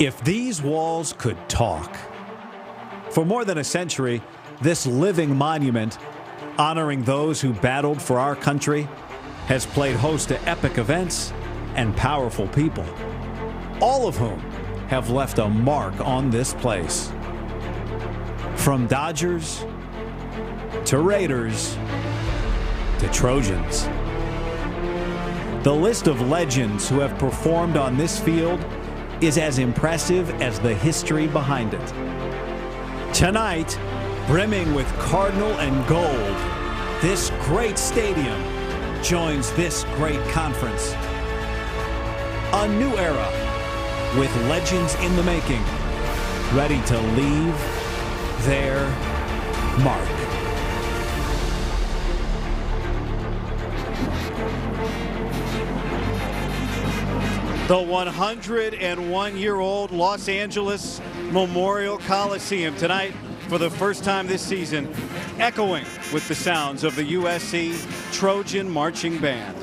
If these walls could talk. For more than a century, this living monument, honoring those who battled for our country, has played host to epic events and powerful people, all of whom have left a mark on this place. From Dodgers to Raiders to Trojans. The list of legends who have performed on this field is as impressive as the history behind it. Tonight, brimming with cardinal and gold, this great stadium joins this great conference. A new era with legends in the making, ready to leave their mark. The 101-year-old Los Angeles Memorial Coliseum tonight, for the first time this season, echoing with the sounds of the USC Trojan Marching Band.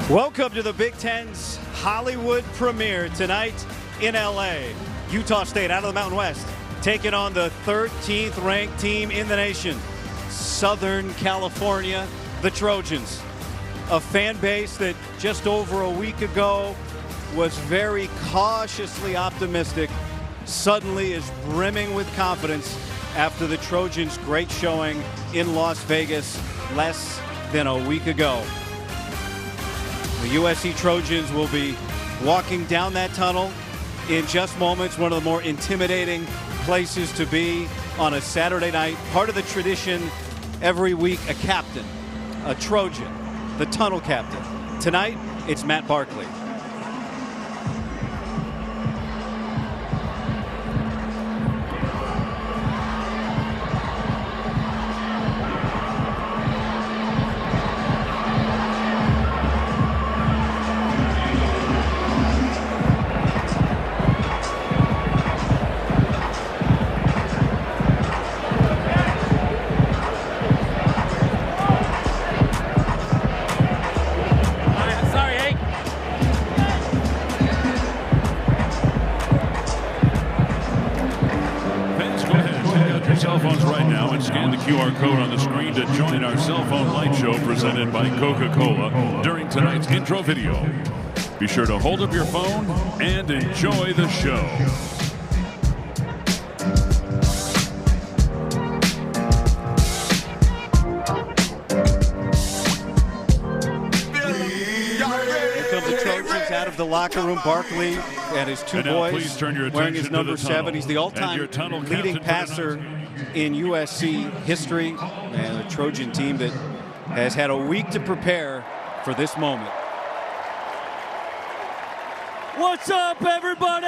Welcome to the Big Ten's Hollywood premiere tonight in LA. Utah State out of the Mountain West taking on the 13th ranked team in the nation, Southern California, the Trojans. A fan base that just over a week ago was very cautiously optimistic, suddenly is brimming with confidence after the Trojans' great showing in Las Vegas less than a week ago. The USC Trojans will be walking down that tunnel in just moments. One of the more intimidating places to be on a Saturday night. Part of the tradition every week, a captain, a Trojan, the tunnel captain. Tonight, it's Matt Barkley. QR code on the screen to join our cell phone light show presented by Coca-Cola during tonight's intro video. Be sure to hold up your phone and enjoy the show. Here come the Trojans out of the locker room. Barkley and his two boys wearing his number 7. He's the all-time leading passer in USC history, and a Trojan team that has had a week to prepare for this moment. What's up, everybody?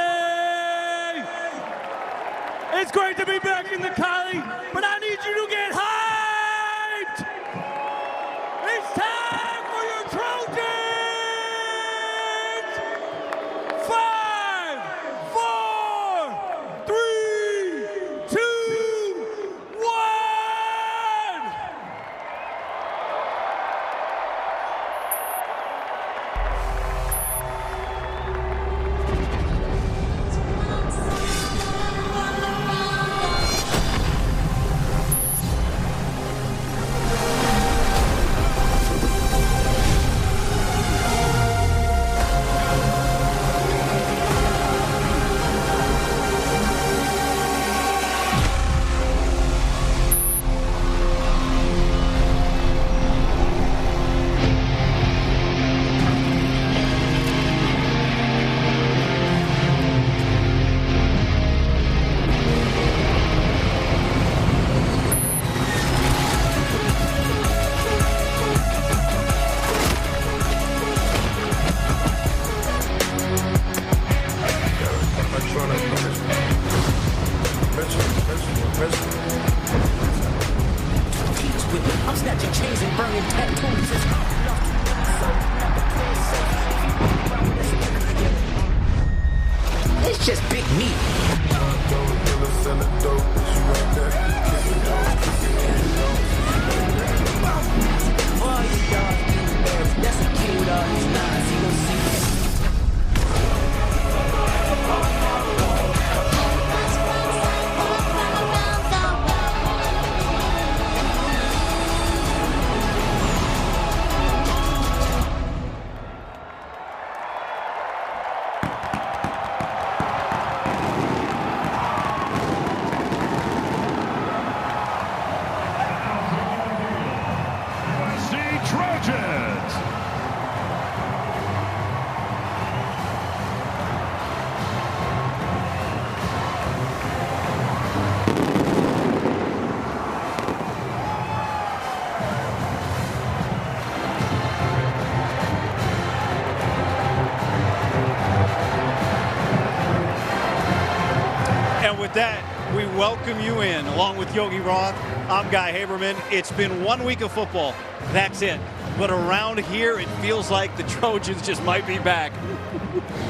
It's great to be back in the Cali, but I need you to get hyped! It's time for your Trojans! with. I'm snatching chains and burning tattoos. It's just big meat. All you dogs getting nerves. That's a kid with all these lines. He gon' see that. With that, we welcome you in. Along with Yogi Roth, I'm Guy Haberman. It's been 1 week of football. That's it. But around here, it feels like the Trojans just might be back.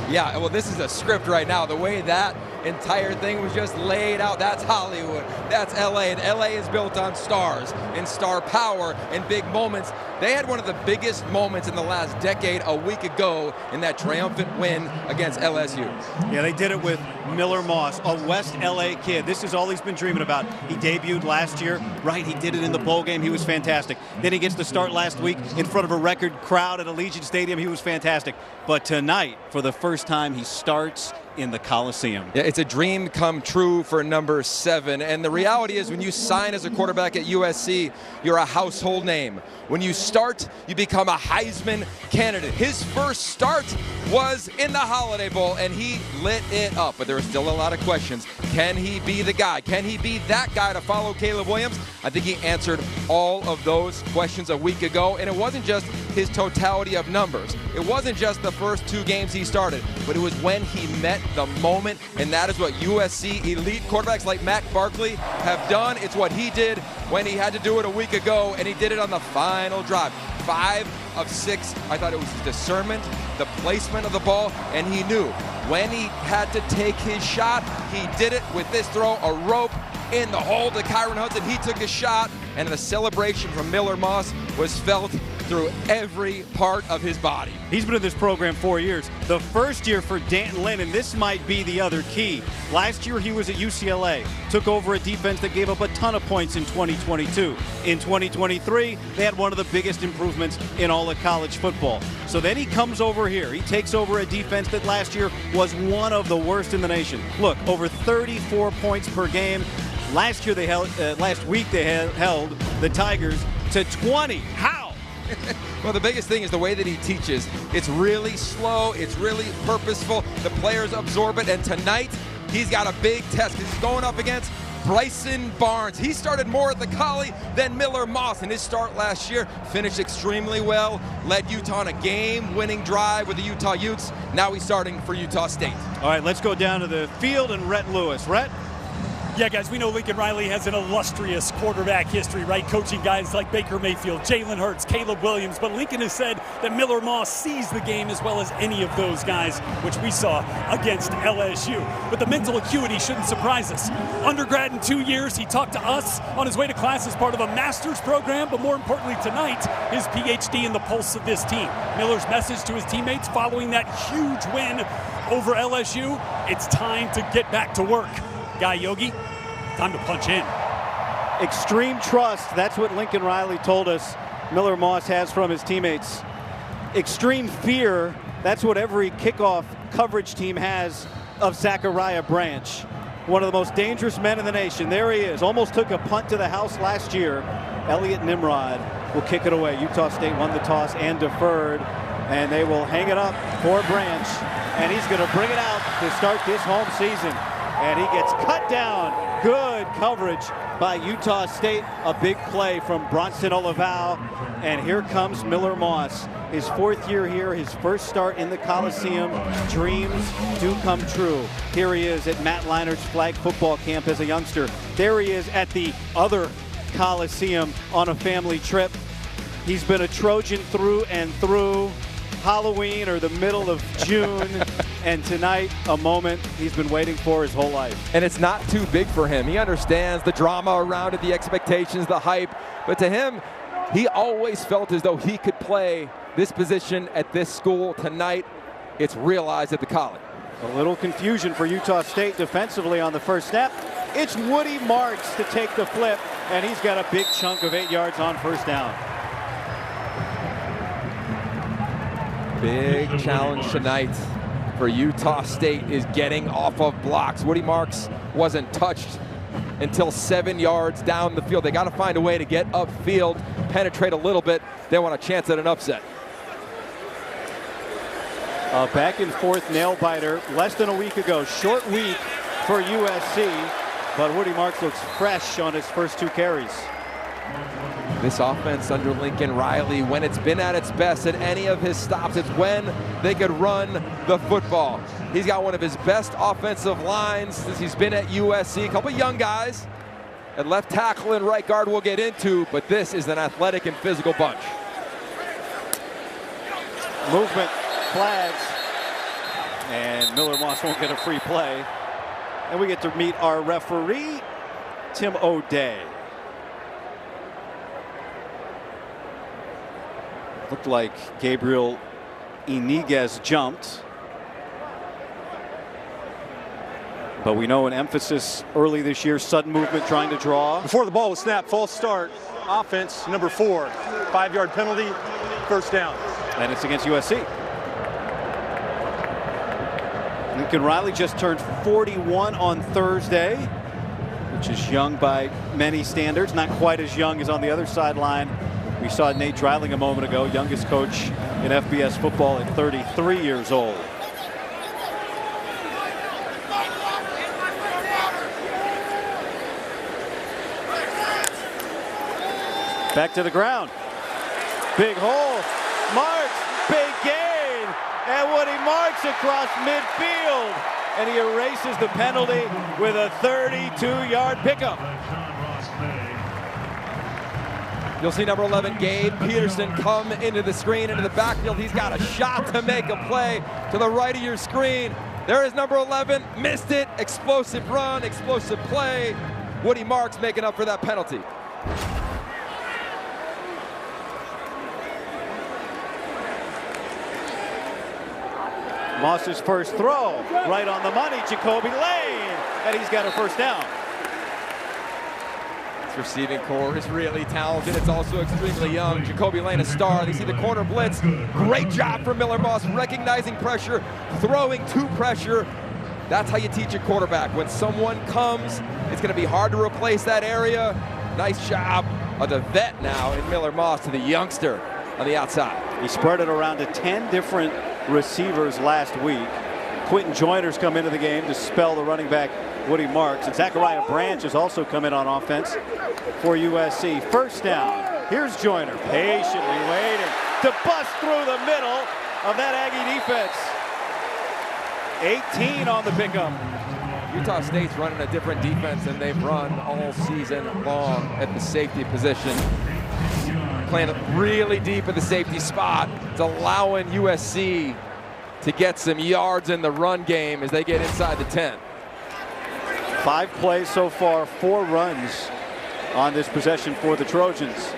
Yeah, well, this is a script right now. The way that entire thing was just laid out, that's Hollywood, that's LA, and LA is built on stars and star power and big moments. They had one of the biggest moments in the last decade a week ago in that triumphant win against LSU. Yeah, they did it with Miller Moss, a West LA kid. This is all he's been dreaming about. He debuted last year, right? He did it in the bowl game. He was fantastic. Then he gets to start last week in front of a record crowd at Allegiant Stadium. He was fantastic. But tonight, for the first time, he starts in the Coliseum. Yeah, it's a dream come true for number 7. And the reality is when you sign as a quarterback at USC, you're a household name. When you start, you become a Heisman candidate. His first start was in the Holiday Bowl, and he lit it up. But there are still a lot of questions. Can he be the guy? Can he be that guy to follow Caleb Williams? I think he answered all of those questions a week ago. And it wasn't just his totality of numbers. It wasn't just the first 2 games he started, but it was when he met the moment, and that is what USC elite quarterbacks like Matt Barkley have done. It's what he did when he had to do it a week ago, and he did it on the final drive. 5 of 6. I thought it was his discernment, the placement of the ball, and he knew when he had to take his shot. He did it with this throw, a rope in the hole to Kyron Hudson. He took a shot, and the celebration from Miller Moss was felt through every part of his body. He's been in this program 4 years. The first year for Danton Lynn, and this might be the other key. Last year he was at UCLA, took over a defense that gave up a ton of points in 2022. In 2023, they had one of the biggest improvements in all of college football. So then he comes over here. He takes over a defense that last year was one of the worst in the nation. Look, over 34 points per game. Last year last week they held the Tigers to 20. How? Well, the biggest thing is the way that he teaches. It's really slow. It's really purposeful. The players absorb it. And tonight, he's got a big test because he's going up against Bryson Barnes. He started more at the Collie than Miller Moss in his start last year. Finished extremely well. Led Utah on a game-winning drive with the Utah Utes. Now he's starting for Utah State. All right, let's go down to the field and Rhett Lewis. Rhett? Yeah, guys, we know Lincoln Riley has an illustrious quarterback history, right? Coaching guys like Baker Mayfield, Jalen Hurts, Caleb Williams. But Lincoln has said that Miller Moss sees the game as well as any of those guys, which we saw against LSU. But the mental acuity shouldn't surprise us. Undergrad in 2 years, he talked to us on his way to class as part of a master's program, but more importantly tonight, his PhD in the pulse of this team. Miller's message to his teammates following that huge win over LSU, it's time to get back to work. Guy Yogi, time to punch in. Extreme trust, that's what Lincoln Riley told us Miller Moss has from his teammates. Extreme fear, that's what every kickoff coverage team has of Zachariah Branch. One of the most dangerous men in the nation. There he is, almost took a punt to the house last year. Elliott Nimrod will kick it away. Utah State won the toss and deferred, and they will hang it up for Branch, and he's going to bring it out to start this home season. And he gets cut down. Good coverage by Utah State. A big play from Bronson Olival. And here comes Miller Moss. His 4th year here, his first start in the Coliseum. Dreams do come true. Here he is at Matt Leinert's flag football camp as a youngster. There he is at the other Coliseum on a family trip. He's been a Trojan through and through. Halloween or the middle of June, and tonight, a moment he's been waiting for his whole life. And it's not too big for him. He understands the drama around it, the expectations, the hype. But to him, he always felt as though he could play this position at this school. Tonight, it's realized at the college. A little confusion for Utah State defensively on the first snap. It's Woody Marks to take the flip, and he's got a big chunk of 8 yards on first down. Big challenge tonight for Utah State is getting off of blocks. Woody Marks wasn't touched until 7 yards down the field. They got to find a way to get upfield, penetrate a little bit. They want a chance at an upset. A back and forth nail biter less than a week ago. Short week for USC, but Woody Marks looks fresh on his first 2 carries. This offense under Lincoln Riley, when it's been at its best at any of his stops, it's when they could run the football. He's got one of his best offensive lines since he's been at USC. A couple young guys at left tackle and right guard we'll get into, but this is an athletic and physical bunch. Movement, flags, and Miller Moss won't get a free play. And we get to meet our referee, Tim O'Day. Looked like Gabriel Iniguez jumped. But we know an emphasis early this year, sudden movement, trying to draw. Before the ball was snapped, false start, offense, number 4, 5-yard penalty, first down. And it's against USC. Lincoln Riley just turned 41 on Thursday, which is young by many standards. Not quite as young as on the other sideline. We saw Nate Dreiling a moment ago, youngest coach in FBS football at 33 years old. Back to the ground. Big hole. Marks, big gain. And Woody Marks across midfield. And he erases the penalty with a 32-yard pickup. You'll see number 11, Gabe Peterson, come into the screen, into the backfield. He's got a shot to make a play to the right of your screen. There is number 11, missed it. Explosive run, explosive play. Woody Marks making up for that penalty. Moss's first throw, right on the money, Jacoby Lane, and he's got a first down. Receiving core is really talented. It's also extremely young. Jacoby Lane, a star. They see the corner blitz. Great job from Miller Moss, recognizing pressure, throwing to pressure. That's how you teach a quarterback. When someone comes, it's going to be hard to replace that area. Nice job of the vet now in Miller Moss to the youngster on the outside. He spread it around to 10 different receivers last week. Quentin Joyner's come into the game to spell the running back Woody Marks. And Zachariah Branch has also come in on offense for USC. First down. Here's Joyner patiently waiting to bust through the middle of that Aggie defense. 18 on the pickup. Utah State's running a different defense than they've run all season long at the safety position. Playing it really deep in the safety spot. It's allowing USC to get some yards in the run game as they get inside the 10. 5 plays so far, 4 runs on this possession for the Trojans.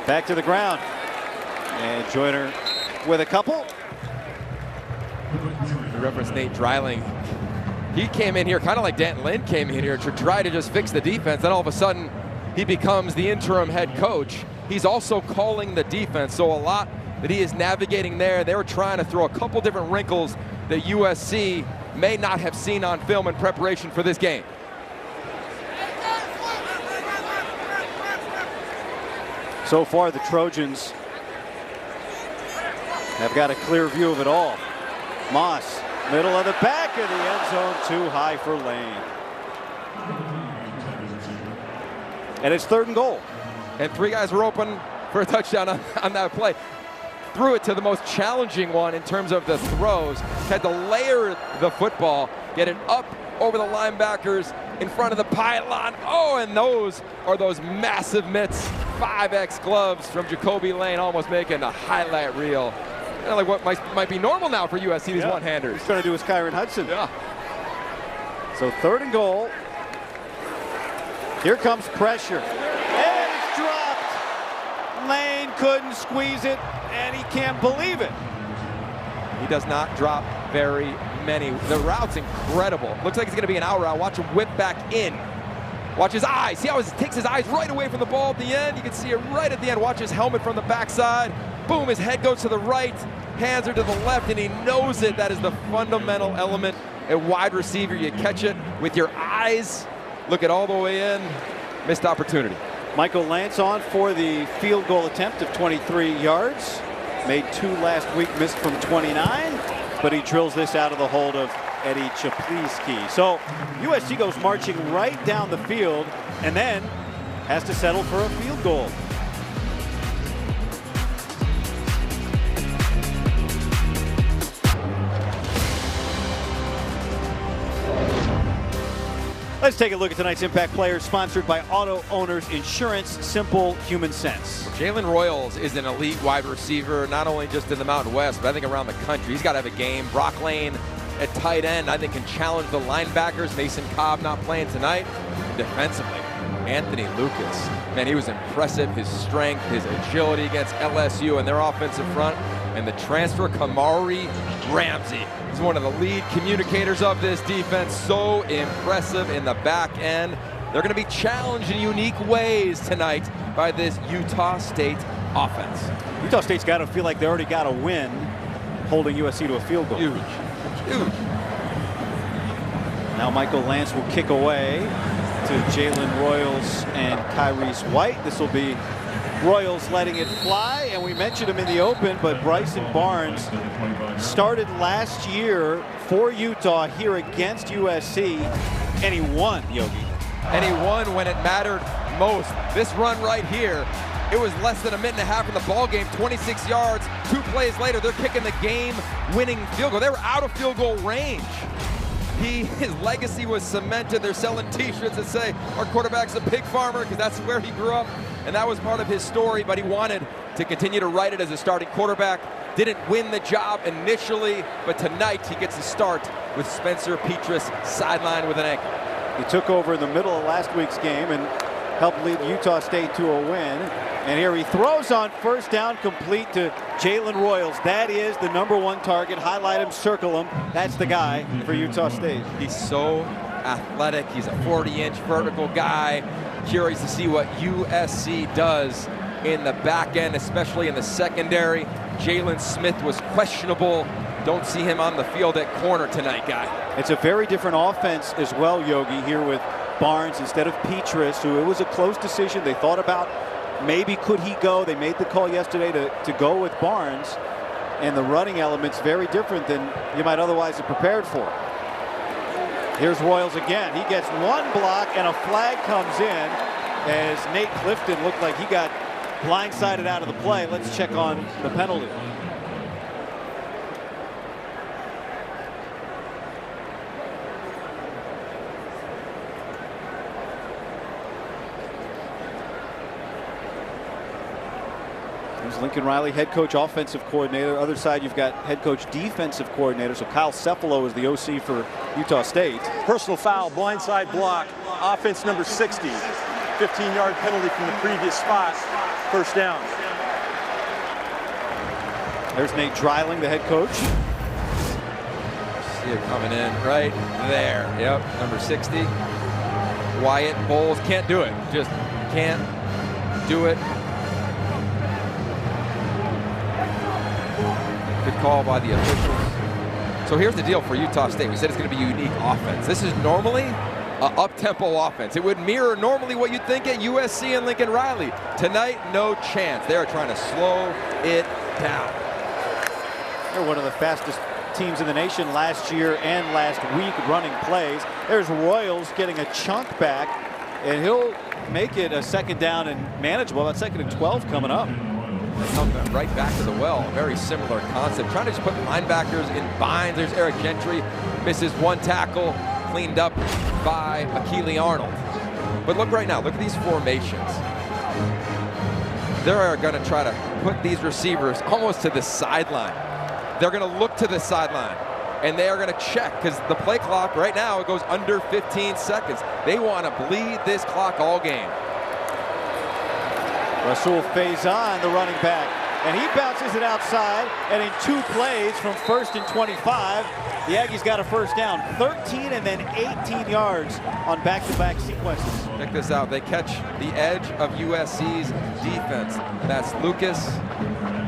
Back to the ground. And Joyner with a couple. You referenced Nate Dreiling. He came in here kind of like Danton Lynn came in here to try to just fix the defense. Then all of a sudden, he becomes the interim head coach. He's also calling the defense, so a lot that he is navigating there. They were trying to throw a couple different wrinkles that USC may not have seen on film in preparation for this game. So far, the Trojans have got a clear view of it all. Moss, middle of the back of the end zone, too high for Lane. And it's 3rd and goal. And 3 guys were open for a touchdown on that play. Threw it to the most challenging one in terms of the throws. Had to layer the football, get it up over the linebackers, in front of the pylon. Oh, and those are those massive mitts. 5X gloves from Jacoby Lane, almost making a highlight reel. Kind of like what might be normal now for USC, these one-handers. He's trying to do his Kyron Hudson. Yeah. So 3rd and goal. Here comes pressure. And it's dropped. Lane couldn't squeeze it, and he can't believe it. He does not drop very many. The route's incredible. Looks like it's going to be an out route. Watch him whip back in. Watch his eyes. See how he takes his eyes right away from the ball at the end? You can see it right at the end. Watch his helmet from the backside. Boom, his head goes to the right. Hands are to the left, and he knows it. That is the fundamental element at wide receiver. You catch it with your eyes. Look at all the way in. Missed opportunity. Michael Lance on for the field goal attempt of 23 yards. Made 2 last week, missed from 29, but he drills this out of the hold of Eddie Chapliski. So USC goes marching right down the field and then has to settle for a field goal. Let's take a look at tonight's Impact Players, sponsored by Auto Owners Insurance. Simple human sense. Jalen Royals is an elite wide receiver, not only just in the Mountain West, but I think around the country. He's got to have a game. Brock Lane at tight end, I think, can challenge the linebackers. Mason Cobb not playing tonight. Defensively, Anthony Lucas. Man, he was impressive. His strength, his agility against LSU and their offensive front. And the transfer, Kamari Ramsey. He's one of the lead communicators of this defense. So impressive in the back end. They're going to be challenged in unique ways tonight by this Utah State offense. Utah State's got to feel like they already got a win holding USC to a field goal. Huge. Huge. Now Michael Lance will kick away to Jalen Royals and Kyrese White. This will be Royals letting it fly, and we mentioned him in the open, but Bryson Barnes started last year for Utah here against USC, and he won, Yogi. And he won when it mattered most. This run right here, it was less than a minute and a half in the ball game, 26 yards. 2 plays later, they're kicking the game-winning field goal. They were out of field goal range. His legacy was cemented. They're selling t-shirts that say, our quarterback's a pig farmer, because that's where he grew up. And that was part of his story, but he wanted to continue to write it as a starting quarterback. Didn't win the job initially, but tonight he gets a start with Spencer Petras sidelined with an ankle. He took over in the middle of last week's game and helped lead Utah State to a win. And here he throws on first down, complete to Jalen Royals. That is the #1 target. Highlight him, circle him. That's the guy for Utah State. He's so athletic. He's a 40-inch vertical guy. Curious to see what USC does in the back end, especially in the secondary. Jalen Smith was questionable. Don't see him on the field at corner tonight, guy. It's a very different offense as well, Yogi, here with Barnes instead of Petras, who it was a close decision. They thought about maybe could he go. They made the call yesterday to go with Barnes, and the running element's very different than you might otherwise have prepared for. Here's Royals again. He gets 1 block, and a flag comes in as Nate Clifton looked like he got blindsided out of the play. Let's check on the penalty. Lincoln Riley, head coach, offensive coordinator. Other side, you've got head coach, defensive coordinator. So Kyle Cefalo is the OC for Utah State. Personal foul, blindside block, offense number 60. 15-yard penalty from the previous spot. First down. There's Nate Dreiling, the head coach. See it coming in right there. Yep, number 60. Wyatt Bowles can't do it. Just can't do it. Good call by the officials. So here's the deal for Utah State. We said it's going to be a unique offense. This is normally an up-tempo offense. It would mirror normally what you'd think at USC and Lincoln Riley. Tonight, no chance. They are trying to slow it down. They're one of the fastest teams in the nation last year and last week running plays. There's Royals getting a chunk back, and he'll make it a second down and manageable. That 2nd and 12 coming up. Right back to the well. Very similar concept. Trying to just put linebackers in binds. There's Eric Gentry. Misses 1 tackle. cleaned up by Akili Arnold. But look right now, look at these formations. They're going to try to put these receivers almost to the sideline. They're going to look to the sideline, and they are going to check, because the play clock right now, it goes under 15 seconds. They want to bleed this clock all game. Rasul Faison, the running back, and he bounces it outside, and in 2 plays from 1st and 25, the Aggies got a first down. 13 and then 18 yards on back-to-back sequences. Check this out. They catch the edge of USC's defense. That's Lucas.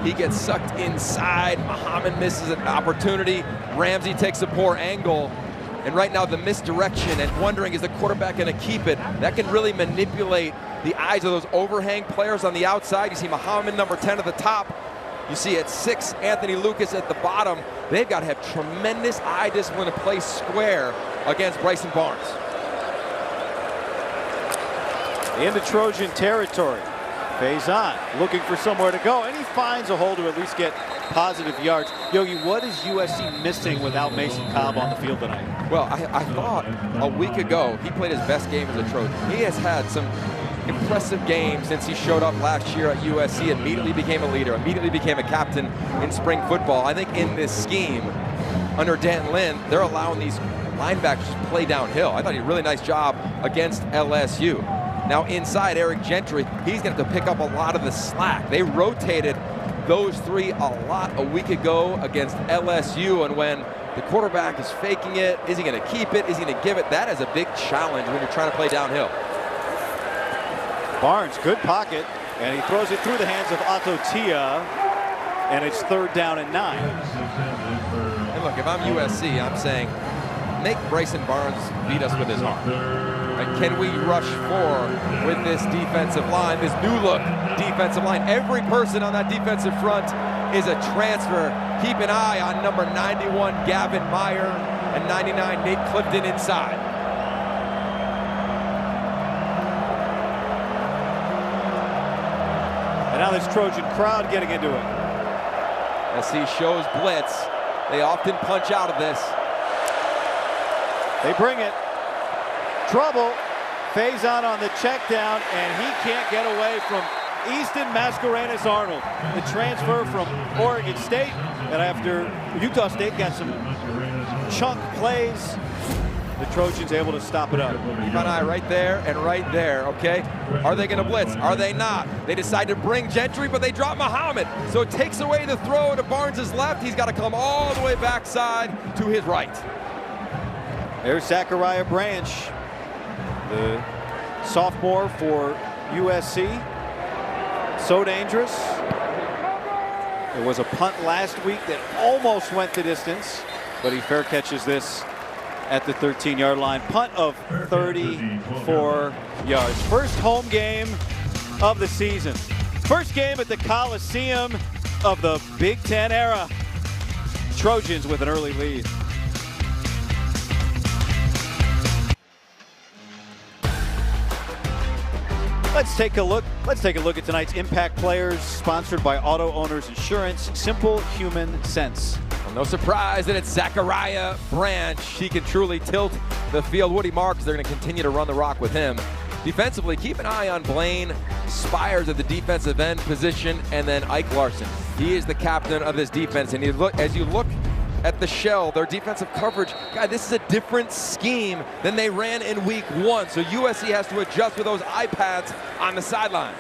He gets sucked inside. Muhammad misses an opportunity. Ramsey takes a poor angle. And right now the misdirection and wondering, is the quarterback going to keep it? That can really manipulate the eyes of those overhang players on the outside. You see Muhammad, number 10 at the top. You see at 6, Anthony Lucas at the bottom. They've got to have tremendous eye discipline to play square against Bryson Barnes. Into Trojan territory. Faison looking for somewhere to go, and he finds a hole to at least get positive yards. Yogi, what is USC missing without Mason Cobb on the field tonight? Well, I thought a week ago he played his best game as a Trojan. He has had some impressive games since he showed up last year at USC, immediately became a leader, immediately became a captain in spring football. I think in this scheme, under Dan Lynn, they're allowing these linebackers to play downhill. I thought he did a really nice job against LSU. Now inside, Eric Gentry, he's going to have to pick up a lot of the slack. They rotated those 3 a lot a week ago against LSU, and when the quarterback is faking it, is he going to keep it? Is he going to give it? That is a big challenge when you're trying to play downhill. Barnes, good pocket, and he throws it through the hands of Otto Tia, and it's 3rd down and 9. And look, if I'm USC, I'm saying, make Bryson Barnes beat us with his arm. Right? Can we rush 4 with this defensive line, this new look defensive line? Every person on that defensive front is a transfer. Keep an eye on number 91, Gavin Meyer, and 99, Nate Clifton inside. And now this Trojan crowd getting into it. As he shows blitz, they often punch out of this. They bring it. Trouble. Faison on the check down, and he can't get away from Easton Mascarenas Arnold, the transfer from Oregon State. And after Utah State got some chunk plays, the Trojans able to stop it up. Keep an eye right there and right there, okay? Are they going to blitz? Are they not? They decide to bring Gentry, but they drop Muhammad. So it takes away the throw to Barnes' left. He's got to come all the way backside to his right. There's Zachariah Branch, the sophomore for USC. So dangerous. There was a punt last week that almost went the distance, but he fair catches this at the 13-yard line. Punt of 34 yards. First home game of the season. First game at the Coliseum of the Big Ten era. Trojans with an early lead. Let's take a look at tonight's Impact Players, sponsored by Auto Owners Insurance. Simple human sense. Well, no surprise that it's Zachariah Branch. He can truly tilt the field. Woody Marks, they're going to continue to run the rock with him. Defensively, keep an eye on Blaine Spires at the defensive end position, and then Ike Larson. He is the captain of this defense, and as you look at the shell, their defensive coverage, God, this is a different scheme than they ran in week 1. So USC has to adjust with those iPads on the sideline.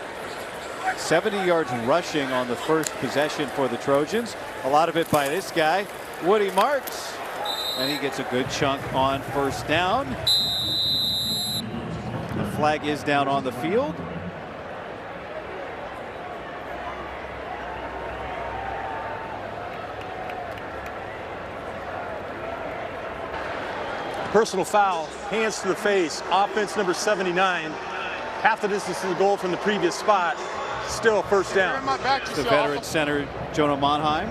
70 yards rushing on the first possession for the Trojans. A lot of it by this guy, Woody Marks. And he gets a good chunk on first down. The flag is down on the field. Personal foul, hands to the face, offense number 79. Half the distance to the goal from the previous spot. Still a first down. The veteran center, Jonah Monheim.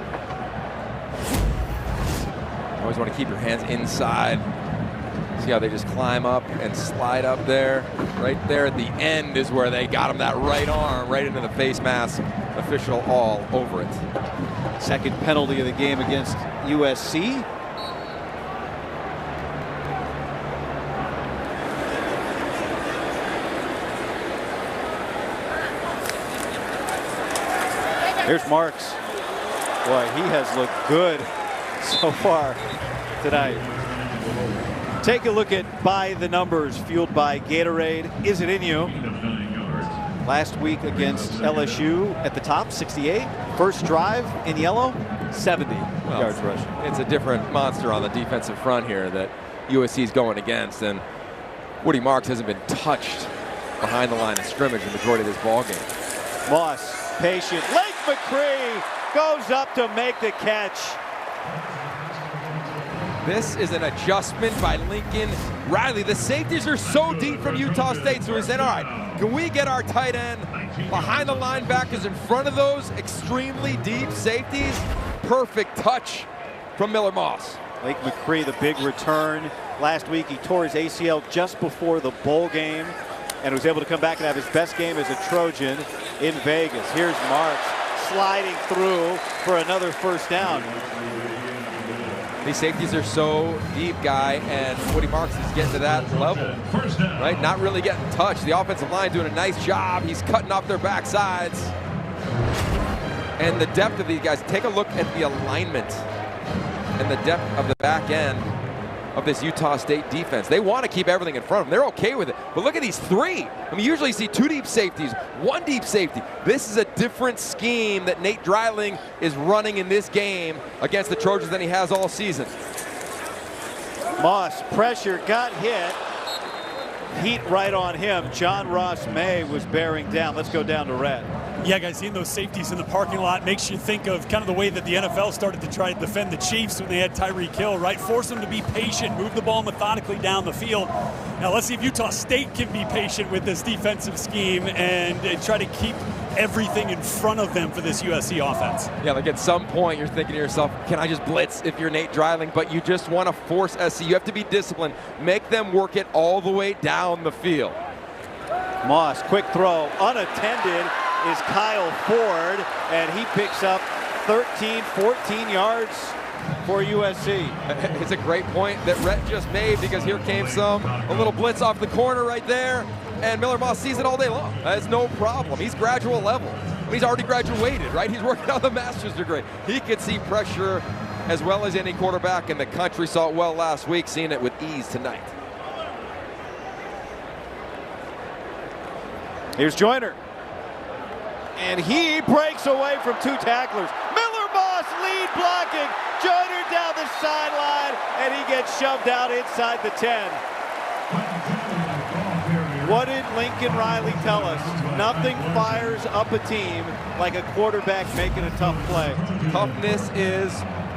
You always want to keep your hands inside. See how they just climb up and slide up there. Right there at the end is where they got him that right arm right into the face mask. Official all over it. Second penalty of the game against USC. Here's Marks. Boy, he has looked good so far tonight. Take a look at By the Numbers, fueled by Gatorade. Is it in you? Last week against LSU at the top, 68. First drive in yellow, 70 yards rushing. It's a different monster on the defensive front here that USC is going against, and Woody Marks hasn't been touched behind the line of scrimmage the majority of this ball game. Moss, patient. Lake McCree goes up to make the catch. This is an adjustment by Lincoln Riley. The safeties are so deep from Utah State, so he said, all right, can we get our tight end behind the linebackers in front of those extremely deep safeties? Perfect touch from Miller Moss. Lake McCree, the big return. Last week he tore his ACL just before the bowl game and was able to come back and have his best game as a Trojan in Vegas. Here's Marks sliding through for another first down. These safeties are so deep, Guy, and Woody Marks is getting to that level, right? Not really getting touched. The offensive line doing a nice job. He's cutting off their backsides. And the depth of these guys, take a look at the alignment and the depth of the back end of this Utah State defense. They want to keep everything in front of them. They're okay with it. But look at these three. I mean, usually you see two deep safeties, one deep safety. This is a different scheme that Nate Dreiling is running in this game against the Trojans than he has all season. Moss, pressure, got hit. Heat right on him. John Ross May was bearing down. Let's go down to red. Yeah, guys, seeing those safeties in the parking lot makes you think of kind of the way that the NFL started to try to defend the Chiefs when they had Tyreek Hill, right? Force them to be patient, move the ball methodically down the field. Now let's see if Utah State can be patient with this defensive scheme and try to keep everything in front of them for this USC offense. Yeah, like at some point you're thinking to yourself, can I just blitz if you're Nate Dreiling? But you just want to force SC. You have to be disciplined. Make them work it all the way down the field. Moss, quick throw, unattended is Kyle Ford, and he picks up 13, 14 yards for USC. It's a great point that Rhett just made, because here came a little blitz off the corner right there, and Miller Moss sees it all day long. That's no problem. He's gradual level. I mean, he's already graduated, right? He's working on the master's degree. He could see pressure as well as any quarterback in the country. Saw it well last week, seeing it with ease tonight. Here's Joyner. And he breaks away from two tacklers. Miller Moss lead blocking. Joyner down the sideline, and he gets shoved out inside the 10. What did Lincoln Riley tell us? Nothing fires up a team like a quarterback making a tough play. Toughness is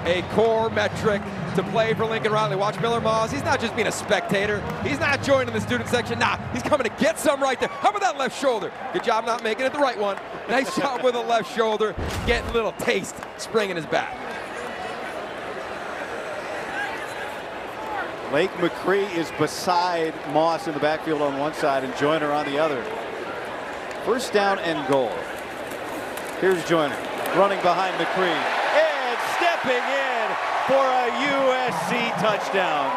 a core metric to play for Lincoln Riley. Watch Miller Moss. He's not just being a spectator. He's not joining the student section. Nah, he's coming to get some right there. How about that left shoulder? Good job not making it the right one. Nice job with the left shoulder. Getting a little taste, springing his back. Lake McCree is beside Moss in the backfield on one side and Joyner on the other. First down and goal. Here's Joyner running behind McCree and stepping in for a USC touchdown.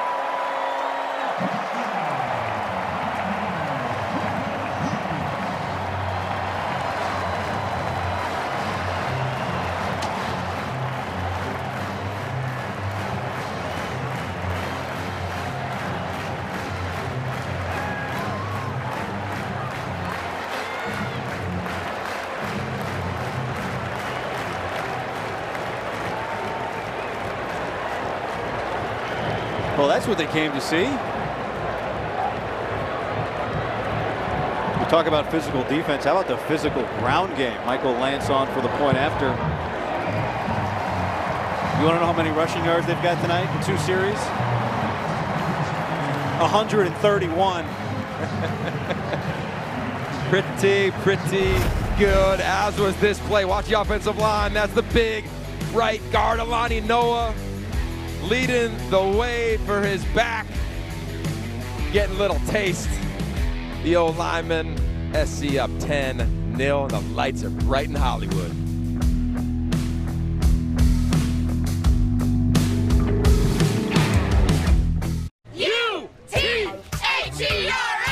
Well, that's what they came to see. We talk about physical defense. How about the physical ground game? Michael Lance on for the point after. You want to know how many rushing yards they've got tonight in 2 series? 131. Pretty good, as was this play. Watch the offensive line. That's the big right guard, Alani Noah, leading the way for his back. Getting a little taste. The old lineman, SC up 10-0, and the lights are bright in Hollywood.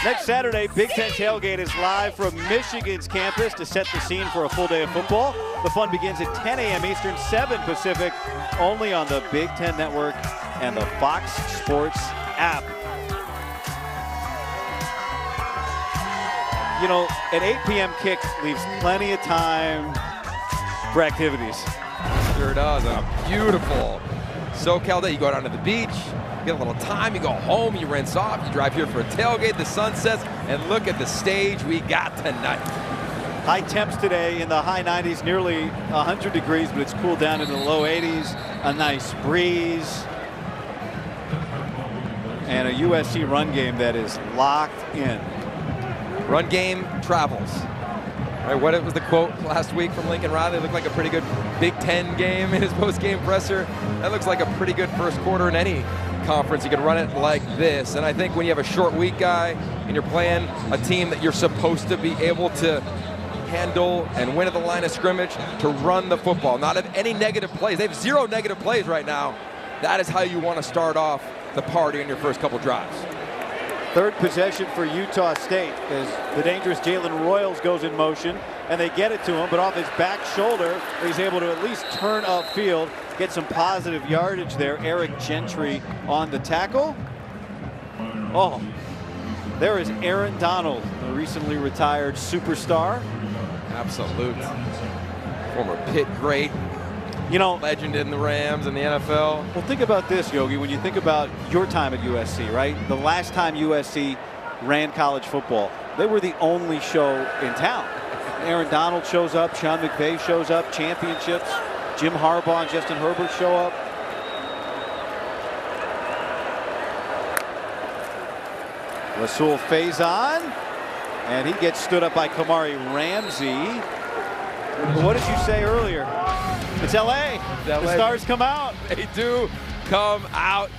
Next Saturday, Big Ten Tailgate is live from Michigan's campus to set the scene for a full day of football. The fun begins at 10 a.m. Eastern, 7 Pacific, only on the Big Ten Network and the Fox Sports app. You know, an 8 p.m. kick leaves plenty of time for activities. Sure does. Beautiful SoCal day. You go down to the beach, you get a little time, you go home, you rinse off, you drive here for a tailgate, the sun sets, and look at the stage we got tonight. High temps today in the high 90s, nearly 100 degrees, but it's cooled down into the low 80s. A nice breeze. And a USC run game that is locked in. Run game travels. All right, what was the quote last week from Lincoln Riley? It looked like a pretty good Big Ten game in his post-game presser. That looks like a pretty good first quarter in any conference. You can run it like this. And I think when you have a short week guy and you're playing a team that you're supposed to be able to handle and win at the line of scrimmage, to run the football, not have any negative plays. They have 0 negative plays right now. That is how you want to start off the party in your first couple drives. Third possession for Utah State as the dangerous Jalen Royals goes in motion, and they get it to him, but off his back shoulder, he's able to at least turn upfield, get some positive yardage there. Eric Gentry on the tackle. Oh, there is Aaron Donald, the recently retired superstar. Absolute. Former Pitt great. You know, legend in the Rams and the NFL. Well, think about this, Yogi. When you think about your time at USC, right? The last time USC ran college football, they were the only show in town. Aaron Donald shows up, Sean McVay shows up, championships, Jim Harbaugh and Justin Herbert show up. Rasul Faison, and he gets stood up by Kamari Ramsey. What did you say earlier? It's LA. The stars come out. They do come out,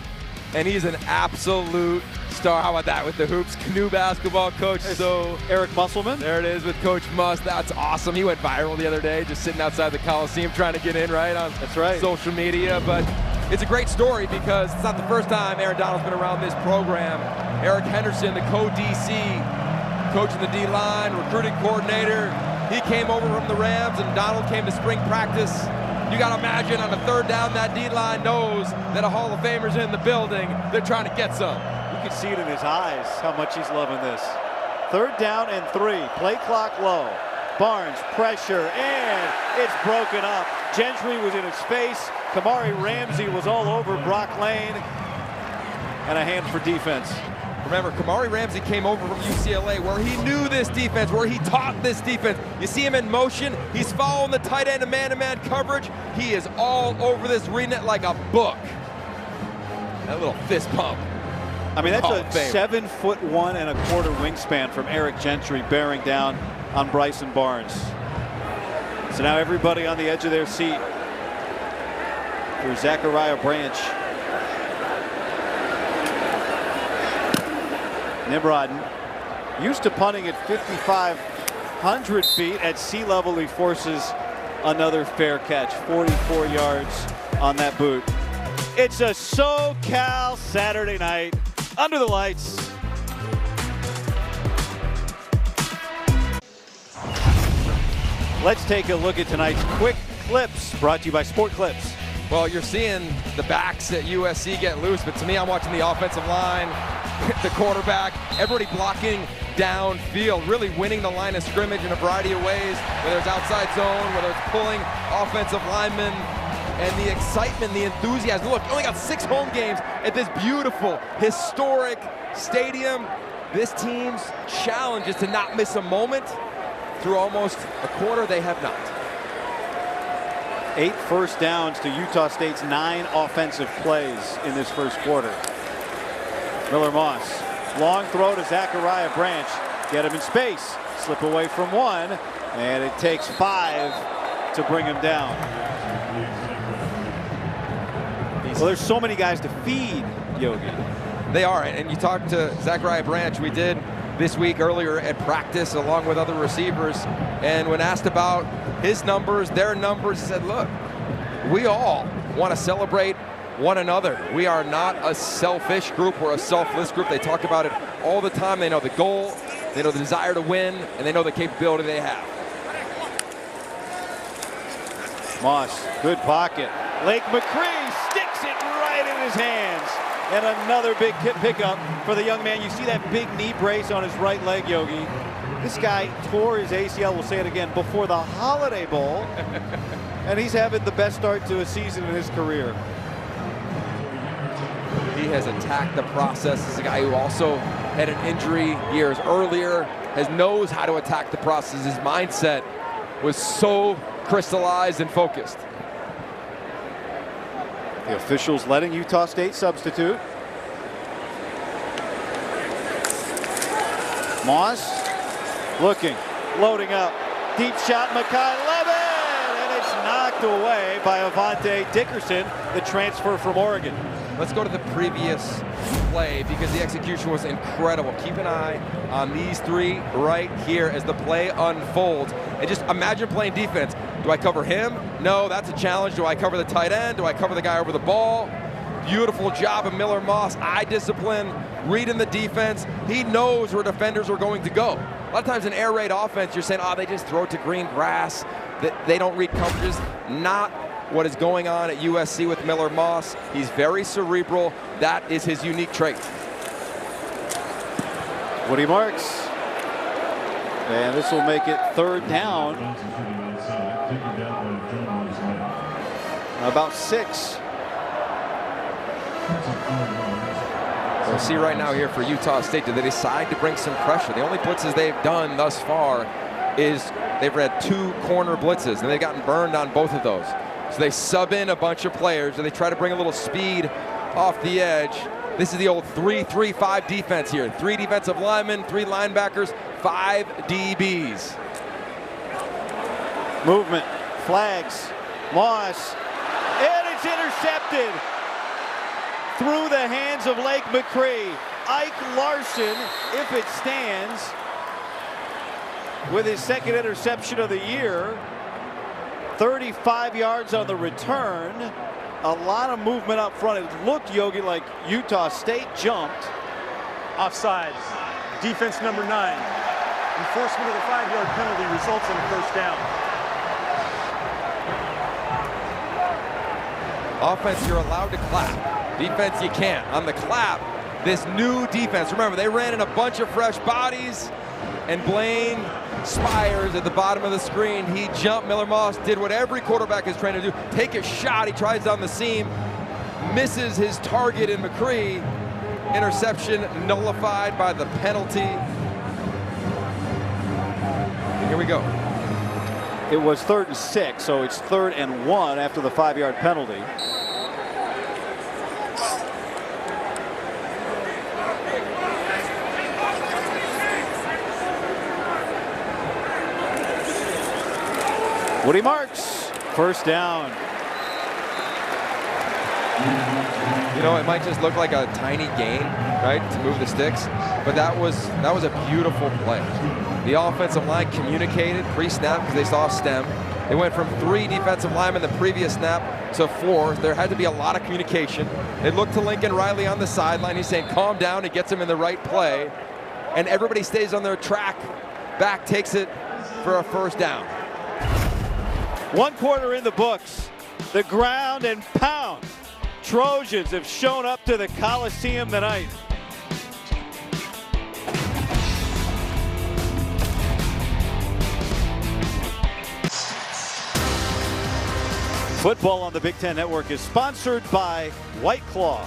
and he's an absolute star. How about that with the hoops? Canoe basketball coach. So Eric Musselman. There it is with Coach Muss. That's awesome. He went viral the other day, just sitting outside the Coliseum trying to get in on social media. But it's a great story because it's not the first time Aaron Donald's been around this program. Eric Henderson, the co-DC, coaching the D-line, recruiting coordinator. He came over from the Rams, and Donald came to spring practice. You got to imagine on a third down, that D-line knows that a Hall of Famer's in the building. They're trying to get some. You can see it in his eyes how much he's loving this. Third down and 3. Play clock low. Barnes, pressure, and it's broken up. Gentry was in his face. Kamari Ramsey was all over Brock Lane. And a hand for defense. Remember, Kamari Ramsey came over from UCLA where he knew this defense, where he taught this defense. You see him in motion. He's following the tight end and man-to-man coverage. He is all over this, reading it like a book. That little fist pump. I mean, that's a 7'1" and a quarter wingspan from Eric Gentry bearing down on Bryson Barnes. So now everybody on the edge of their seat for Zachariah Branch. Nimrod, used to punting at 5,500 feet at sea level, he forces another fair catch. 44 yards on that boot. It's a SoCal Saturday night under the lights. Let's take a look at tonight's quick clips, brought to you by Sport Clips. Well, you're seeing the backs at USC get loose, but to me, I'm watching the offensive line, the quarterback, everybody blocking downfield, really winning the line of scrimmage in a variety of ways, whether it's outside zone, whether it's pulling offensive linemen, and the excitement, the enthusiasm. Look, only got 6 home games at this beautiful, historic stadium. This team's challenge is to not miss a moment. Through almost a quarter, they have not. 8 first downs to Utah State's 9 offensive plays in this first quarter. Miller Moss, long throw to Zachariah Branch. Get him in space. Slip away from 1, and it takes 5 to bring him down. Well, there's so many guys to feed, Yogi. They are, and you talked to Zachariah Branch. We did this week earlier at practice along with other receivers, and when asked about his numbers, their numbers, he said, look, we all want to celebrate one another. We are not a selfish group. We're a selfless group. They talk about it all the time. They know the goal, they know the desire to win, and they know the capability they have. Moss, good pocket. Lake McCree sticks it right in his hands. And another big pickup for the young man. You see that big knee brace on his right leg, Yogi. This guy tore his ACL, we'll say it again, before the Holiday Bowl. And he's having the best start to a season in his career. He has attacked the process. This is a guy who also had an injury years earlier, knows how to attack the process. His mindset was so crystallized and focused. The officials letting Utah State substitute. Moss looking, loading up. Deep shot, Makai Levin! And it's knocked away by Avante Dickerson, the transfer from Oregon. Let's go to the previous play because the execution was incredible. Keep an eye on these three right here as the play unfolds. And just imagine playing defense. Do I cover him? No, that's a challenge. Do I cover the tight end? Do I cover the guy over the ball? Beautiful job of Miller Moss. Eye discipline, reading the defense. He knows where defenders are going to go. A lot of times in air raid offense, you're saying, oh, they just throw it to green grass. They don't read coverages. Not what is going on at USC with Miller Moss. He's very cerebral. That is his unique trait. Woody Marks. And this will make it third down. About 6. We'll see right now here for Utah State. Do they decide to bring some pressure? The only blitzes they've done thus far is they've had 2 corner blitzes, and they've gotten burned on both of those. So they sub in a bunch of players, and they try to bring a little speed off the edge. This is the old 3-3-5 defense here. 3 defensive linemen, 3 linebackers, 5 DBs. Movement, flags, Moss, and it's intercepted through the hands of Lake McCree. Ike Larson, if it stands, with his second interception of the year. 35 yards on the return. A lot of movement up front. It looked, Yogi, like Utah State jumped. Offside. Defense number 9. Enforcement of the 5-yard penalty results in a first down. Offense, you're allowed to clap. Defense, you can't. On the clap, this new defense, remember, they ran in a bunch of fresh bodies, and Blaine Spires at the bottom of the screen. He jumped. Miller Moss did what every quarterback is trying to do. Take a shot. He tries down the seam. Misses his target in McCree. Interception nullified by the penalty. And here we go. It was 3rd and 6, so it's 3rd and 1 after the 5-yard penalty. Woody Marks, first down. You know, it might just look like a tiny gain, right, to move the sticks, but that was a beautiful play. The offensive line communicated pre-snap because they saw stem. They went from 3 defensive linemen the previous snap to 4. There had to be a lot of communication. They looked to Lincoln Riley on the sideline. He's saying, calm down. He gets him in the right play. And everybody stays on their track. Back takes it for a first down. 1 quarter in the books. The ground and pound. Trojans have shown up to the Coliseum tonight. Football on the Big Ten Network is sponsored by White Claw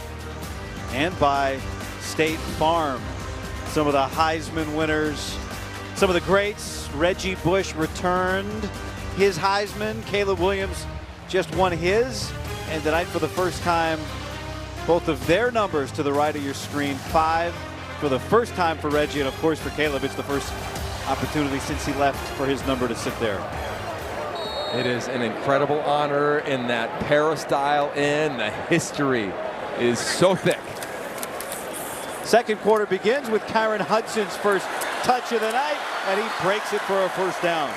and by State Farm. Some of the Heisman winners, some of the greats. Reggie Bush returned his Heisman. Caleb Williams just won his. And tonight, for the first time, both of their numbers to the right of your screen. 5 for the first time for Reggie, and of course for Caleb, it's the first opportunity since he left for his number to sit there. It is an incredible honor in that peristyle in. The history is so thick. Second quarter begins with Kyron Hudson's first touch of the night, and he breaks it for a first down.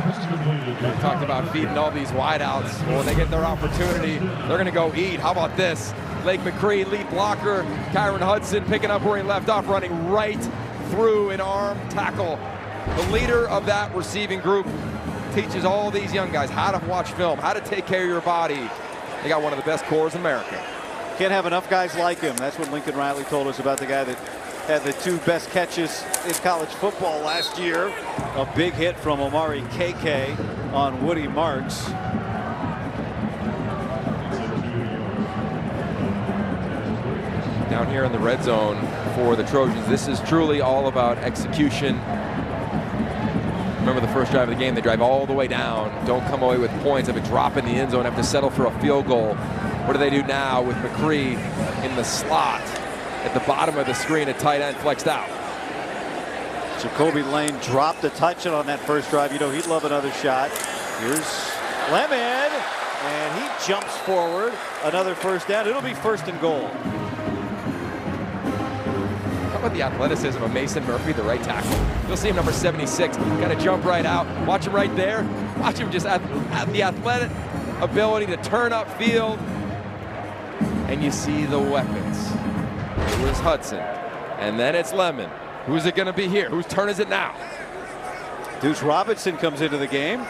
We talked about feeding all these wideouts. Well, when they get their opportunity, they're going to go eat. How about this? Lake McCree, lead blocker. Kyron Hudson picking up where he left off, running right through an arm tackle. The leader of that receiving group. teaches all these young guys how to watch film, how to take care of your body. They got one of the best cores in America. Can't have enough guys like him. That's what Lincoln Riley told us about the guy that had the 2 best catches in college football last year. A big hit from Omari KK on Woody Marks. Down here in the red zone for the Trojans, this is truly all about execution. Remember the first drive of the game, they drive all the way down, don't come away with points, have a drop in the end zone, have to settle for a field goal. What do they do now with McCree in the slot at the bottom of the screen, a tight end flexed out? Jacoby Lane dropped a touchdown on that first drive. You know he'd love another shot. Here's Lemon, and he jumps forward. Another first down. It'll be 1st and goal. How about the athleticism of Mason Murphy, the right tackle? You'll see him, number 76. Got to jump right out. Watch him right there. Watch him just have the athletic ability to turn upfield. And you see the weapons. It was Hudson. And then it's Lemon. Who's it going to be here? Whose turn is it now? Deuce Robinson comes into the game,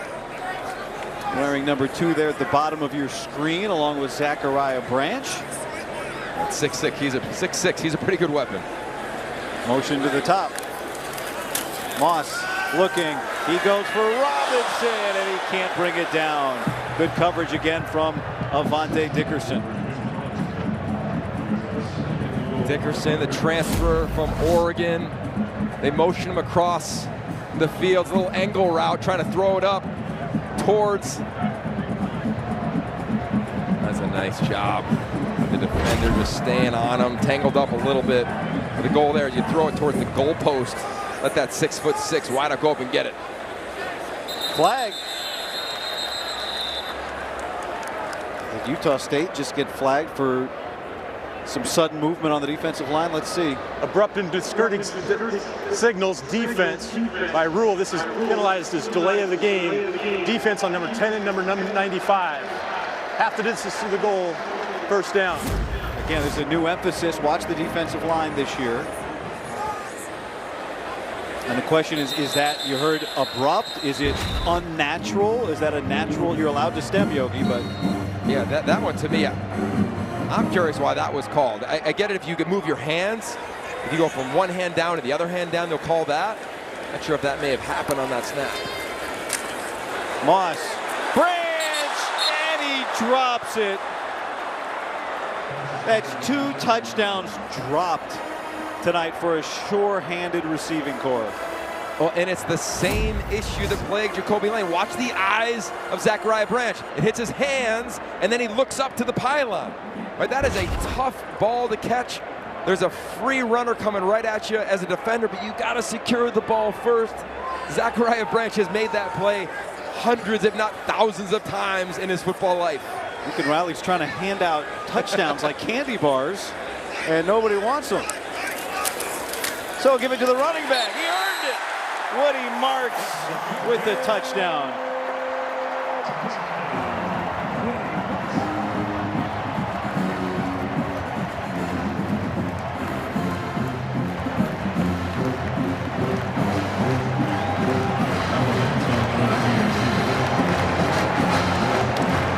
wearing number 2 there at the bottom of your screen, along with Zachariah Branch. At 6'6", he's a 6'6". He's a pretty good weapon. Motion to the top. Moss looking. He goes for Robinson, and he can't bring it down. Good coverage again from Avante Dickerson. Dickerson, the transfer from Oregon. They motion him across the field. It's a little angle route, trying to throw it up towards. That's a nice job. The defender just staying on him, tangled up a little bit. The goal there is you throw it towards the goal post. Let that 6'6" wideout go up and get it. Flag. Did Utah State just get flagged for some sudden movement on the defensive line? Let's see. Abrupt and discouraging signals defense. By rule, this is penalized as delay of the game. Defense on number 10 and number 95. Half the distance to the goal, 1st down. Again, there's a new emphasis. Watch the defensive line this year. And the question is that, you heard abrupt, is it unnatural? Is that a natural? You're allowed to stem, Yogi, but. Yeah, that one to me, I'm curious why that was called. I get it if you could move your hands. If you go from one hand down to the other hand down, they'll call that. Not sure if that may have happened on that snap. Moss, Branch, and he drops it. That's 2 touchdowns dropped tonight for a sure-handed receiving corps. Well, and it's the same issue that plagued Jacoby Lane. Watch the eyes of Zachariah Branch. It hits his hands, and then he looks up to the pylon. Right, that is a tough ball to catch. There's a free runner coming right at you as a defender, but you got to secure the ball first. Zachariah Branch has made that play hundreds, if not thousands of times in his football life. Lincoln Riley's trying to hand out touchdowns like candy bars, and nobody wants them. So give it to the running back. He earned it. Woody Marks with the touchdown.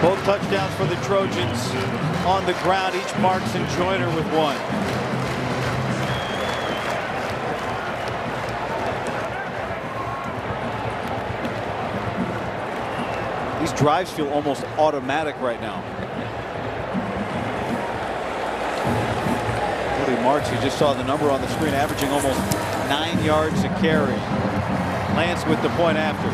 Both touchdowns for the Trojans on the ground, each Marks and Joyner with 1. These drives feel almost automatic right now. Woody Marks, you just saw the number on the screen, averaging almost 9 yards a carry. Lance with the point after.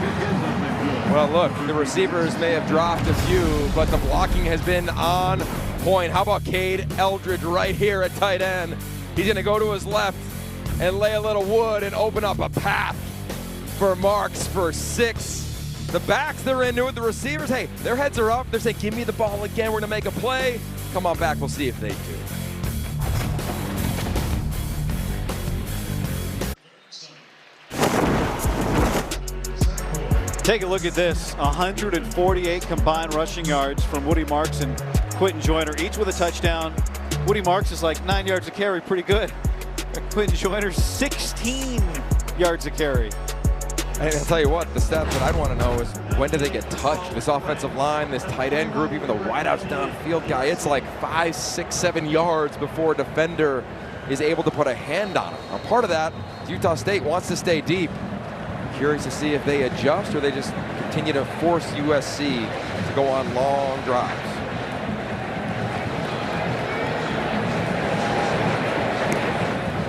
Well, look, the receivers may have dropped a few, but the blocking has been on point. How about Cade Eldridge right here at tight end? He's going to go to his left and lay a little wood and open up a path for Marks for 6. The backs, they're into it. The receivers, hey, their heads are up. They're saying, give me the ball again. We're going to make a play. Come on back. We'll see if they do. Take a look at this. 148 combined rushing yards from Woody Marks and Quentin Joyner, each with a touchdown. Woody Marks is like 9 yards a carry, pretty good. Quentin Joyner, 16 yards a carry. And I'll tell you what, the stats that I'd want to know is when do they get touched? This offensive line, this tight end group, even the wideouts downfield guy, it's like 5, 6, 7 yards before a defender is able to put a hand on him. Now, part of that, Utah State wants to stay deep. Curious to see if they adjust or they just continue to force USC to go on long drives.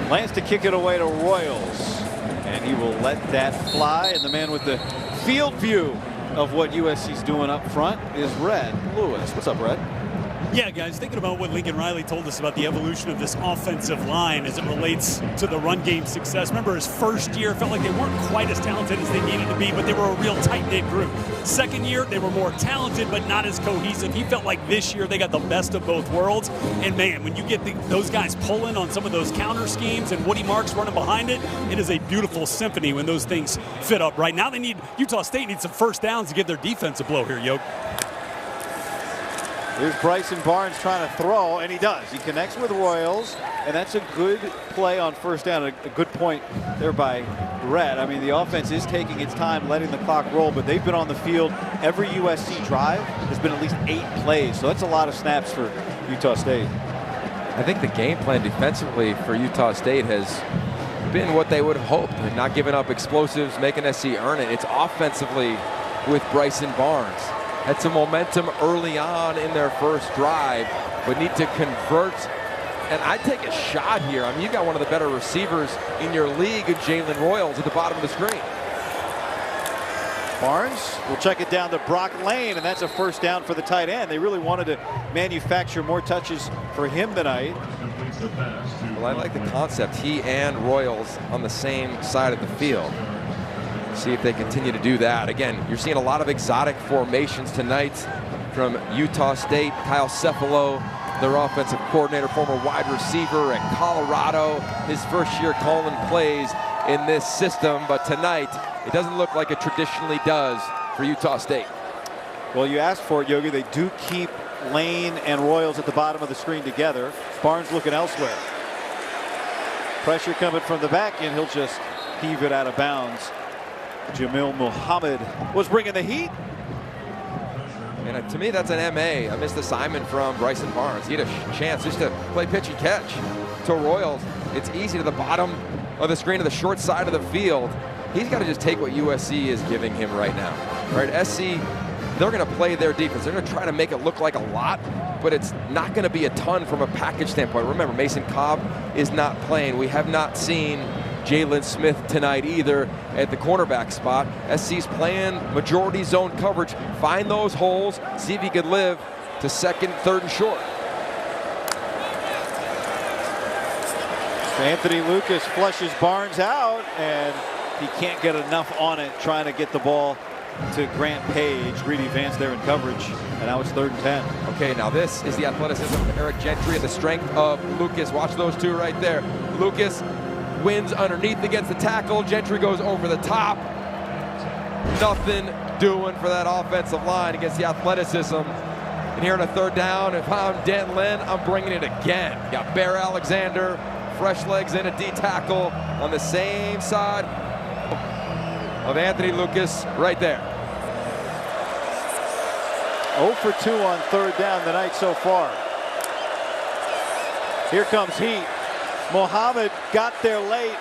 Plans to kick it away to Royals, and he will let that fly. And the man with the field view of what USC's doing up front is Red Lewis. What's up, Red? Yeah, guys, thinking about what Lincoln Riley told us about the evolution of this offensive line as it relates to the run game success. Remember his first year, felt like they weren't quite as talented as they needed to be, but they were a real tight-knit group. Second year, they were more talented, but not as cohesive. He felt like this year they got the best of both worlds. And man, when you get those guys pulling on some of those counter schemes and Woody Marks running behind it, it is a beautiful symphony when those things fit up right. Now Utah State needs some first downs to give their defense a blow here, Yoke. Here's Bryson Barnes trying to throw, and he does. He connects with Royals, and that's a good play on first down. A good point there by Red. I mean, the offense is taking its time, letting the clock roll, but they've been on the field. Every USC drive has been at least 8 plays, so that's a lot of snaps for Utah State. I think the game plan defensively for Utah State has been what they would have hoped. They're not giving up explosives, making SC earn it. It's offensively with Bryson Barnes. Had some momentum early on in their first drive, but need to convert. And I'd take a shot here. I mean, you've got one of the better receivers in your league, Jalen Royals, at the bottom of the screen. Barnes will check it down to Brock Lane, and that's a first down for the tight end. They really wanted to manufacture more touches for him tonight. Well, I like the concept. He and Royals on the same side of the field. See if they continue to do that. Again, you're seeing a lot of exotic formations tonight from Utah State. Kyle Cefalo, their offensive coordinator, former wide receiver at Colorado. His first year calling plays in this system, but tonight it doesn't look like it traditionally does for Utah State. Well, you asked for it, Yogi. They do keep Lane and Royals at the bottom of the screen together. Barnes looking elsewhere. Pressure coming from the back, and he'll just heave it out of bounds. Jamil Muhammad was bringing the heat. And to me, that's an MA, a missed assignment from Bryson Barnes. He had a chance just to play pitch and catch to Royals. It's easy to the bottom of the screen to the short side of the field. He's got to just take what USC is giving him right now. Right, SC, they're going to play their defense. They're going to try to make it look like a lot, but it's not going to be a ton from a package standpoint. Remember, Mason Cobb is not playing. We have not seen Jalen Smith tonight either at the cornerback spot. SC's playing majority zone coverage. Find those holes, see if he could live to second, third, and short. Anthony Lucas flushes Barnes out, and he can't get enough on it, trying to get the ball to Grant Page. Greedy Vance there in coverage, and now it's 3rd and 10. Okay, now this is the athleticism of Eric Gentry and the strength of Lucas. Watch those two right there. Lucas wins underneath against the tackle. Gentry goes over the top. Nothing doing for that offensive line against the athleticism. And here on a 3rd down, if I'm Denton Lynn, I'm bringing it again. Got Bear Alexander, fresh legs in a D tackle on the same side of Anthony Lucas right there. 0 for 2 on 3rd down tonight so far. Here comes heat. Muhammad got there late.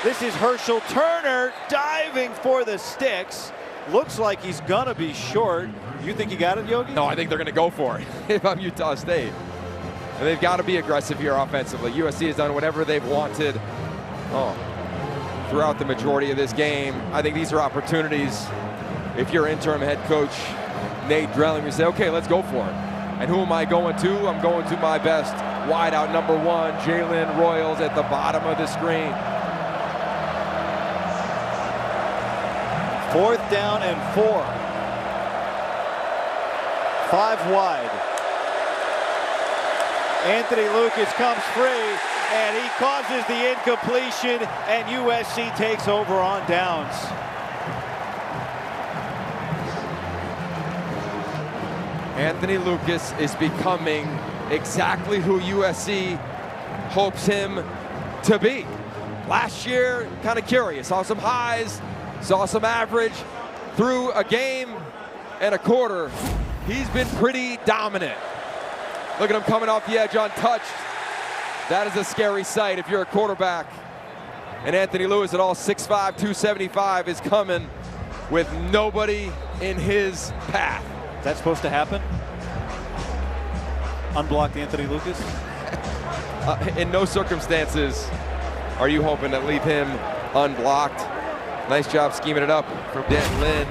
This is Herschel Turner diving for the sticks. Looks like he's gonna be short. You think he got it, Yogi? No, I think they're gonna go for it if I'm Utah State. And they've got to be aggressive here offensively. USC has done whatever they've wanted throughout the majority of this game. I think these are opportunities. If you're interim head coach Nate Drelling, you say, okay, let's go for it. And who am I going to? I'm going to my best wideout, number 1, Jalen Royals at the bottom of the screen. 4th down and 4. 5 wide. Anthony Lucas comes free, and he causes the incompletion, and USC takes over on downs. Anthony Lucas is becoming exactly who USC hopes him to be. Last year, kind of curious, saw some highs, saw some average through a game and a quarter. He's been pretty dominant. Look at him coming off the edge untouched. That is a scary sight if you're a quarterback. And Anthony Lewis at all 6'5", 275 is coming with nobody in his path. Is that supposed to happen? Unblocked Anthony Lucas? In no circumstances are you hoping to leave him unblocked. Nice job scheming it up from Dan Lynn,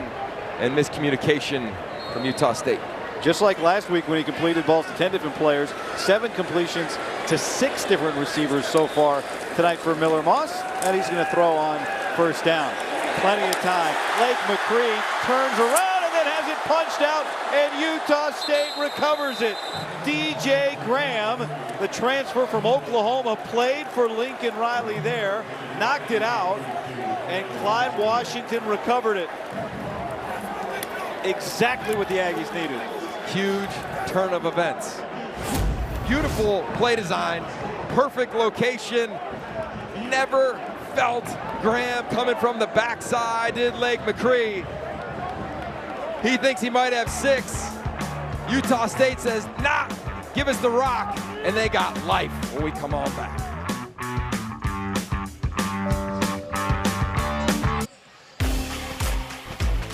and miscommunication from Utah State. Just like last week when he completed balls to 10 different players, 7 completions to 6 different receivers so far tonight for Miller Moss, and he's going to throw on first down. Plenty of time. Lake McCree turns around and then has it punched out, and Utah State recovers it. DJ Graham, the transfer from Oklahoma, played for Lincoln Riley there, knocked it out, and Clyde Washington recovered it. Exactly what the Aggies needed. Huge turn of events. Beautiful play design, perfect location. Never felt Graham coming from the backside, did Lake McCree. He thinks he might have 6. Utah State says, nah, give us the rock. And they got life when we come on back.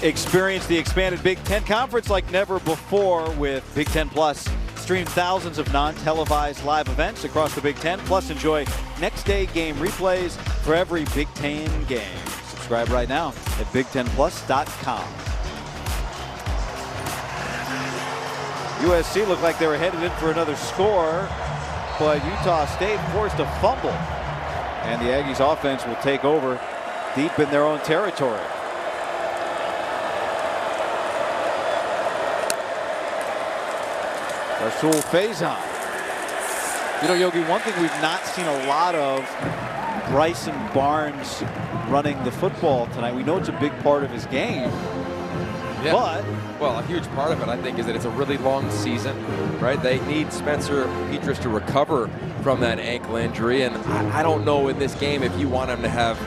Experience the expanded Big Ten Conference like never before with Big Ten Plus. Stream thousands of non-televised live events across the Big Ten. Plus enjoy next-day game replays for every Big Ten game. Subscribe right now at BigTenPlus.com. USC looked like they were headed in for another score, but Utah State forced a fumble. And the Aggies offense will take over deep in their own territory. Rasul Faison. You know, Yogi, one thing we've not seen a lot of Bryson Barnes running the football tonight. We know it's a big part of his game. Yeah. But well, a huge part of it, I think, is that it's a really long season, right? They need Spencer Petras to recover from that ankle injury, and I don't know in this game if you want him to have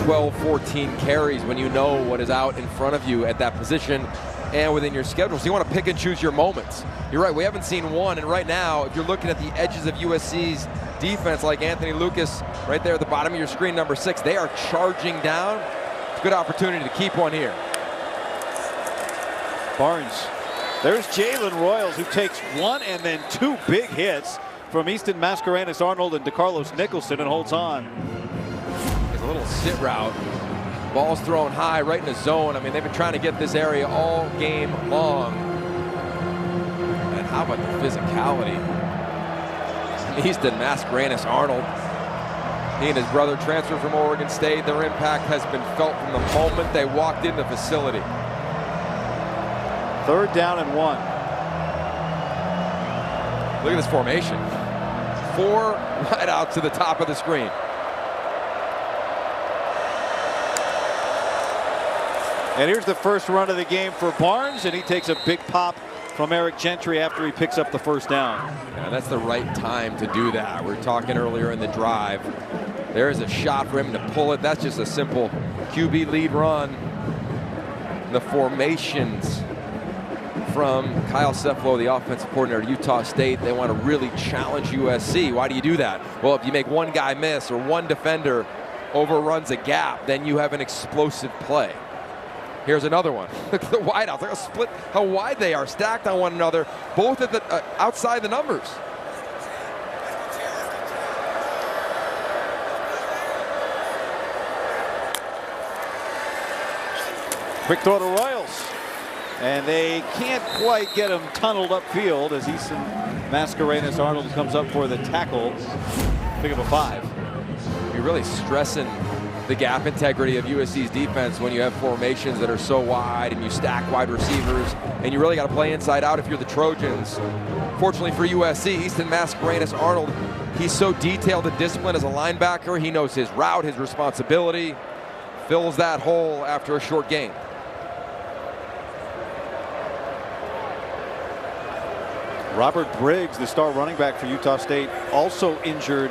12, 14 carries when you know what is out in front of you at that position and within your schedule. So you want to pick and choose your moments. You're right, we haven't seen one, and right now, if you're looking at the edges of USC's defense, like Anthony Lucas right there at the bottom of your screen, number 6, they are charging down. It's a good opportunity to keep one here. Barnes. There's Jalen Royals, who takes 1 and then 2 big hits from Easton Mascarenas-Arnold and DeCarlos Nicholson and holds on. It's a little sit route. Ball's thrown high right in the zone. I mean, they've been trying to get this area all game long. And how about the physicality? Easton Mascarenas-Arnold. He and his brother transferred from Oregon State. Their impact has been felt from the moment they walked in the facility. 3rd down and 1. Look at this formation. 4 right out to the top of the screen. And here's the first run of the game for Barnes, and he takes a big pop from Eric Gentry after he picks up the first down. Yeah, that's the right time to do that. We were talking earlier in the drive. There's a shot for him to pull it. That's just a simple QB lead run. The formations from Kyle Cefalo, the offensive coordinator at Utah State. They want to really challenge USC. Why do you do that? Well, if you make one guy miss or one defender overruns a gap, then you have an explosive play. Here's another one. Look at the wideouts. Look how split, how wide they are, stacked on one another, both at the outside the numbers. Quick throw to Royals. And they can't quite get him tunneled upfield as Easton Mascarenas-Arnold comes up for the tackle. Pick up a 5. You're really stressing the gap integrity of USC's defense when you have formations that are so wide and you stack wide receivers, and you really got to play inside out if you're the Trojans. Fortunately for USC, Easton Mascarenas-Arnold, he's so detailed and disciplined as a linebacker. He knows his route, his responsibility, fills that hole after a short gain. Robert Briggs, the star running back for Utah State, also injured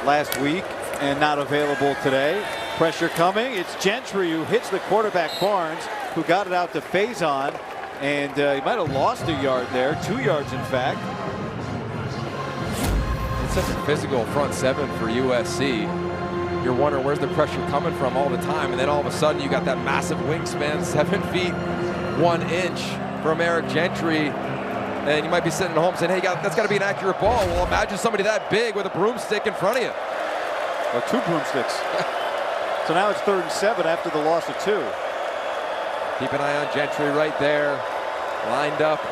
last week and not available today. Pressure coming. It's Gentry who hits the quarterback Barnes, who got it out to Faison, and he might have lost a yard there, 2 yards in fact. It's such a physical front seven for USC. You're wondering where's the pressure coming from all the time, and then all of a sudden you got that massive wingspan, 7 feet 1 inch from Eric Gentry, and you might be sitting at home saying, hey, that's got to be an accurate ball. Well, imagine somebody that big with a broomstick in front of you. Or 2 broomsticks. So now it's 3rd and 7 after the loss of 2. Keep an eye on Gentry right there, lined up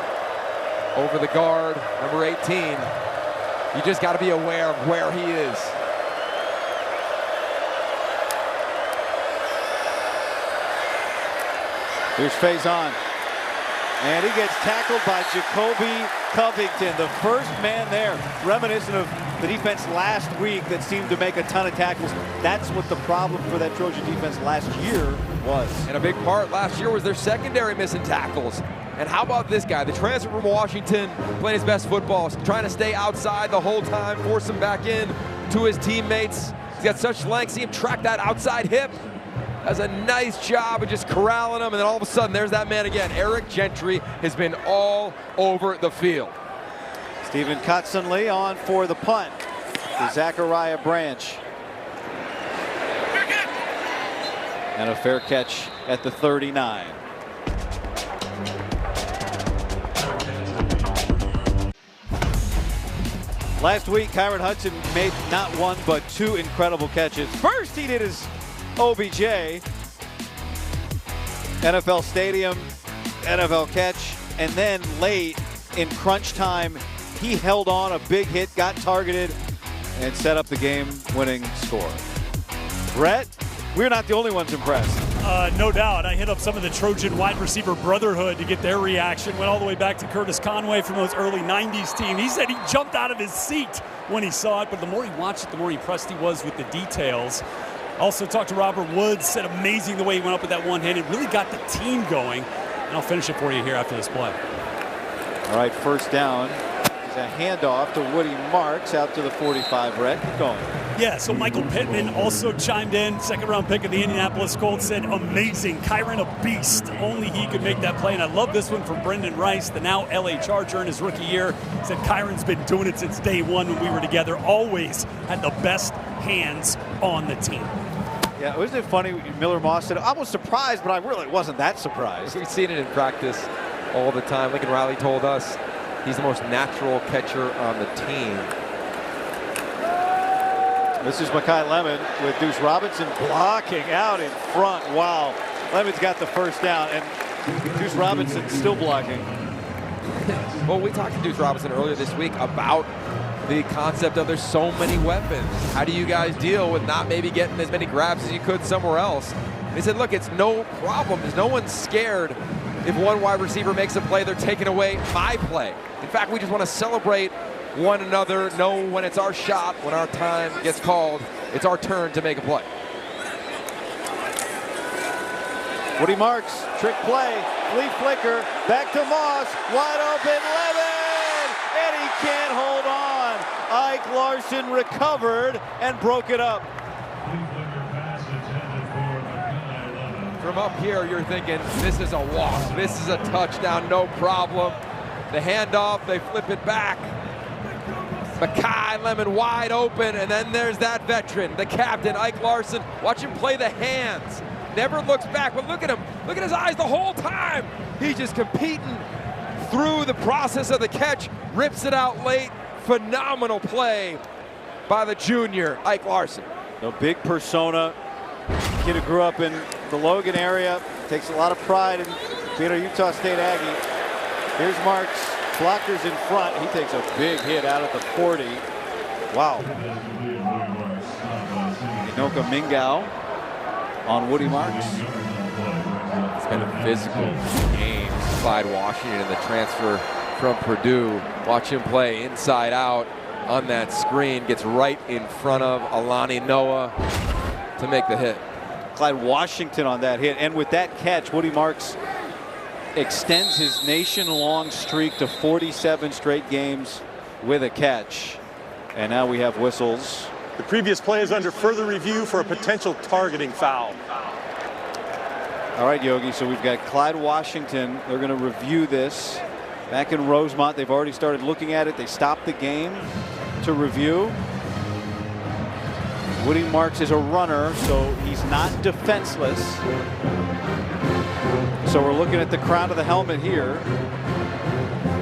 over the guard, number 18. You just got to be aware of where he is. Here's Faison, and he gets tackled by Jacoby Covington, the first man there, reminiscent of the defense last week that seemed to make a ton of tackles. That's what the problem for that Trojan defense last year was. And a big part last year was their secondary missing tackles. And how about this guy, the transfer from Washington, playing his best football, trying to stay outside the whole time, force him back in to his teammates. He's got such length, see him track that outside hip. Does a nice job of just corralling him, and then all of a sudden, there's that man again. Eric Gentry has been all over the field. Stephen Kotzenle on for the punt. To Zachariah Branch. And a fair catch at the 39. Last week, Kyron Hudson made not 1 but 2 incredible catches. First, he did his OBJ, NFL Stadium, NFL catch, and then late in crunch time, he held on a big hit, got targeted, and set up the game-winning score. Brett, we're not the only ones impressed. No doubt. I hit up some of the Trojan wide receiver brotherhood to get their reaction. Went all the way back to Curtis Conway from those early 90s team. He said he jumped out of his seat when he saw it, but the more he watched it, the more impressed he was with the details. Also talked to Robert Woods, said amazing the way he went up with that one hand. It really got the team going. And I'll finish it for you here after this play. All right, first down. It's a handoff to Woody Marks out to the 45. Brett, keep going. Yeah, so Michael Pittman also chimed in. Second-round pick of the Indianapolis Colts, said amazing. Kyron a beast. Only he could make that play. And I love this one from Brendan Rice, the now LA Charger in his rookie year. Said Kyron's been doing it since day 1 when we were together. Always had the best hands on the team. Yeah, wasn't it funny? Miller Moss said, I was surprised, but I really wasn't that surprised. We've seen it in practice all the time. Lincoln Riley told us he's the most natural catcher on the team. This is Mekhi Lemon with Deuce Robinson blocking out in front. Wow. Lemon's got the first down, and Deuce Robinson still blocking. Well, we talked to Deuce Robinson earlier this week about the concept of there's so many weapons. How do you guys deal with not maybe getting as many grabs as you could somewhere else? They said, look, it's no problem. There's no one scared. If one wide receiver makes a play, they're taking away my play. In fact, we just want to celebrate one another, know when it's our shot, when our time gets called, it's our turn to make a play. Woody Marks, trick play, flea flicker, back to Moss, wide open, Lemon, and he can't hold on. Ike Larson recovered and broke it up. From up here, you're thinking, this is a walk, this is a touchdown, no problem. The handoff, they flip it back. Mekhi Lemon wide open, and then there's that veteran, the captain, Ike Larson. Watch him play the hands. Never looks back, but look at him. Look at his eyes the whole time. He's just competing through the process of the catch, rips it out late. Phenomenal play by the junior, Ike Larson. A big persona. Kid who grew up in the Logan area, takes a lot of pride in being a Utah State Aggie. Here's Marks. Blockers in front. He takes a big hit out at the 40. Wow. Inoka Mingau on Woody Marks. It's been a physical game. Clyde Washington in the transfer from Purdue. Watch him play inside out on that screen. Gets right in front of Alani Noah to make the hit. Clyde Washington on that hit. And with that catch, Woody Marks extends his nation-long streak to 47 straight games with a catch. And now we have whistles The previous play is under further review for a potential targeting foul. All right, Yogi, so we've got Clyde Washington. They're going to review this. Back in Rosemont, they've already started looking at it. They stopped the game to review. Woody Marks is a runner, so he's not defenseless. So we're looking at the crown of the helmet here.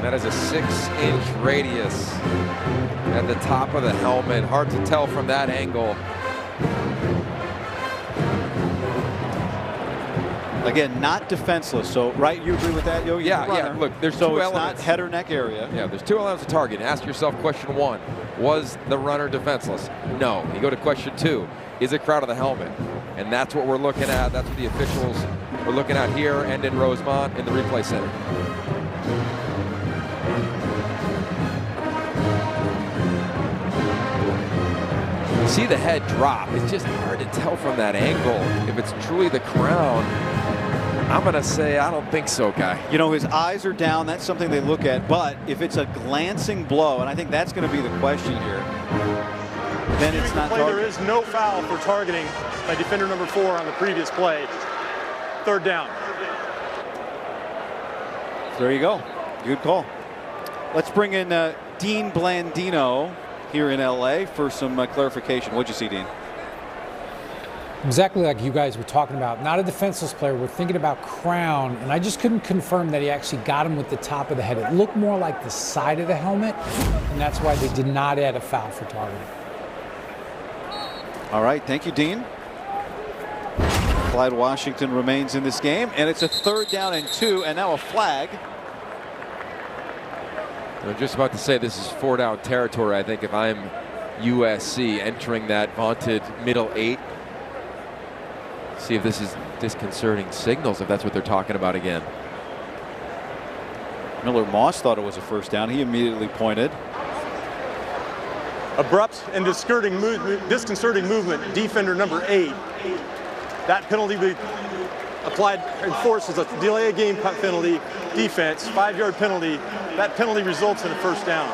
That is a 6-inch radius at the top of the helmet. Hard to tell from that angle. Again, not defenseless. So, right, you agree with that, Yogi? Yeah. Look, there's so two it's elements. Not head or neck area. Yeah, there's two elements to target. Ask yourself question 1. Was the runner defenseless? No. You go to question 2. Is it crown of the helmet? And that's what we're looking at. That's what the officials are looking at here and in Rosemont in the replay center. You see the head drop. It's just hard to tell from that angle if it's truly the crown. I'm going to say I don't think so, Guy. You know, his eyes are down. That's something they look at. But if it's a glancing blow, and I think that's going to be the question here, then it's not targeting. There is no foul for targeting by defender number 4 on the previous play. 3rd down. There you go. Good call. Let's bring in Dean Blandino here in LA for some clarification. What'd you see, Dean? Exactly like you guys were talking about. Not a defenseless player. We're thinking about crown, and I just couldn't confirm that he actually got him with the top of the head. It looked more like the side of the helmet, and that's why they did not add a foul for targeting. All right, thank you, Dean. Clyde Washington remains in this game, and it's a 3rd down and 2, and now a flag. I'm just about to say this is 4-down territory, I think, if I'm USC entering that vaunted middle 8. See if this is disconcerting signals, if that's what they're talking about again. Miller Moss thought it was a 1st down. He immediately pointed. Abrupt and disconcerting movement, defender number 8. That penalty will be applied, enforced as a delay of game penalty, defense, 5-yard penalty. That penalty results in a 1st down.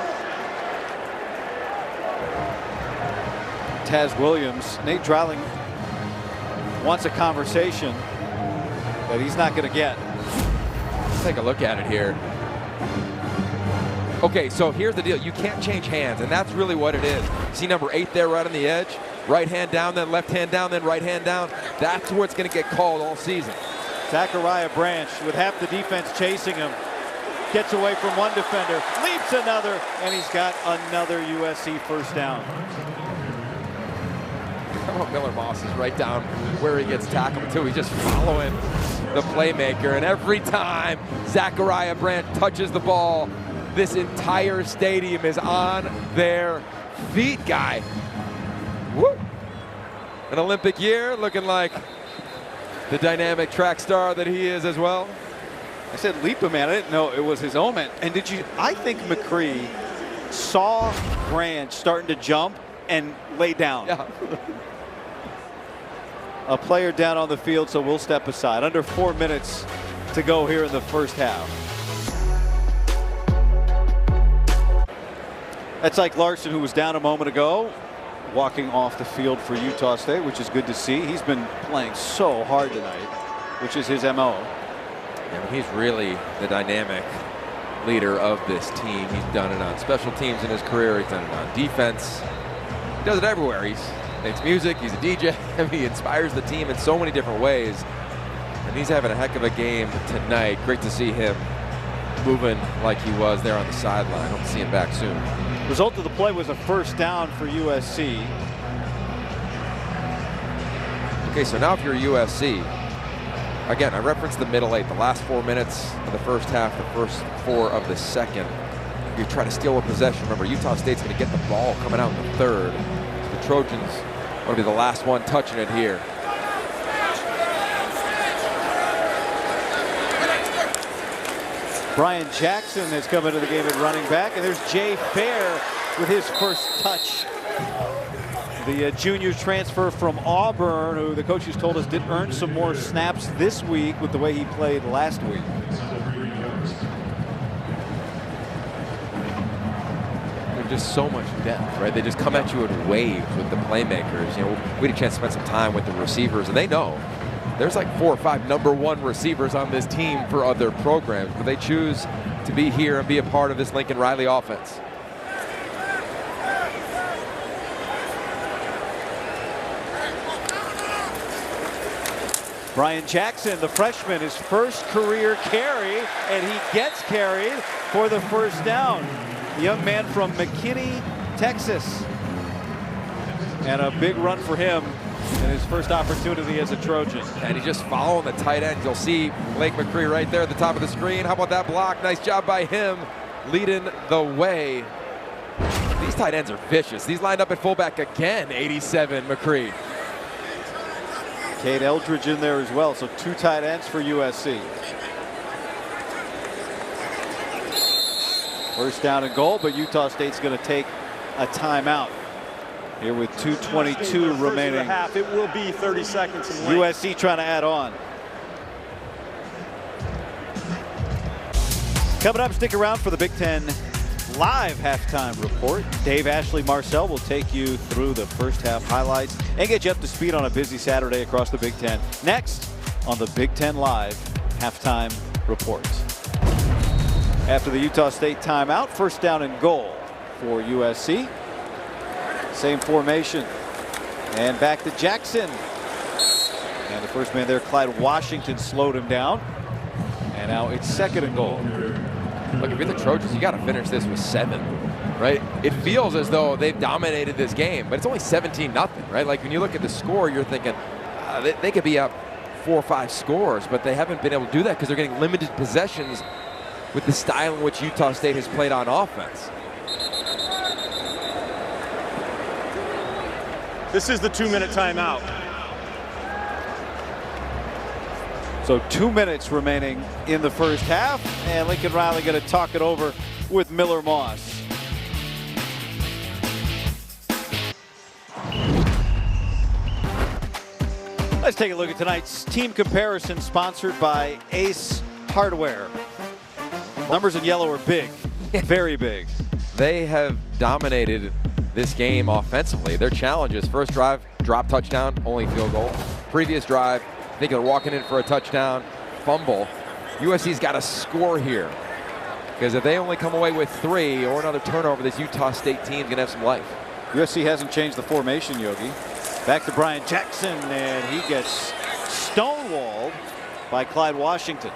Taz Williams, Nate Dreiling wants a conversation that he's not going to get. Let's take a look at it here. Okay, so here's the deal. You can't change hands, and that's really what it is. See number 8 there right on the edge? Right hand down, then left hand down, then right hand down. That's where it's going to get called all season. Zachariah Branch, with half the defense chasing him, gets away from one defender, leaps another, and he's got another USC 1st down. Miller Moss is right down where he gets tackled too. He's just following the playmaker, and every time Zachariah Branch touches the ball, this entire stadium is on their feet, Guy. Woo! An Olympic year, looking like the dynamic track star that he is as well. I said leap a man. I didn't know it was his omen. And did you? I think McCree saw Branch starting to jump and lay down. Yeah. A player down on the field, so we'll step aside. Under 4 minutes to go here in the 1st half. That's Ike Larson, who was down a moment ago, walking off the field for Utah State, which is good to see. He's been playing so hard tonight, which is his MO. And he's really the dynamic leader of this team. He's done it on special teams in his career. He's done it on defense. He does it everywhere. He makes music. He's a DJ. He inspires the team in so many different ways. And he's having a heck of a game tonight. Great to see him moving like he was there on the sideline. Hope to see him back soon. Result of the play was a 1st down for USC. Okay, so now if you're USC, again, I referenced the middle 8, the last 4 minutes of the 1st half, the first 4 of the 2nd. You try to steal a possession. Remember, Utah State's going to get the ball coming out in the 3rd. So the Trojans want to be the last one touching it here. Brian Jackson has come into the game at running back, and there's Jay Fair with his 1st touch. The junior transfer from Auburn, who the coaches told us did earn some more snaps this week with the way he played last week. just so much depth, right? They just come at you in waves with the playmakers. You know, we had a chance to spend some time with the receivers, and they know there's like 4 or 5 #1 receivers on this team for other programs, but they choose to be here and be a part of this Lincoln Riley offense. Brian Jackson, the freshman, his first career carry, and he gets carried for the first down. The young man from McKinney, Texas. And a big run for him in his first opportunity as a Trojan. And he's just following the tight end. You'll see Blake McCree right there at the top of the screen. How about that block? Nice job by him leading the way. These tight ends are vicious. He's lined up at fullback again, 87 McCree. Cade Eldridge in there as well, so 2 tight ends for USC. First down and goal, but Utah State's going to take a timeout here with 2:22 remaining. Half, it will be 30 seconds in length. USC trying to add on. Coming up, stick around for the Big Ten live halftime report. Dave Ashley Marcel will take you through the first half highlights and get you up to speed on a busy Saturday across the Big Ten. Next on the Big Ten Live halftime report. After the Utah State timeout, first down and goal for USC. Same formation. And back to Jackson. And the first man there, Clyde Washington, slowed him down. And now it's second and goal. Look, if you're the Trojans, you got to finish this with 7, right? It feels as though they've dominated this game, but it's only 17-0, right? Like when you look at the score, you're thinking they could be up 4 or 5 scores, but they haven't been able to do that because they're getting limited possessions with the style in which Utah State has played on offense. This is the 2-minute timeout. So 2 minutes remaining in the first half, and Lincoln Riley going to talk it over with Miller Moss. Let's take a look at tonight's team comparison, sponsored by Ace Hardware. Numbers in yellow are big, very big. They have dominated this game offensively. Their challenges: first drive, drop touchdown, only field goal. Previous drive, I think they're walking in for a touchdown, fumble. USC's got to score here, because if they only come away with 3 or another turnover, this Utah State team's gonna have some life. USC hasn't changed the formation, Yogi. Back to Brian Jackson, and he gets stonewalled by Clyde Washington.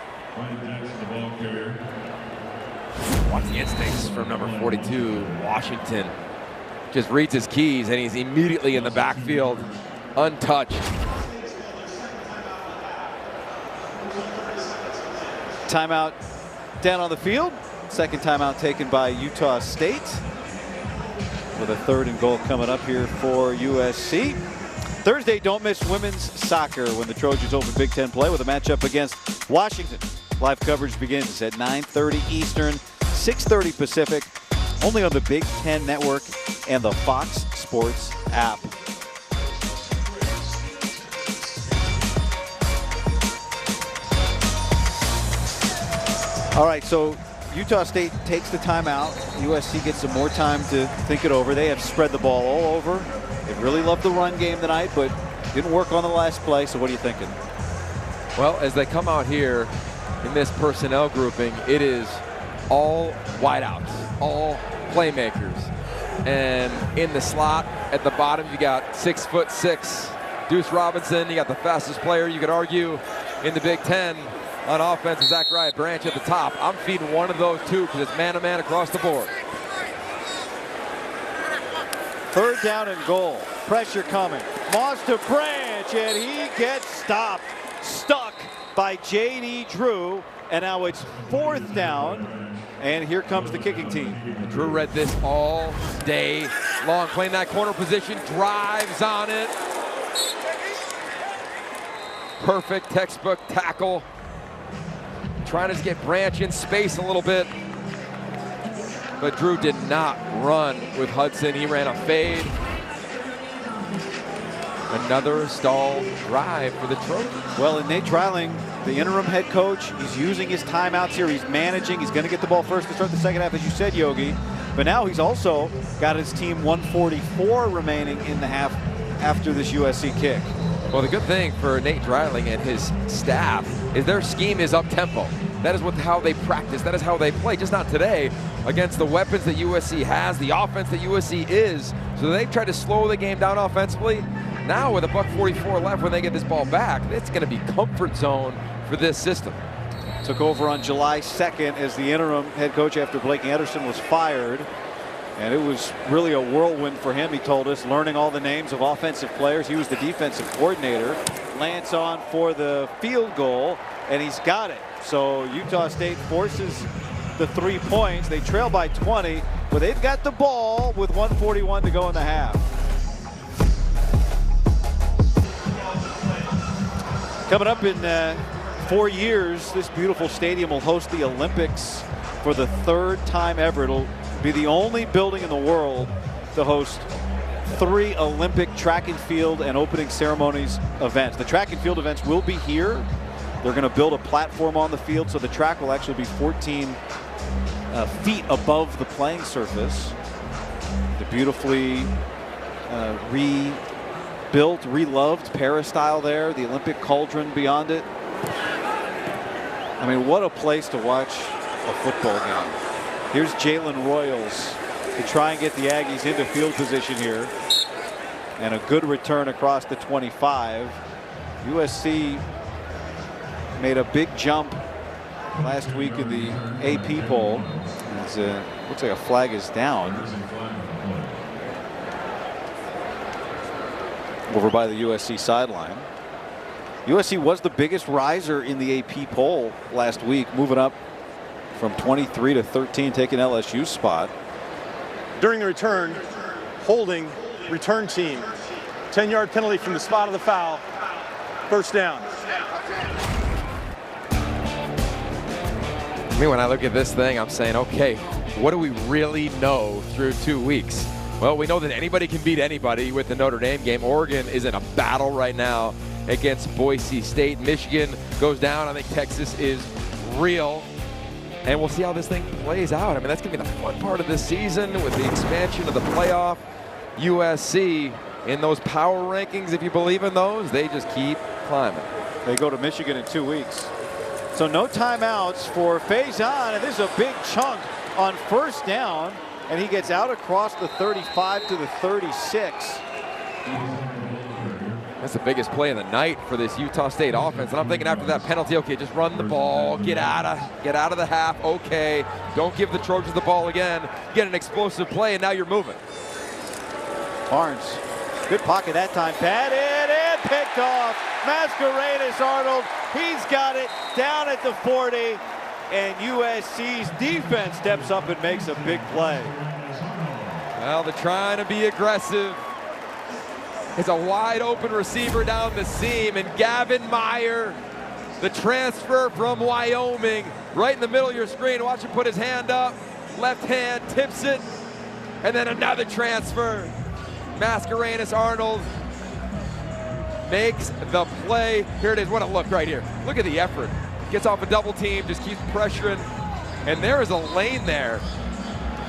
Watch the instincts from number 42, Washington. Just reads his keys, and he's immediately in the backfield, untouched. Timeout down on the field. Second timeout taken by Utah State, with a third and goal coming up here for USC. Thursday, don't miss women's soccer when the Trojans open Big Ten play with a matchup against Washington. Live coverage begins at 9:30 Eastern, 6:30 Pacific, only on the Big Ten Network and the Fox Sports app. All right, so Utah State takes the timeout. USC gets some more time to think it over. They have spread the ball all over. They really loved the run game tonight, but didn't work on the last play. So what are you thinking? Well, as they come out here in this personnel grouping, it is all wideouts, all playmakers. And in the slot at the bottom, you got 6'6" Deuce Robinson. You got the fastest player, you could argue, in the Big Ten on offense, is Zachariah Branch at the top. I'm feeding one of those two because it's man-to-man across the board. Third down and goal. Pressure coming. Moss to Branch, and he gets stopped. Stuck by J.D. Drew, and now it's fourth down, and here comes the kicking team. And Drew read this all day long, playing that corner position, drives on it. Perfect textbook tackle. Trying to get Branch in space a little bit, but Drew did not run with Hudson. He ran a fade. Another stall drive for the Trojans. Well, and Nate Dreiling, the interim head coach, he's using his timeouts here. He's managing. He's going to get the ball first to start the second half, as you said, Yogi. But now he's also got his team 144 remaining in the half after this USC kick. Well, the good thing for Nate Dreiling and his staff is their scheme is up-tempo. That is how they practice. That is how they play. Just not today against the weapons that USC has, the offense that USC is. So they've tried to slow the game down offensively. Now with $1:44 left when they get this ball back, it's going to be comfort zone for this system. Took over on July 2nd as the interim head coach after Blake Anderson was fired. And it was really a whirlwind for him, he told us, learning all the names of offensive players. He was the defensive coordinator. Lance on for the field goal, and he's got it. So Utah State forces the 3 points. They trail by 20, but they've got the ball with 1:41 to go in the half. Coming up in 4 years, this beautiful stadium will host the Olympics for the 3rd time ever. It'll be the only building in the world to host 3 Olympic track and field and opening ceremonies events. The track and field events will be here. They're going to build a platform on the field, so the track will actually be 14 feet above the playing surface. The beautifully rebuilt, reloved peristyle there, the Olympic cauldron beyond it. I mean, what a place to watch a football game. Here's Jalen Royals to try and get the Aggies into field position here. And a good return across the 25. USC made a big jump last week in the AP poll. Looks like a flag is down over by the USC sideline. USC was the biggest riser in the AP poll last week, moving up from 23 to 13, taking LSU's spot. During the return, holding return team. 10-yard penalty from the spot of the foul. First down. I mean, when I look at this thing, I'm saying, okay, what do we really know through 2 weeks? Well, we know that anybody can beat anybody with the Notre Dame game. Oregon is in a battle right now against Boise State. Michigan goes down. I think Texas is real. And we'll see how this thing plays out. I mean, that's going to be the fun part of this season with the expansion of the playoff. USC in those power rankings, if you believe in those, they just keep climbing. They go to Michigan in 2 weeks. So no timeouts for Faison, and this is a big chunk on first down, and he gets out across the 35 to the 36. That's the biggest play of the night for this Utah State offense. And I'm thinking after that penalty, okay, just run the ball, get out of the half, okay. Don't give the Trojans the ball again. Get an explosive play, and now you're moving. Barnes, good pocket that time. Batted and picked off. Mascarenas Arnold, he's got it down at the 40. And USC's defense steps up and makes a big play. Well, they're trying to be aggressive. It's a wide open receiver down the seam, and Gavin Meyer, the transfer from Wyoming, right in the middle of your screen. Watch him put his hand up, left hand, tips it, and then another transfer. Mascarenas Arnold makes the play. Here it is, what a look right here. Look at the effort. Gets off a double team, just keeps pressuring, and there is a lane there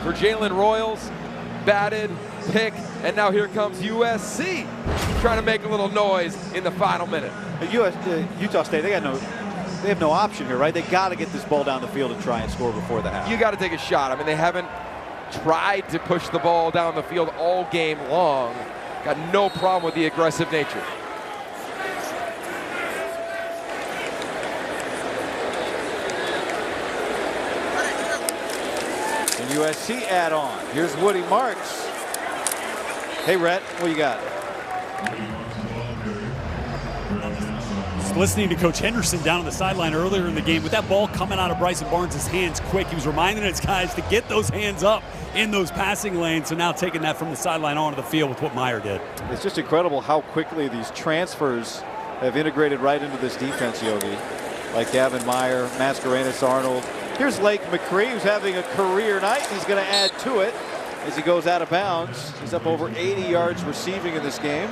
for Jalen Royals. Batted, pick, and now here comes USC trying to make a little noise in the final minute. Utah State, they have no option here, right? They got to get this ball down the field and try and score before the half. You got to take a shot. I mean, they haven't tried to push the ball down the field all game long. Got no problem with the aggressive nature. USC add-on. Here's Woody Marks. Hey, Rhett, what you got? Just listening to Coach Henderson down on the sideline earlier in the game with that ball coming out of Bryson Barnes' hands quick. He was reminding his guys to get those hands up in those passing lanes. So now taking that from the sideline onto the field with what Meyer did. It's just incredible how quickly these transfers have integrated right into this defense, Yogi. Like Gavin Meyer, Mascarenas Arnold. Here's Lake McCree, who's having a career night. He's going to add to it as he goes out of bounds. He's up over 80 yards receiving in this game.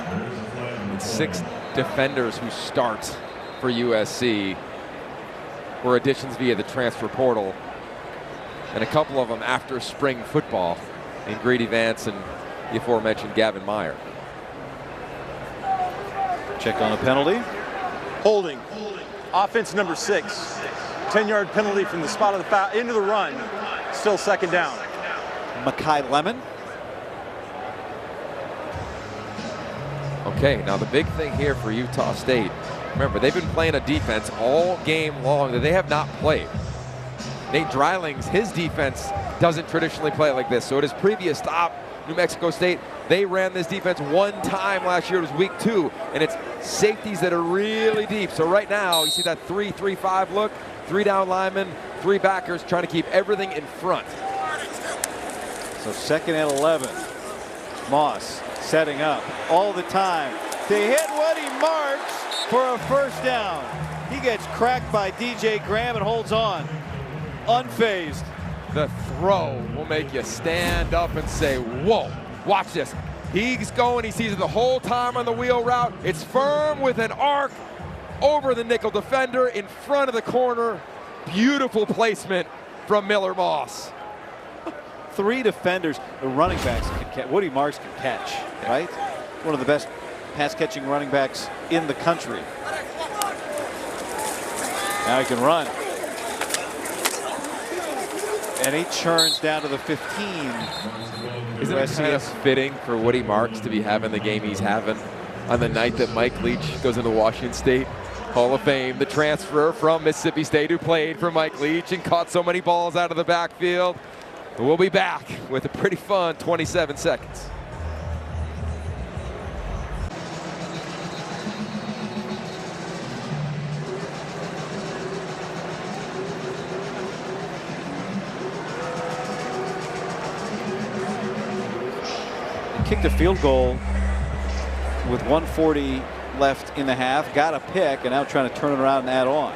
It's 6 defenders who start for USC were additions via the transfer portal. and a couple of them after spring football in Grady Vance and the aforementioned Gavin Meyer. Check on a penalty. Holding. Offense number 6. 10-yard penalty from the spot of the foul into the run. Still second down. Makai Lemon. Okay, now the big thing here for Utah State, remember, they've been playing a defense all game long that they have not played. Nate Dryling's, his defense doesn't traditionally play like this. So at his previous stop, New Mexico State, they ran this defense one time last year. It was week 2, and it's safeties that are really deep. So right now, you see that 3-3-5 look, 3 down linemen, 3 backers trying to keep everything in front. So 2nd and 11. Moss setting up all the time. They hit Woody Marks for a first down. He gets cracked by DJ Graham and holds on. Unfazed. The throw will make you stand up and say, whoa, watch this. He's going, he sees it the whole time on the wheel route. It's firm with an arc over the nickel defender in front of the corner. Beautiful placement from Miller Moss. 3 defenders, the running backs can catch. Woody Marks can catch, right? One of the best pass-catching running backs in the country. Now he can run. And he churns down to the 15. Isn't it kind of fitting for Woody Marks to be having the game he's having on the night that Mike Leach goes into Washington State Hall of Fame, the transfer from Mississippi State who played for Mike Leach and caught so many balls out of the backfield. We'll be back with a pretty fun 27 seconds. Kicked a field goal with 1:40 left in the half, got a pick, and now trying to turn it around and add on.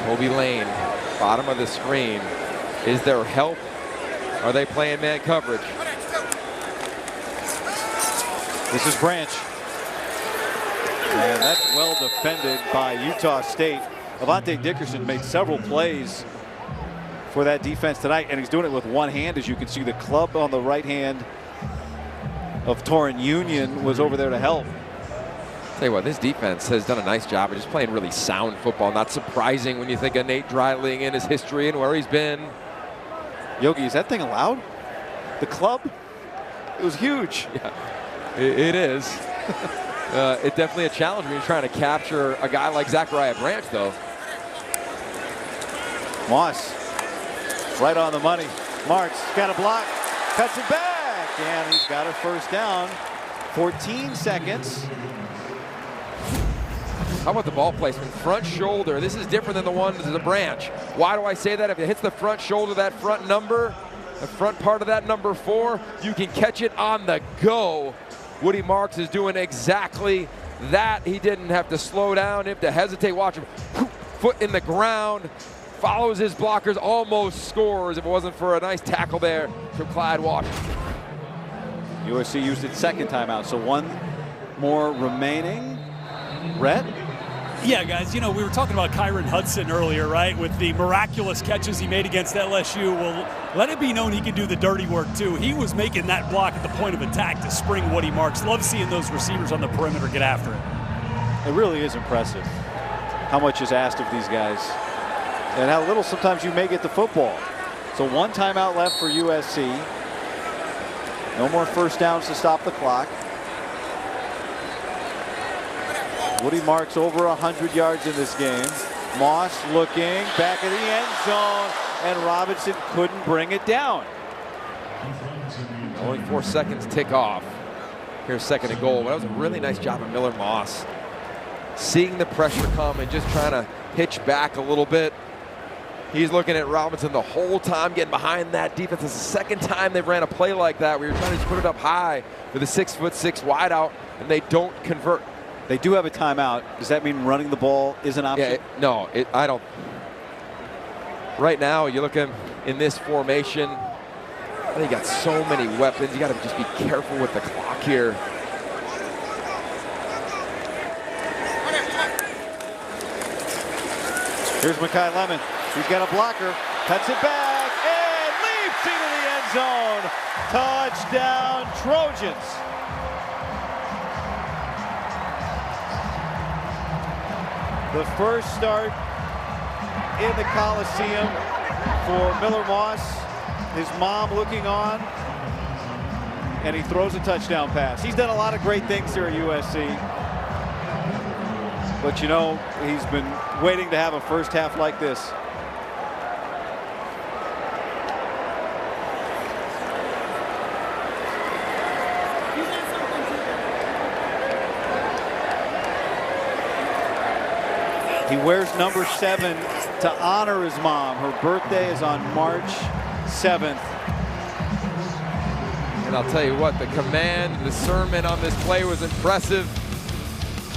Kobe Lane, bottom of the screen. Is there help? Are they playing man coverage? This is Branch. And that's well defended by Utah State. Avante Dickerson made several plays for that defense tonight, and he's doing it with one hand. As you can see, the club on the right hand of Torrin Union was over there to help. Tell you what, this defense has done a nice job of just playing really sound football. Not surprising when you think of Nate Dryling and his history and where he's been. Yogi, is that thing allowed? The club? It was huge. Yeah, it is. It's definitely a challenge when you're trying to capture a guy like Zachariah Branch, though. Moss, right on the money. Marks got a block, cuts it back, and he's got a first down. 14 seconds. How about the ball placement? Front shoulder. This is different than the one to the Branch. Why do I say that? If it hits the front shoulder, that front number, the front part of that number 4, you can catch it on the go. Woody Marks is doing exactly that. He didn't have to slow down, didn't have to hesitate. Watch him, foot in the ground, follows his blockers, almost scores if it wasn't for a nice tackle there from Clyde Washington. USC used its second timeout, so one more remaining. Rhett? Yeah, guys, you know, we were talking about Kyron Hudson earlier, right, with the miraculous catches he made against LSU. Well, let it be known he can do the dirty work, too. He was making that block at the point of attack to spring Woody Marks. Love seeing those receivers on the perimeter get after it. It really is impressive how much is asked of these guys and how little sometimes you may get the football. So one timeout left for USC. No more first downs to stop the clock. Woody Marks over 100 yards in this game. Moss looking back at the end zone, and Robinson couldn't bring it down. Only 4 seconds tick off. Here's 2nd and goal. But that was a really nice job of Miller Moss. Seeing the pressure come and just trying to hitch back a little bit. He's looking at Robinson the whole time, getting behind that defense. It's the second time they've ran a play like that. We were trying to just put it up high with a 6'6" wideout, and they don't convert. They do have a timeout. Does that mean running the ball is an option? Yeah, I don't. Right now, you look at in this formation, they got so many weapons. You got to just be careful with the clock here. Here's Makai Lemon. He's got a blocker, cuts it back, and leaps into the end zone. Touchdown, Trojans. The first start in the Coliseum for Miller Moss. His mom looking on, and he throws a touchdown pass. He's done a lot of great things here at USC. But you know, he's been waiting to have a first half like this. He wears number 7 to honor his mom. Her birthday is on March 7th. And I'll tell you what, the command, the discernment on this play was impressive.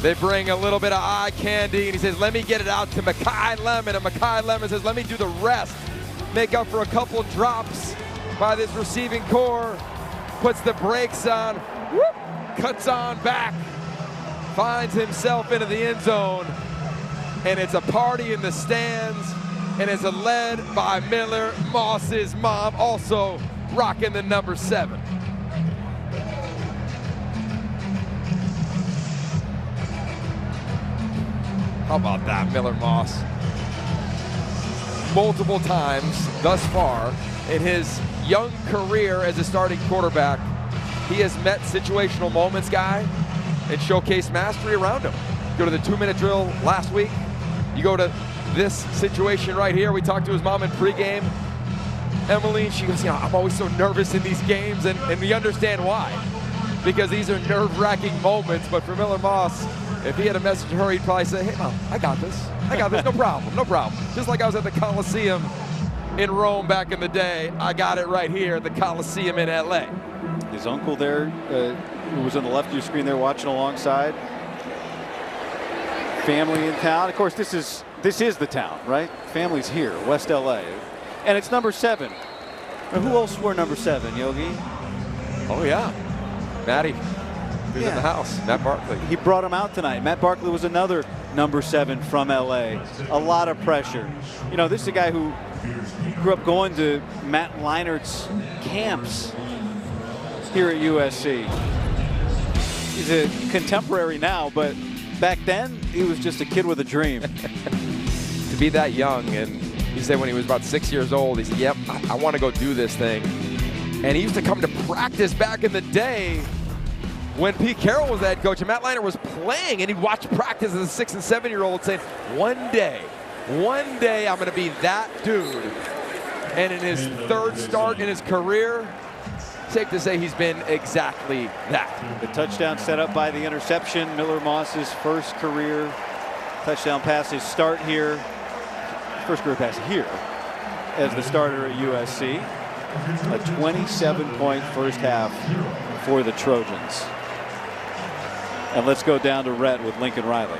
They bring a little bit of eye candy, and he says, let me get it out to Makai Lemon. And Makai Lemon says, let me do the rest. Make up for a couple drops by this receiving core. Puts the brakes on, whoop, cuts on back. Finds himself into the end zone. And it's a party in the stands, and it's led by Miller Moss's mom, also rocking the number 7. How about that, Miller Moss? Multiple times thus far in his young career as a starting quarterback, he has met situational moments, guy, and showcased mastery around him. Go to the 2-minute drill last week. You go to this situation right here. We talked to his mom in pregame. Emmeline, she goes, you know, I'm always so nervous in these games, and we understand why. Because these are nerve-wracking moments, but for Miller Moss, if he had a message to her, he'd probably say, hey, Mom, I got this. I got this, no problem, no problem. Just like I was at the Coliseum in Rome back in the day, I got it right here at the Coliseum in LA. His uncle there, who was on the left of your screen there watching alongside. Family in town. Of course, this is the town, right? Family's here, West LA. And it's number 7. Now, who else wore number 7, Yogi? Oh, yeah. Matty. Who's in the house? Matt Barkley. He brought him out tonight. Matt Barkley was another number 7 from LA. A lot of pressure. You know, this is a guy who grew up going to Matt Leinert's camps here at USC. He's a contemporary now, but back then, he was just a kid with a dream. To be that young, and he said when he was about 6 years old, he said, yep, I want to go do this thing. And he used to come to practice back in the day when Pete Carroll was the head coach and Matt Leinart was playing, and he'd watch practice as a 6- and 7-year-old saying, one day I'm going to be that dude. And in his 3rd start in his career, safe to say he's been exactly that. The touchdown set up by the interception. Miller Moss's first career touchdown pass. His start here, first career pass here as the starter at USC. A 27-point first half for the Trojans. And let's go down to Rhett with Lincoln Riley.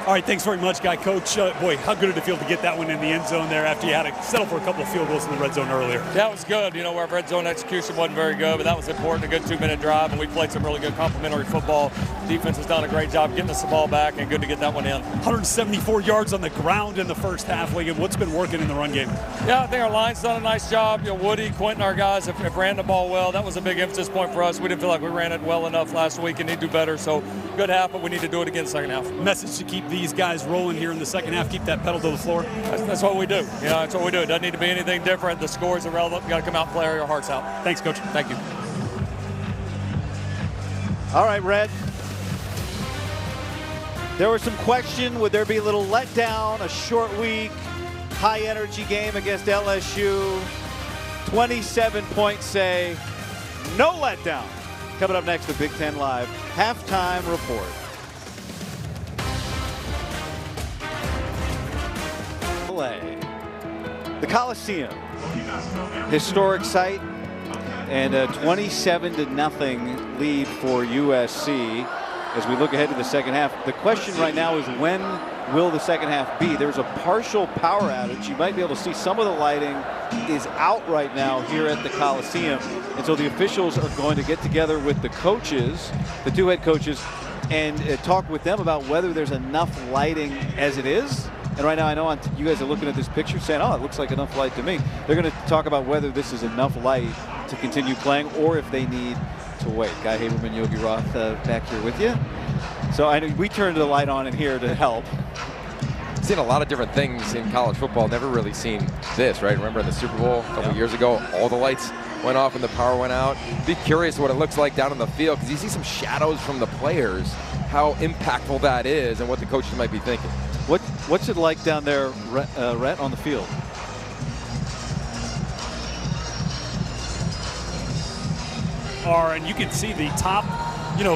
All right, thanks very much, Guy. Coach, boy, how good did it feel to get that one in the end zone there after you had to settle for a couple of field goals in the red zone earlier? Yeah, it was good. You know, our red zone execution wasn't very good, but that was important. A good 2-minute drive, and we played some really good complementary football. Defense has done a great job getting us the ball back, and good to get that one in. 174 yards on the ground in the first half, Lincoln. What's been working in the run game? Yeah, I think our line's done a nice job. You know, Woody, Quentin, our guys have ran the ball well. That was a big emphasis point for us. We didn't feel like we ran it well enough last week and need to do better. So good half, but we need to do it again second half. Message to keep these guys rolling here in the second half, keep that pedal to the floor. That's what we do. You know, that's what we do. It doesn't need to be anything different. The scores are relevant. We got to come out and play our hearts out. Thanks, Coach. Thank you. All right, Red. There was some question. Would there be a little letdown, a short week, high-energy game against LSU? 27 points say no letdown. Coming up next, the Big Ten Live halftime report. The Coliseum, historic site, and a 27-0 lead for USC as we look ahead to the second half. The question right now is, when will the second half be? There's a partial power outage. You might be able to see some of the lighting is out right now here at the Coliseum, and so the officials are going to get together with the coaches, the 2 head coaches, and talk with them about whether there's enough lighting as it is, And right now, I know you guys are looking at this picture saying, oh, it looks like enough light to me. They're going to talk about whether this is enough light to continue playing or if they need to wait. Guy Haberman, Yogi Roth back here with you. So I know we turned the light on in here to help. Seen a lot of different things in college football. Never really seen this, right? Remember in the Super Bowl a couple years ago, all the lights went off and the power went out. Be curious what it looks like down on the field, because you see some shadows from the players, how impactful that is and what the coaches might be thinking. What's it like down there, Rhett, on the field? And you can see the top,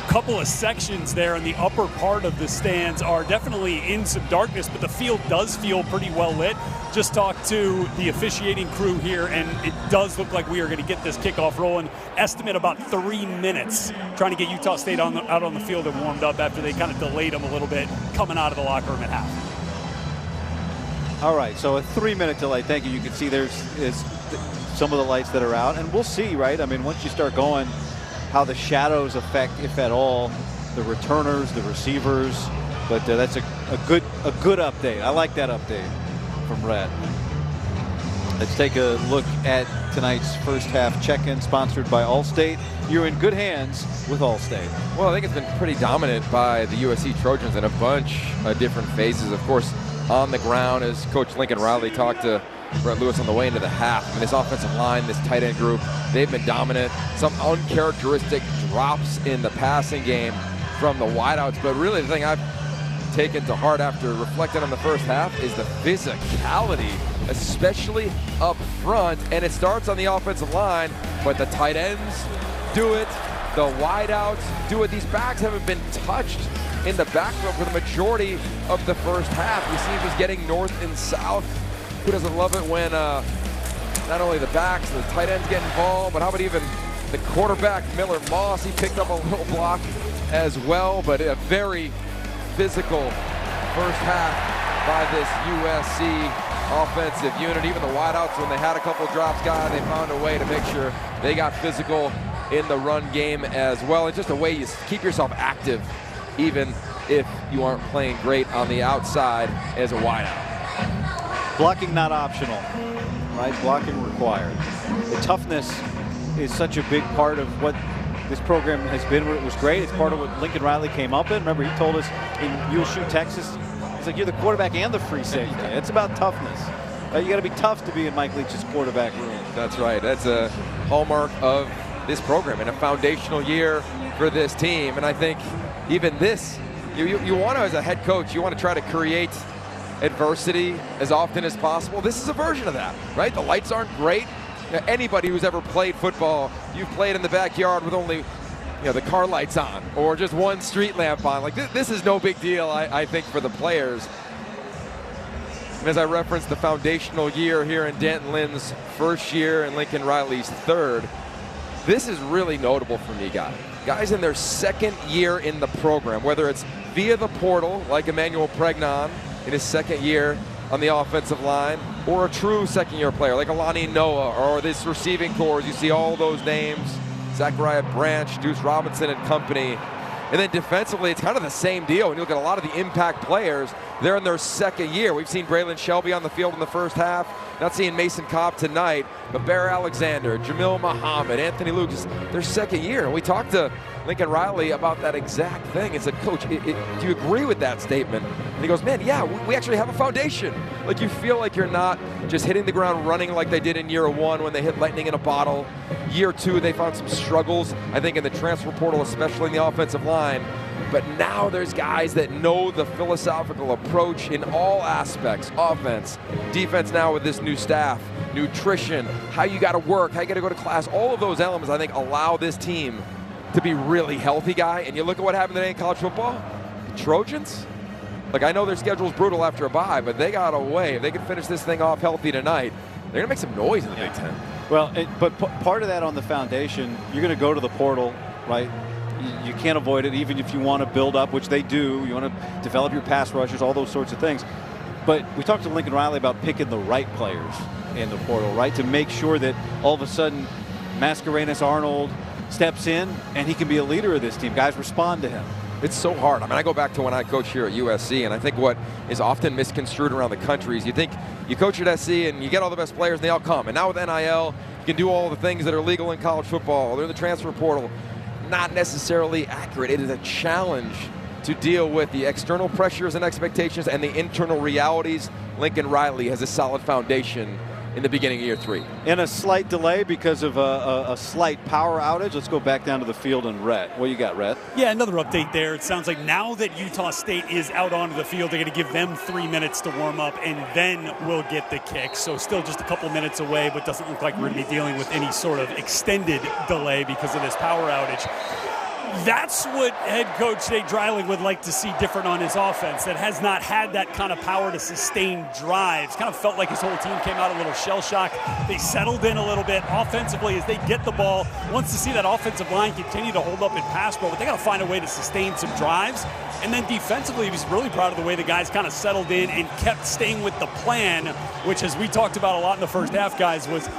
couple of sections there in the upper part of the stands are definitely in some darkness, but the field does feel pretty well lit. Just talked to the officiating crew here, and it does look like we are going to get this kickoff rolling. Estimate about 3 minutes trying to get Utah State out on the field and warmed up after they kind of delayed them a little bit coming out of the locker room at half. All right, so a 3-minute delay. Thank you. You can see there's some of the lights that are out, and we'll see, right? I mean, once you start going, how the shadows affect, if at all, the returners, the receivers. But that's a good update. I like that update from Rhett. Let's take a look at tonight's first half check-in, sponsored by Allstate. You're in good hands with Allstate. Well, I think it's been pretty dominant by the USC Trojans in a bunch of different phases. Of course, on the ground, as Coach Lincoln Riley talked to Brett Lewis on the way into the half. I mean, this offensive line, this tight end group, they've been dominant. Some uncharacteristic drops in the passing game from the wideouts. But really, the thing I've taken to heart after reflecting on the first half is the physicality, especially up front. And it starts on the offensive line, but the tight ends do it. The wideouts do it. These backs haven't been touched in the backfield for the majority of the first half. You see him just getting north and south. Who doesn't love it when not only the backs, the tight ends get involved, but how about even the quarterback, Miller Moss? He picked up a little block as well, but a very physical first half by this USC offensive unit. Even the wideouts, when they had a couple drops, they found a way to make sure they got physical in the run game as well. It's just a way you keep yourself active, even if you aren't playing great on the outside as a wideout. Blocking not optional, right? Blocking required. The toughness is such a big part of what this program has been. It was great. It's part of what Lincoln Riley came up in. Remember, he told us in USC, Texas, he's like, you're the quarterback and the free safety. It's about toughness. You got to be tough to be in Mike Leach's quarterback room. That's right. That's a hallmark of this program and a foundational year for this team. And I think even this, you want to, as a head coach, you want to try to create adversity as often as possible. This is a version of that, right? The lights aren't great. Anybody who's ever played football, you've played in the backyard with only the car lights on or just one street lamp on. Like this is no big deal, I think, for the players. And as I referenced the foundational year here in Denton Lynn's first year and Lincoln Riley's third, this is really notable for me, guys in their second year in the program, whether it's via the portal like Emmanuel Pregnon in his second year on the offensive line, or a true second-year player like Alani Noah, or this receiving corps. You see all those names, Zachariah Branch, Deuce Robinson and company. And then defensively, it's kind of the same deal. When you look at a lot of the impact players, they're in their second year. We've seen Braylon Shelby on the field in the first half. Not seeing Mason Cobb tonight, but Bear Alexander, Jamil Muhammad, Anthony Lucas, their second year. And we talked to Lincoln Riley about that exact thing and said, Coach, do you agree with that statement? And he goes, man, yeah, we actually have a foundation. Like, you feel like you're not just hitting the ground running like they did in year one when they hit lightning in a bottle. Year two, they found some struggles, I think, in the transfer portal, especially in the offensive line. But now there's guys that know the philosophical approach in all aspects, offense, defense now with this new staff, nutrition, how you got to work, how you got to go to class. All of those elements, I think, allow this team to be really healthy, And you look at what happened today in college football, the Trojans, like, I know their schedule's brutal after a bye, but they got a way. If they can finish this thing off healthy tonight, they're going to make some noise in the Big Ten. Well, but part of that on the foundation, you're going to go to the portal, right? You can't avoid it, even if you want to build up, which they do. You want to develop your pass rushers, all those sorts of things. But we talked to Lincoln Riley about picking the right players in the portal, right? To make sure that all of a sudden Mascarenas Arnold steps in and he can be a leader of this team. Guys respond to him. It's so hard. I mean, I go back to when I coached here at USC, and I think what is often misconstrued around the country is you think you coach at SC and you get all the best players and they all come. And now with NIL, you can do all the things that are legal in college football. They're in the transfer portal. Not necessarily accurate. It is a challenge to deal with the external pressures and expectations and the internal realities. Lincoln Riley has a solid foundation in the beginning of year 3. In a slight delay because of a slight power outage. Let's go back down to the field and Rhett. What you got, Rhett? Yeah, another update there. It sounds like now that Utah State is out onto the field, they're going to give them 3 minutes to warm up, and then we'll get the kick. So still just a couple minutes away, but doesn't look like we're going to be dealing with any sort of extended delay because of this power outage. That's what head coach Nate Dreiling would like to see different on his offense, that has not had that kind of power to sustain drives. Kind of felt like his whole team came out a little shell-shocked. They settled in a little bit offensively as they get the ball. Wants to see that offensive line continue to hold up in pass pro, but they got to find a way to sustain some drives. And then defensively, he was really proud of the way the guys kind of settled in and kept staying with the plan, which, as we talked about a lot in the first half, guys, was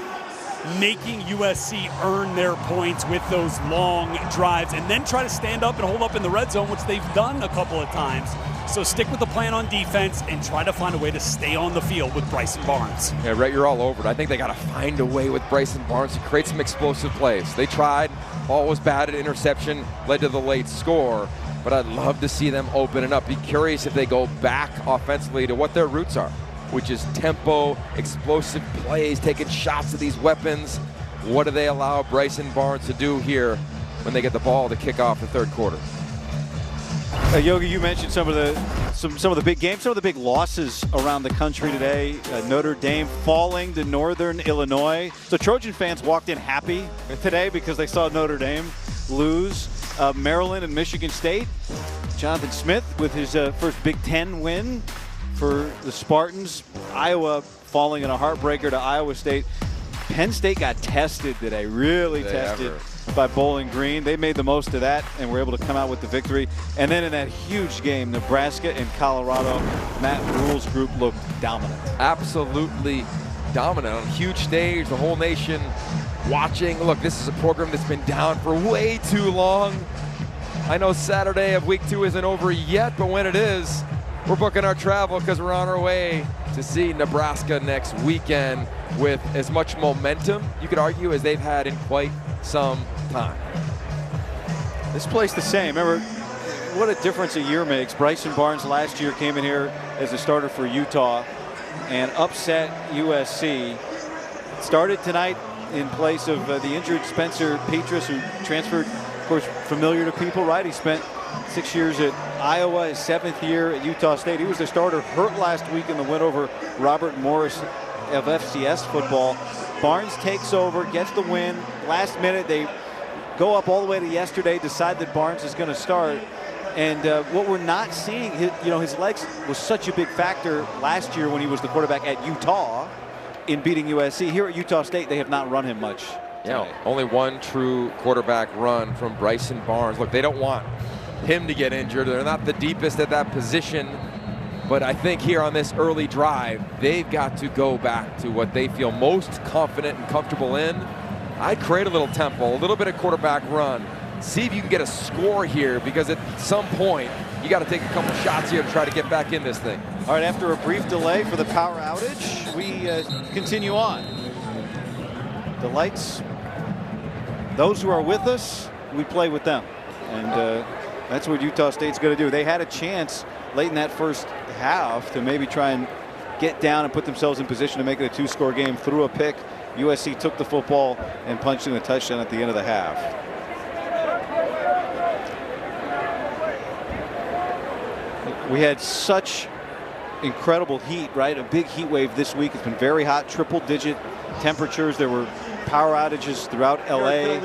making USC earn their points with those long drives and then try to stand up and hold up in the red zone, which they've done a couple of times. So stick with the plan on defense and try to find a way to stay on the field with Bryson Barnes. Yeah, Rhett, you're all over it. I think they got to find a way with Bryson Barnes to create some explosive plays. They tried, ball was batted, interception led to the late score, but I'd love to see them open it up. Be curious if they go back offensively to what their roots are, which is tempo, explosive plays, taking shots at these weapons. What do they allow Bryson Barnes to do here when they get the ball to kick off the third quarter? Yogi, you mentioned some of the big games, some of the big losses around the country today. Notre Dame falling to Northern Illinois. So Trojan fans walked in happy today because they saw Notre Dame lose. Maryland and Michigan State. Jonathan Smith with his first Big Ten win for the Spartans. Iowa falling in a heartbreaker to Iowa State. Penn State got tested today, really tested by Bowling Green. They made the most of that and were able to come out with the victory. And then in that huge game, Nebraska and Colorado, Matt Rule's group looked dominant. Absolutely dominant on a huge stage, the whole nation watching. Look, this is a program that's been down for way too long. I know Saturday of week 2 isn't over yet, but when it is, we're booking our travel because we're on our way to see Nebraska next weekend with as much momentum, you could argue, as they've had in quite some time. This place the same. Remember what a difference a year makes. Bryson Barnes last year came in here as a starter for Utah and upset USC. Started tonight in place of the injured Spencer Petras, who transferred, of course, familiar to people, right? He spent 6 years at Iowa, his 7th year at Utah State. He was the starter, hurt last week in the win over Robert Morris of FCS football. Barnes takes over, gets the win. Last minute, they go up all the way to yesterday, decide that Barnes is going to start. And what we're not seeing, his legs was such a big factor last year when he was the quarterback at Utah in beating USC. Here at Utah State, they have not run him much. Yeah, only one true quarterback run from Bryson Barnes. Look, they don't want him to get injured. They're not the deepest at that position. But I think here on this early drive, they've got to go back to what they feel most confident and comfortable in. I'd create a little tempo, a little bit of quarterback run. See if you can get a score here, because at some point, you got to take a couple shots here to try to get back in this thing. All right, after a brief delay for the power outage, we continue on. The lights, those who are with us, we play with them. And that's what Utah State's going to do. They had a chance late in that first half to maybe try and get down and put themselves in position to make it a 2-score game. Threw a pick. USC took the football and punched in a touchdown at the end of the half. We had such incredible heat, right? A big heat wave this week. It's been very hot, triple-digit temperatures. There were power outages throughout LA.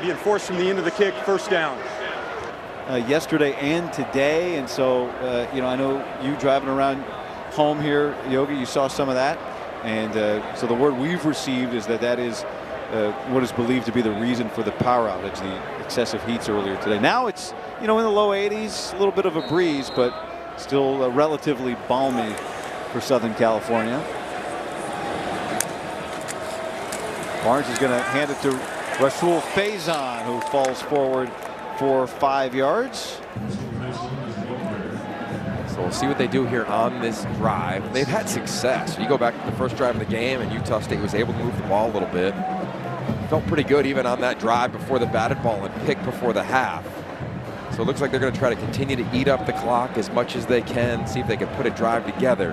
Be enforced from the end of the kick, first down. Yesterday and today, and so I know you driving around home here, Yogi, you saw some of that, and so the word we've received is that is what is believed to be the reason for the power outage, the excessive heats earlier today. Now it's in the low 80s, a little bit of a breeze, but still relatively balmy for Southern California. Barnes is going to hand it to Rasul Faison, who falls forward for 5 yards. we'll see what they do here on this drive. They've had success. You go back to the first drive of the game, and Utah State was able to move the ball a little bit. Felt pretty good even on that drive before the batted ball and pick before the half. So it looks like they're going to try to continue to eat up the clock as much as they can, see if they can put a drive together.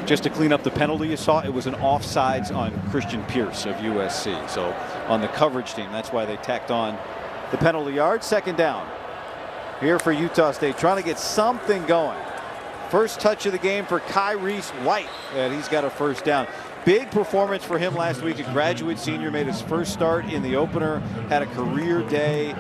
Just to clean up the penalty you saw, it was an offsides on Christian Pierce of USC. So on the coverage team, that's why they tacked on the penalty yard. Second down here for Utah State, trying to get something going. First touch of the game for Kyrese White, and he's got a first down. Big performance for him last week. A graduate senior, made his first start in the opener, had a career day,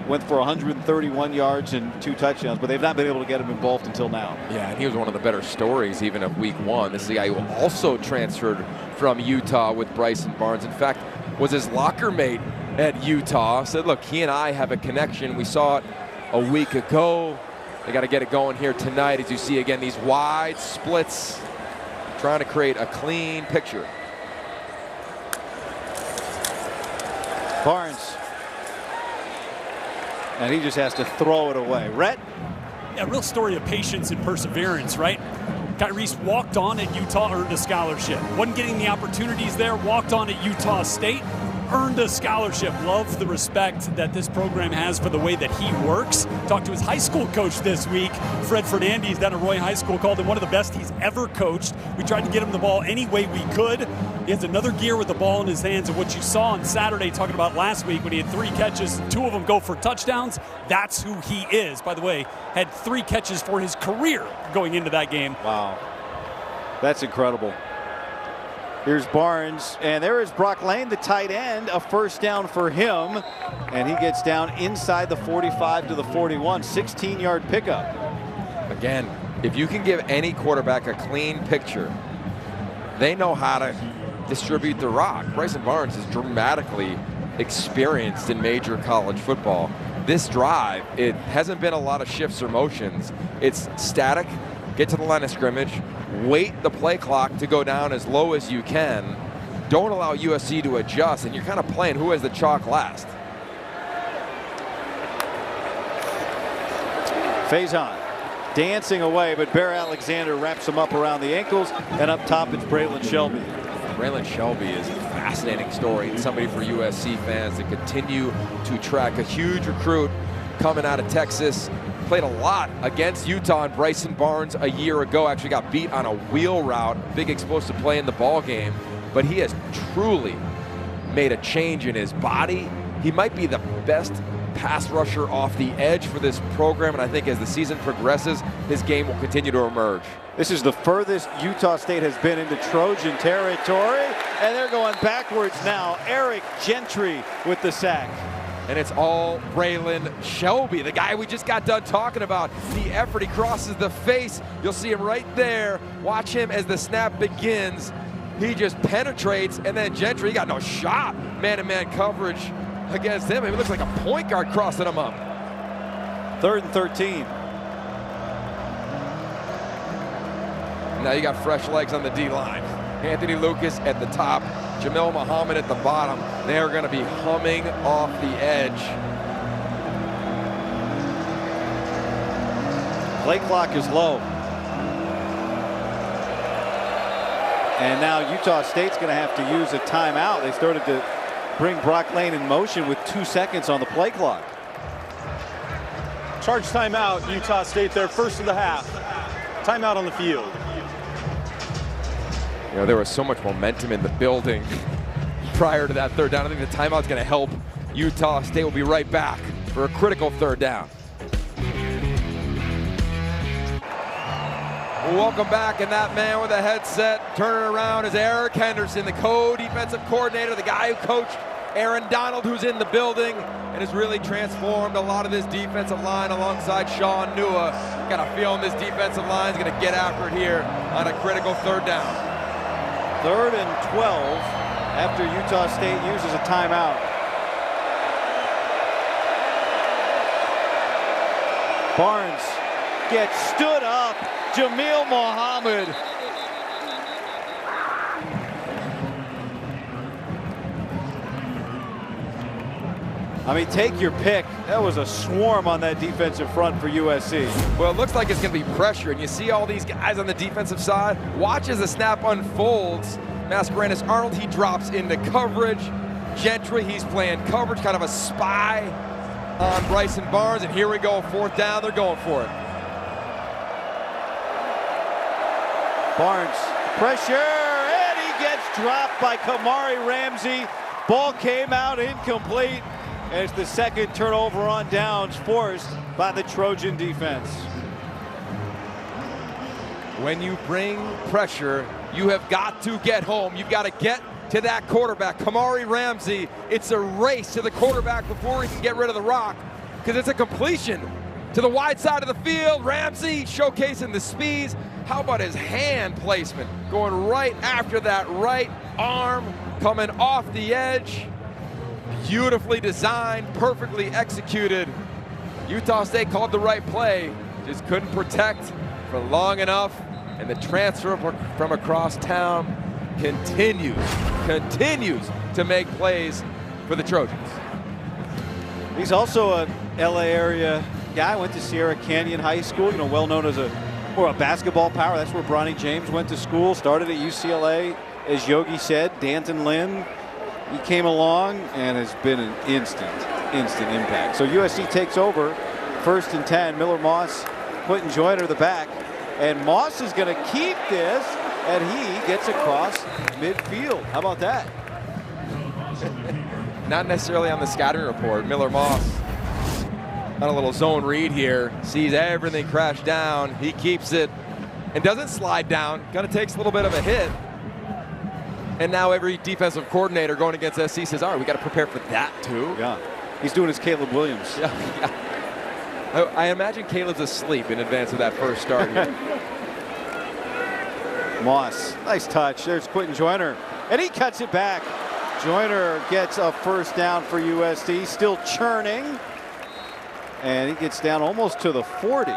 went for 131 yards and 2 touchdowns, but they've not been able to get him involved until now. Yeah, and he was one of the better stories even of week 1. This is the guy who also transferred from Utah with Bryson Barnes. In fact, was his locker mate at Utah. Said, look, he and I have a connection. We saw it a week ago. They got to get it going here tonight. As you see again, these wide splits, trying to create a clean picture. Barnes. And he just has to throw it away. Rhett? Yeah, real story of patience and perseverance, right? Kyrese walked on at Utah, earned a scholarship. Wasn't getting the opportunities there, walked on at Utah State, earned a scholarship. Love the respect that this program has for the way that he works. Talked to his high school coach this week, Fred Fernandez down at Roy High School, called him one of the best he's ever coached. We tried to get him the ball any way we could. He has another gear with the ball in his hands, and what you saw on Saturday, talking about last week when he had 3 catches, 2 of them go for touchdowns, that's who he is. By the way, had 3 catches for his career going into that game. Wow. That's incredible. Here's Barnes, and there is Brock Lane, the tight end, a first down for him, and he gets down inside the 45 to the 41, 16-yard pickup. Again, if you can give any quarterback a clean picture, they know how to distribute the rock. Bryson Barnes is dramatically experienced in major college football. This drive, it hasn't been a lot of shifts or motions. It's static, get to the line of scrimmage, wait the play clock to go down as low as you can. Don't allow USC to adjust, and you're kind of playing who has the chalk last. Faison dancing away, but Bear Alexander wraps him up around the ankles, and up top it's Braylon Shelby. Braylon Shelby is a fascinating story, and somebody for USC fans to continue to track. A huge recruit coming out of Texas. Played a lot against Utah and Bryson Barnes a year ago. Actually got beat on a wheel route. Big explosive play in the ball game. But he has truly made a change in his body. He might be the best pass rusher off the edge for this program, and I think as the season progresses, his game will continue to emerge. This is the furthest Utah State has been into Trojan territory, and they're going backwards now. Eric Gentry with the sack. And it's all Braylon Shelby, the guy we just got done talking about. The effort, he crosses the face. You'll see him right there. Watch him as the snap begins. He just penetrates, and then Gentry, he got no shot. Man-to-man coverage against him. It looks like a point guard crossing him up. 3rd and 13. Now you got fresh legs on the D-line. Anthony Lucas at the top, Jamil Muhammad at the bottom. They're going to be humming off the edge. Play clock is low. And now Utah State's going to have to use a timeout. They started to bring Brock Lane in motion with 2 seconds on the play clock. Charge timeout, Utah State, their first of the half. Timeout on the field. You know, there was so much momentum in the building prior to that 3rd down. I think the timeout's going to help Utah State. Will be right back for a critical 3rd down. Welcome back, and that man with a headset turning around is Eric Henderson, the co-defensive coordinator, the guy who coached Aaron Donald, who's in the building and has really transformed a lot of this defensive line alongside Sean Nua. Got a feeling this defensive line is going to get after it here on a critical 3rd down. 3rd and 12 after Utah State uses a timeout. Barnes gets stood up. Jamil Muhammad. I mean, take your pick. That was a swarm on that defensive front for USC. Well, it looks like it's going to be pressure, and you see all these guys on the defensive side. Watch as the snap unfolds. Mascarenas Arnold, he drops into coverage. Gentry, he's playing coverage, kind of a spy on Bryson Barnes, and here we go, 4th down, they're going for it. Barnes, pressure, and he gets dropped by Kamari Ramsey. Ball came out incomplete, and it's the 2nd turnover on downs forced by the Trojan defense. When you bring pressure, you have got to get home. You've got to get to that quarterback. Kamari Ramsey, it's a race to the quarterback before he can get rid of the rock, because it's a completion to the wide side of the field. Ramsey showcasing the speeds. How about his hand placement? Going right after that right arm, coming off the edge. Beautifully designed, perfectly executed. Utah State called the right play, just couldn't protect for long enough, and the transfer from across town continues to make plays for the Trojans. He's also a LA area guy, went to Sierra Canyon High School, you know, well known as a basketball power. That's where Bronny James went to school, started at UCLA, as Yogi said. Danton Lynn, he came along and has been an instant impact. So USC takes over, 1st and 10. Miller Moss, Quentin Joyner the back, and Moss is going to keep this, and he gets across midfield. How about that? Not necessarily on the scouting report. Miller Moss on a little zone read here, sees everything crash down. He keeps it and doesn't slide down. Kind of takes a little bit of a hit. And now every defensive coordinator going against SC says, all right, we got to prepare for that too. Yeah, he's doing his Caleb Williams. Yeah. I imagine Caleb's asleep in advance of that first start here. Moss, nice touch. There's Quentin Joyner, and he cuts it back. Joyner gets a 1st down for USC, still churning, and he gets down almost to the 40.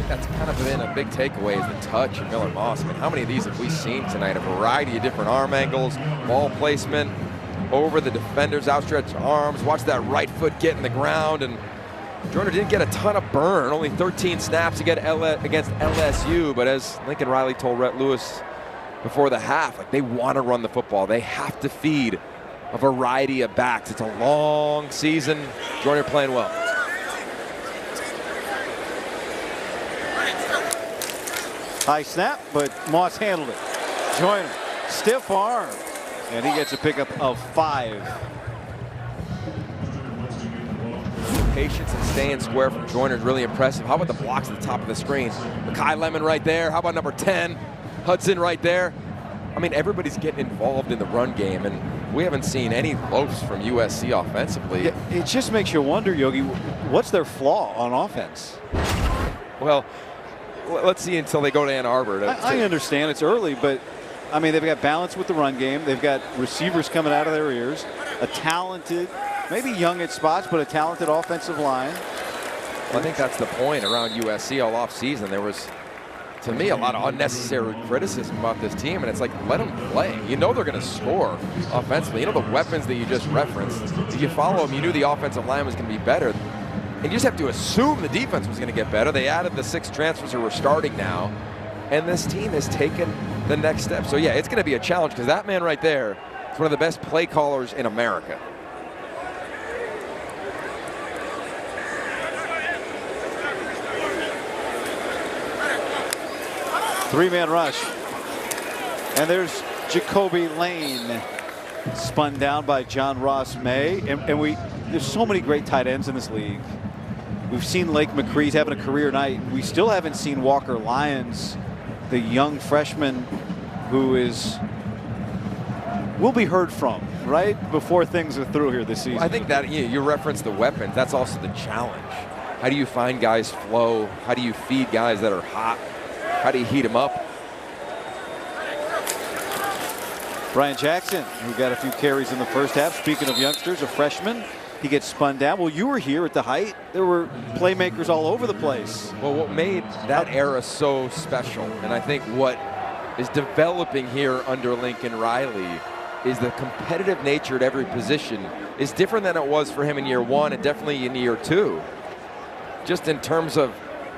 That's kind of been a big takeaway, is the touch of Miller Moss. I mean, how many of these have we seen tonight? A variety of different arm angles, ball placement, over the defender's outstretched arms. Watch that right foot get in the ground, and Joyner didn't get a ton of burn, only 13 snaps against LSU, but as Lincoln Riley told Rhett Lewis before the half, like, they want to run the football. They have to feed a variety of backs. It's a long season. Joyner playing well. High snap, but Moss handled it. Joyner, stiff arm, and he gets a pickup of 5. Patience and staying square from Joyner is really impressive. How about the blocks at the top of the screen? Makai Lemon right there. How about number 10? Hudson right there. I mean, everybody's getting involved in the run game, and we haven't seen any loafs from USC offensively. Yeah, it just makes you wonder, Yogi, what's their flaw on offense? Well, let's see until they go to Ann Arbor. I understand it's early, but I mean, they've got balance with the run game. They've got receivers coming out of their ears, a talented, maybe young at spots, but a talented offensive line. Well, I think that's the point around USC all offseason. There was, to me, a lot of unnecessary criticism about this team, and it's like, let them play. You know they're going to score offensively. You know the weapons that you just referenced. If you follow them, you knew the offensive line was going to be better. And you just have to assume the defense was going to get better. They added the 6 transfers who are starting now, and this team has taken the next step. So, yeah, it's going to be a challenge, because that man right there is one of the best play callers in America. Three-man rush. And there's Jacoby Lane, spun down by John Ross May. And there's so many great tight ends in this league. We've seen Lake McCree's having a career night. We still haven't seen Walker Lyons, the young freshman who will be heard from right before things are through here this season. Well, I think that you referenced the weapons. That's also the challenge. How do you find guys flow? How do you feed guys that are hot? How do you heat them up? Brian Jackson, who got a few carries in the first half. Speaking of youngsters, a freshman. He gets spun down. Well, you were here at the height. There were playmakers all over the place. Well, what made that era so special, and I think what is developing here under Lincoln Riley, is the competitive nature at every position is different than it was for him in year 1 and definitely in year 2. Just in terms of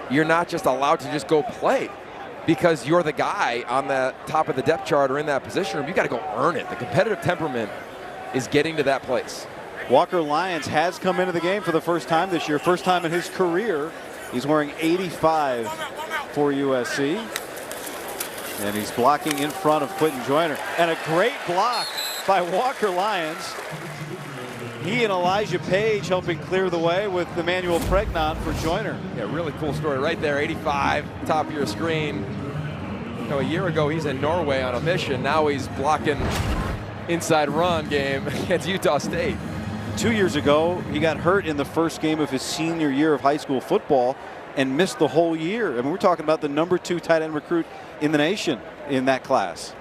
you're not just allowed to just go play because you're the guy on the top of the depth chart or in that position room. You got to go earn it. The competitive temperament is getting to that place. Walker Lyons has come into the game for the first time this year, first time in his career. He's wearing 85 for USC. And he's blocking in front of Quentin Joyner. And a great block by Walker Lyons. He and Elijah Page helping clear the way with Emmanuel Pregnon for Joyner. Yeah, really cool story right there. 85, top of your screen. You know, a year ago he's in Norway on a mission. Now he's blocking inside run game against Utah State. 2 years ago, he got hurt in the first game of his senior year of high school football and missed the whole year. I mean, we're talking about the #2 tight end recruit in the nation in that class.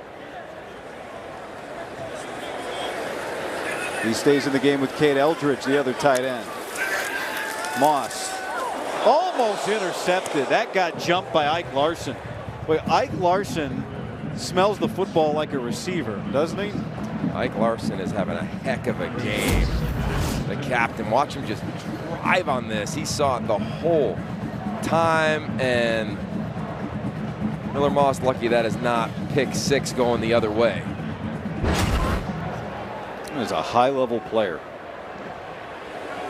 He stays in the game with Cade Eldridge, the other tight end. Moss almost intercepted. That got jumped by Ike Larson. Wait, Ike Larson smells the football like a receiver, doesn't he? Ike Larson is having a heck of a game. The captain, watch him just drive on this. He saw it the whole time, and Miller Moss lucky that is not pick 6 going the other way. He's a high-level player.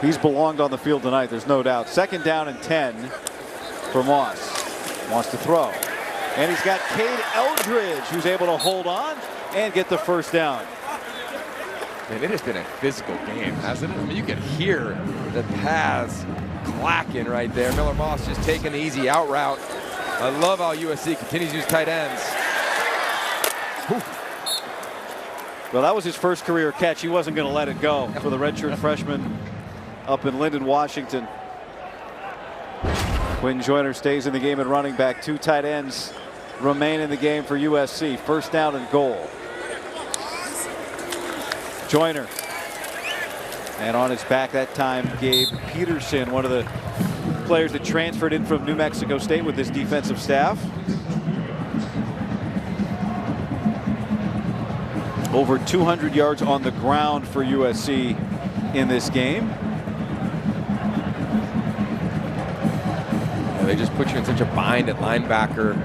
He's belonged on the field tonight, there's no doubt. 2nd down and 10 for Moss. Wants to throw. And he's got Cade Eldridge, who's able to hold on and get the first down. And it has been a physical game, hasn't it? I mean, you can hear the paths clacking right there. Miller Moss just taking the easy out route. I love how USC continues to use tight ends. Whew. Well, that was his first career catch. He wasn't going to let it go for the redshirt freshman up in Linden, Washington. Quentin Joyner stays in the game at running back. 2 tight ends remain in the game for USC. 1st down and goal. Joyner. And on his back that time, Gabe Peterson, one of the players that transferred in from New Mexico State with this defensive staff. Over 200 yards on the ground for USC in this game. Yeah, they just put you in such a bind at linebacker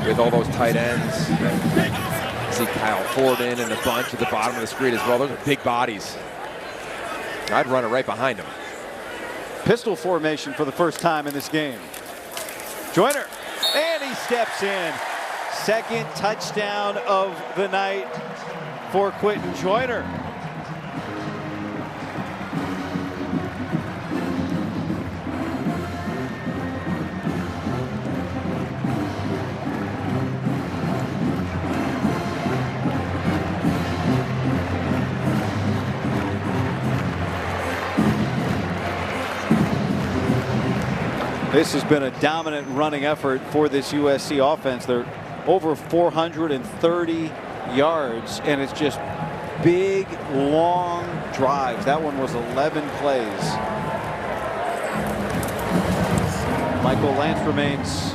with all those tight ends. See Kyle Ford in and a bunch at the bottom of the screen as well. Those are big bodies. I'd run it right behind him. Pistol formation for the first time in this game. Joyner, and he steps in. 2nd touchdown of the night for Quentin Joyner. This has been a dominant running effort for this USC offense. They're over 430 yards, and it's just big, long drives. That one was 11 plays. Michael Lance remains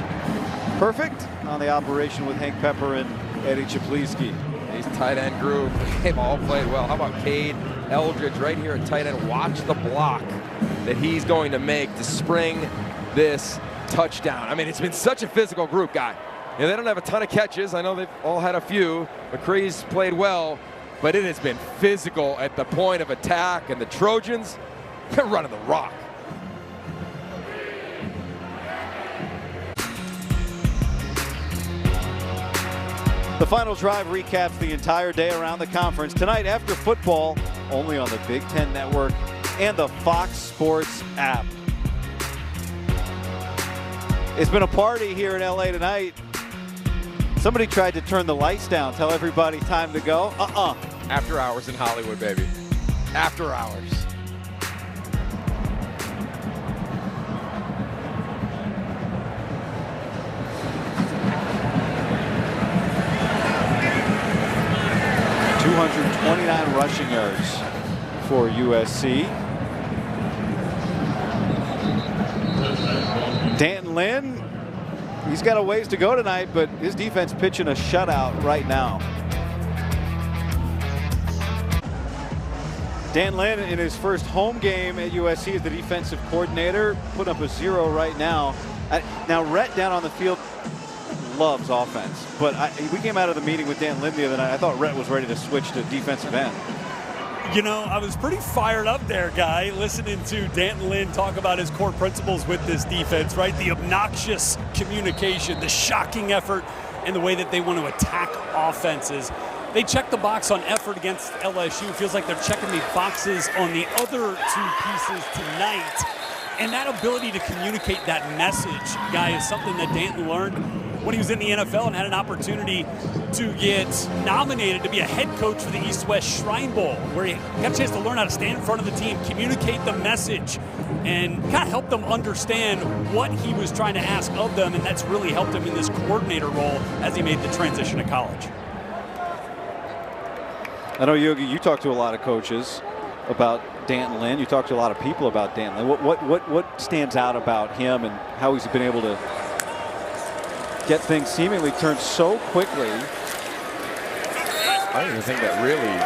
perfect on the operation with Hank Pepper and Eddie Czapleski. These tight end group, they've all played well. How about Cade Eldridge right here at tight end? Watch the block that he's going to make to spring this touchdown. I mean, it's been such a physical group, guy. You know, they don't have a ton of catches. I know they've all had a few. McCree's played well, but it has been physical at the point of attack, and the Trojans, they're running the rock. The final drive recaps the entire day around the conference. Tonight after football, only on the Big Ten Network and the Fox Sports app. It's been a party here in LA tonight. Somebody tried to turn the lights down, tell everybody time to go. After hours in Hollywood, baby. After hours. .229 rushing yards for USC. Danton Lynn, he's got a ways to go tonight, but his defense pitching a shutout right now. Dan Lynn, in his first home game at USC as the defensive coordinator, put up a 0 right now. Now, Rhett down on the field loves offense, but we came out of the meeting with Dan Lynn the other night. I thought Rhett was ready to switch to defensive end. You know, I was pretty fired up there, Guy, listening to Danton Lynn talk about his core principles with this defense, right? The obnoxious communication, the shocking effort, and the way that they want to attack offenses. They check the box on effort against LSU. It feels like they're checking the boxes on the other two pieces tonight. And that ability to communicate that message, Guy, is something that Danton learned when he was in the NFL and had an opportunity to get nominated to be a head coach for the East-West Shrine Bowl, where he got a chance to learn how to stand in front of the team, communicate the message, and kind of help them understand what he was trying to ask of them, and that's really helped him in this coordinator role as he made the transition to college. I know, Yogi, you talk to a lot of coaches about Danton Lynn. You talk to a lot of people about Danton Lynn. What stands out about him and how he's been able to get things seemingly turned so quickly? I think the thing that really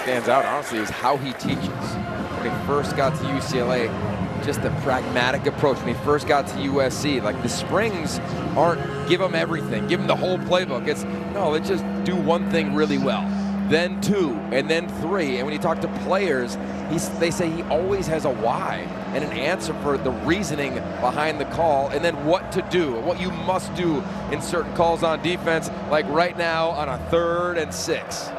stands out, honestly, is how he teaches. When he first got to UCLA, just the pragmatic approach. When he first got to USC, like the springs aren't give him everything, give him the whole playbook. It's no, let's just do one thing really well, then two, and then three. And when you talk to players, they say he always has a why and an answer for the reasoning behind the call, and then what to do, what you must do in certain calls on defense, like right now on a 3rd and 6.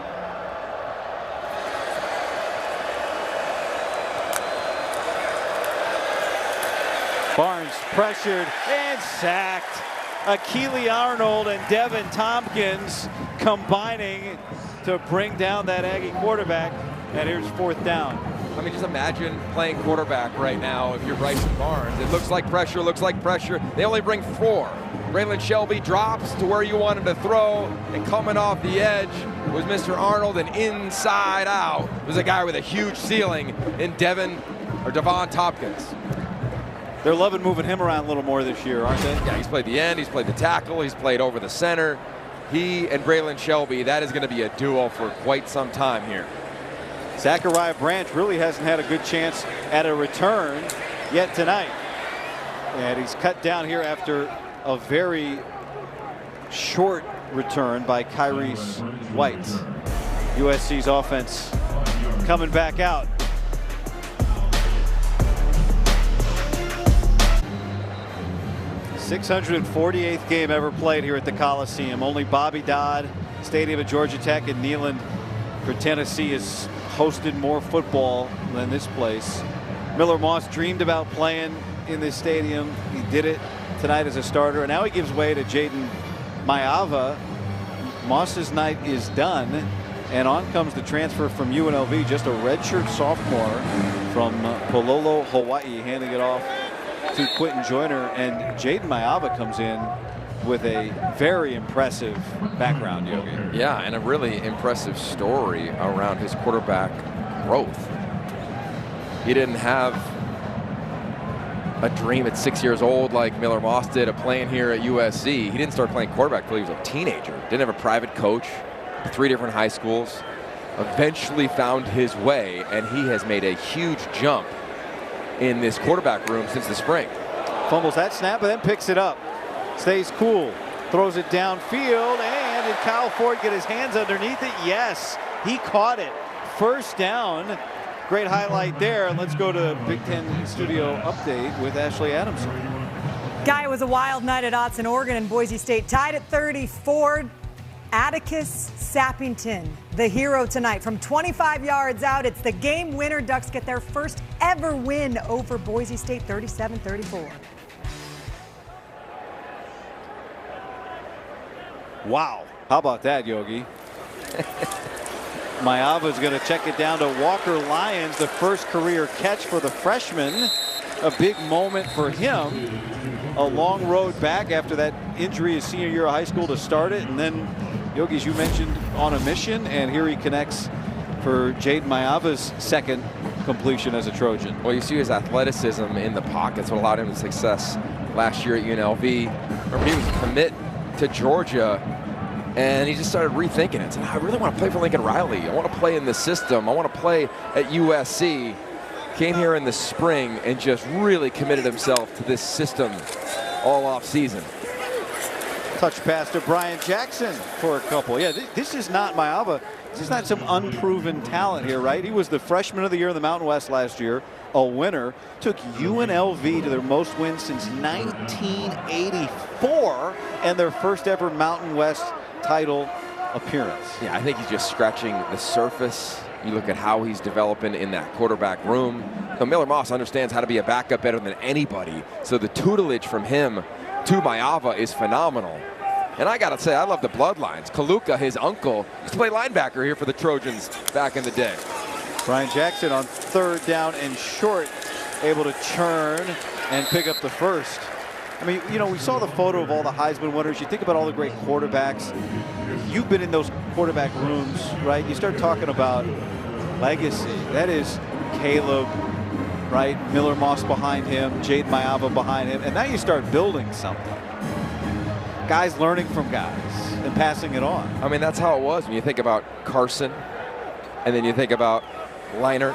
Barnes pressured and sacked. Akili Arnold and Devin Tompkins combining to bring down that Aggie quarterback. And here's 4th down. I mean, just imagine playing quarterback right now if you're Bryson Barnes. It looks like pressure. They only bring 4. Braylon Shelby drops to where you want him to throw, and coming off the edge was Mr. Arnold, and inside out was a guy with a huge ceiling in Devin Tompkins. They're loving moving him around a little more this year, aren't they? Yeah, he's played the end, he's played the tackle, he's played over the center. He and Braylon Shelby, that is going to be a duo for quite some time here. Zachariah Branch really hasn't had a good chance at a return yet tonight. And he's cut down here after a very short return by Kyrese White. USC's offense coming back out. '648th game ever played here at the Coliseum. Only Bobby Dodd Stadium at Georgia Tech and Neyland for Tennessee has hosted more football than this place. Miller Moss dreamed about playing in this stadium. He did it tonight as a starter, and now he gives way to Jaden Maiava. Moss's night is done, and on comes the transfer from UNLV, just a redshirt sophomore from Pololo, Hawaii, handing it off to Quentin Joyner, and Jaden Maiava comes in with a very impressive background, Yogi. Yeah, and a really impressive story around his quarterback growth. He didn't have a dream at 6 years old like Miller Moss did of playing here at USC. He didn't start playing quarterback until he was a teenager. Didn't have a private coach, 3 different high schools. Eventually found his way, and he has made a huge jump in this quarterback room since the spring. Fumbles that snap, but then picks it up. Stays cool, throws it downfield, and did Kyle Ford get his hands underneath it? Yes, he caught it. 1st down. Great highlight there. Let's go to Big Ten Studio Update with Ashley Adamson. Guy, it was a wild night at Autzen, Oregon, and Boise State tied at 34. Atticus Sappington, the hero tonight. From 25 yards out, it's the game winner. Ducks get their first ever win over Boise State, 37-34. Wow. How about that, Yogi? Maiava's going to check it down to Walker Lyons, the first career catch for the freshman. A big moment for him. A long road back after that injury his senior year of high school to start it. And then, Yogi, as you mentioned, on a mission. And here he connects for Jaden Maiava's second completion as a Trojan. Well, you see his athleticism in the pocket. That's what allowed him to success last year at UNLV. Remember, he was a commit to Georgia And he just started rethinking it. Said, I really want to play for Lincoln Riley. I want to play in this system. I want to play at USC. Came here in the spring and just really committed himself to this system all off season. Touch pass to Brian Jackson for a couple. Yeah, this is not Mayava. This is not some unproven talent here, right? He was the freshman of the year in the Mountain West last year, a winner. Took UNLV to their most wins since 1984 and their first ever Mountain West title appearance. Yeah, I think he's just scratching the surface. You look at how he's developing in that quarterback room. Now, Miller Moss understands how to be a backup better than anybody. So the tutelage from him to Mayava is phenomenal. And I gotta say, I love the bloodlines. Kaluka, his uncle, used to play linebacker here for the Trojans back in the day. Brian Jackson on 3rd down and short, able to churn and pick up the first. I mean, you know, we saw the photo of all the Heisman winners. You think about all the great quarterbacks. You've been in those quarterback rooms, right? You start talking about legacy. That is Caleb, right? Miller Moss behind him, Jade Mayava behind him. And now you start building something. Guys learning from guys and passing it on. I mean, that's how it was when you think about Carson, and then you think about Leinart,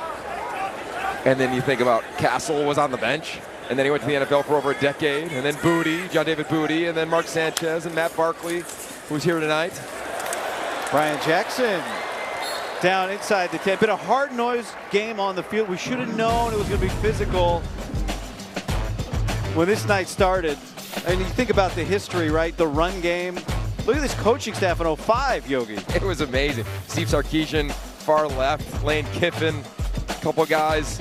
and then you think about Castle was on the bench, and then he went to the NFL for over a decade, and then Booty, John David Booty, and then Mark Sanchez and Matt Barkley, who's here tonight. Brian Jackson down inside the 10. Been a hard-nosed game on the field. We should have known it was going to be physical when this night started. And you think about the history, right? The run game. Look at this coaching staff in 05, Yogi. It was amazing. Steve Sarkisian, far left. Lane Kiffin, a couple guys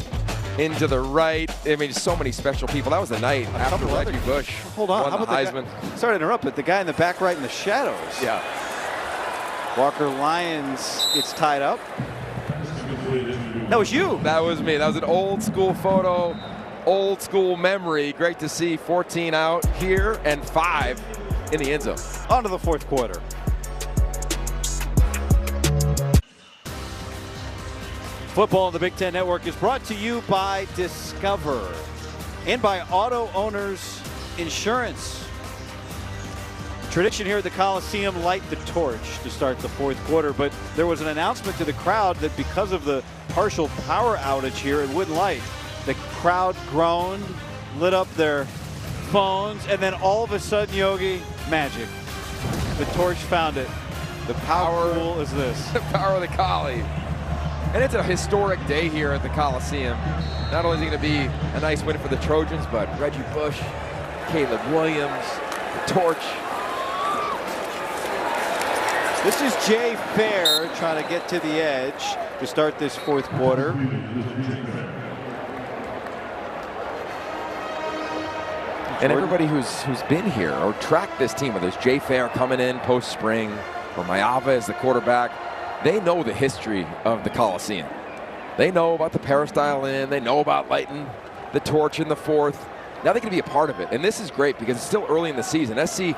into the right. I mean, so many special people. That was the night after Reggie Bush Hold on. won How the about Heisman. Sorry to interrupt, but the guy in the back right in the shadows. Yeah. Walker Lyons gets tied up. That was you. That was me. That was an old school photo, old school memory. Great to see 14 out here and 5 in the end zone. On to the 4th quarter. Football on the Big Ten Network is brought to you by Discover and by Auto Owners Insurance. Tradition here at the Coliseum, light the torch to start the 4th quarter, but there was an announcement to the crowd that because of the partial power outage here, it wouldn't light. The crowd groaned, lit up their phones, and then all of a sudden, Yogi, magic. The torch found it. How cool is this? The power of the Collie. And it's a historic day here at the Coliseum. Not only is it going to be a nice win for the Trojans, but Reggie Bush, Caleb Williams, the torch. This is Jay Fair trying to get to the edge to start this 4th quarter. And everybody who's been here or tracked this team, whether it's Jay Fair coming in post-spring or Mayava as the quarterback, they know the history of the Coliseum. They know about the peristyle Inn. They know about lighting the torch in the 4th. Now they can be a part of it. And this is great because it's still early in the season. SC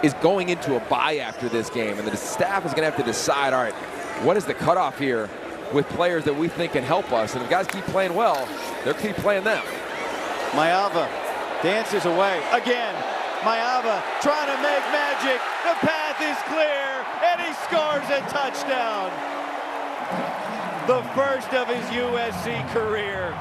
is going into a bye after this game, and the staff is going to have to decide, all right, what is the cutoff here with players that we think can help us? And if guys keep playing well, they'll keep playing them. Mayava dances away again. Mayava trying to make magic. The path is clear, and he scores a touchdown. The first of his USC career.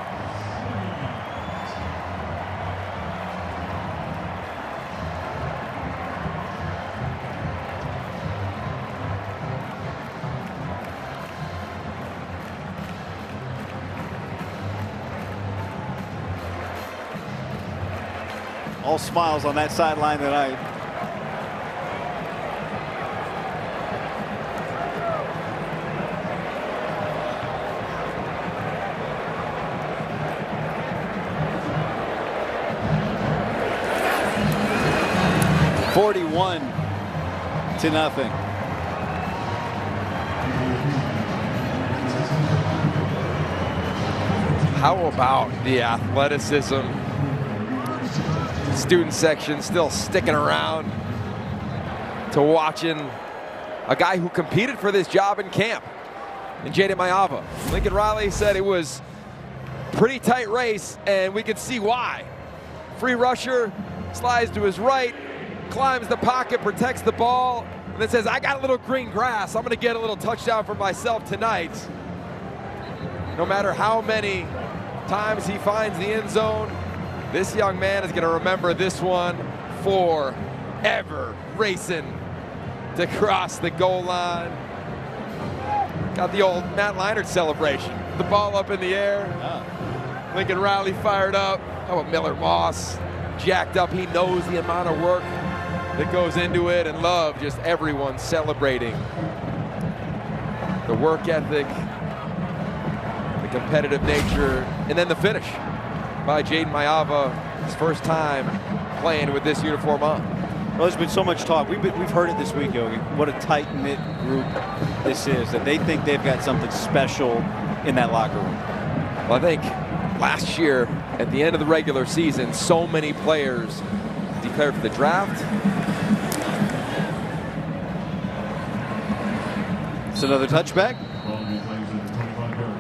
All smiles on that sideline tonight. (41-0). How about the athleticism? Student section still sticking around to watching a guy who competed for this job in camp, in Jaden Mayava. Lincoln Riley said it was a pretty tight race, and we could see why. Free rusher, slides to his right, climbs the pocket, protects the ball, and then says, I got a little green grass. I'm going to get a little touchdown for myself tonight. No matter how many times he finds the end zone, this young man is going to remember this one forever. Racing to cross the goal line. Got the old Matt Leinart celebration. The ball up in the air. Lincoln Riley fired up. How about Miller Moss? Jacked up. He knows the amount of work that goes into it, and love just everyone celebrating the work ethic, the competitive nature, and then the finish by Jaden Mayava, his first time playing with this uniform on. Well, there's been so much talk. We've heard it this week, Yogi. What a tight-knit group this is, that they think they've got something special in that locker room. Well, I think last year, at the end of the regular season, so many players declared for the draft. It's another touchback.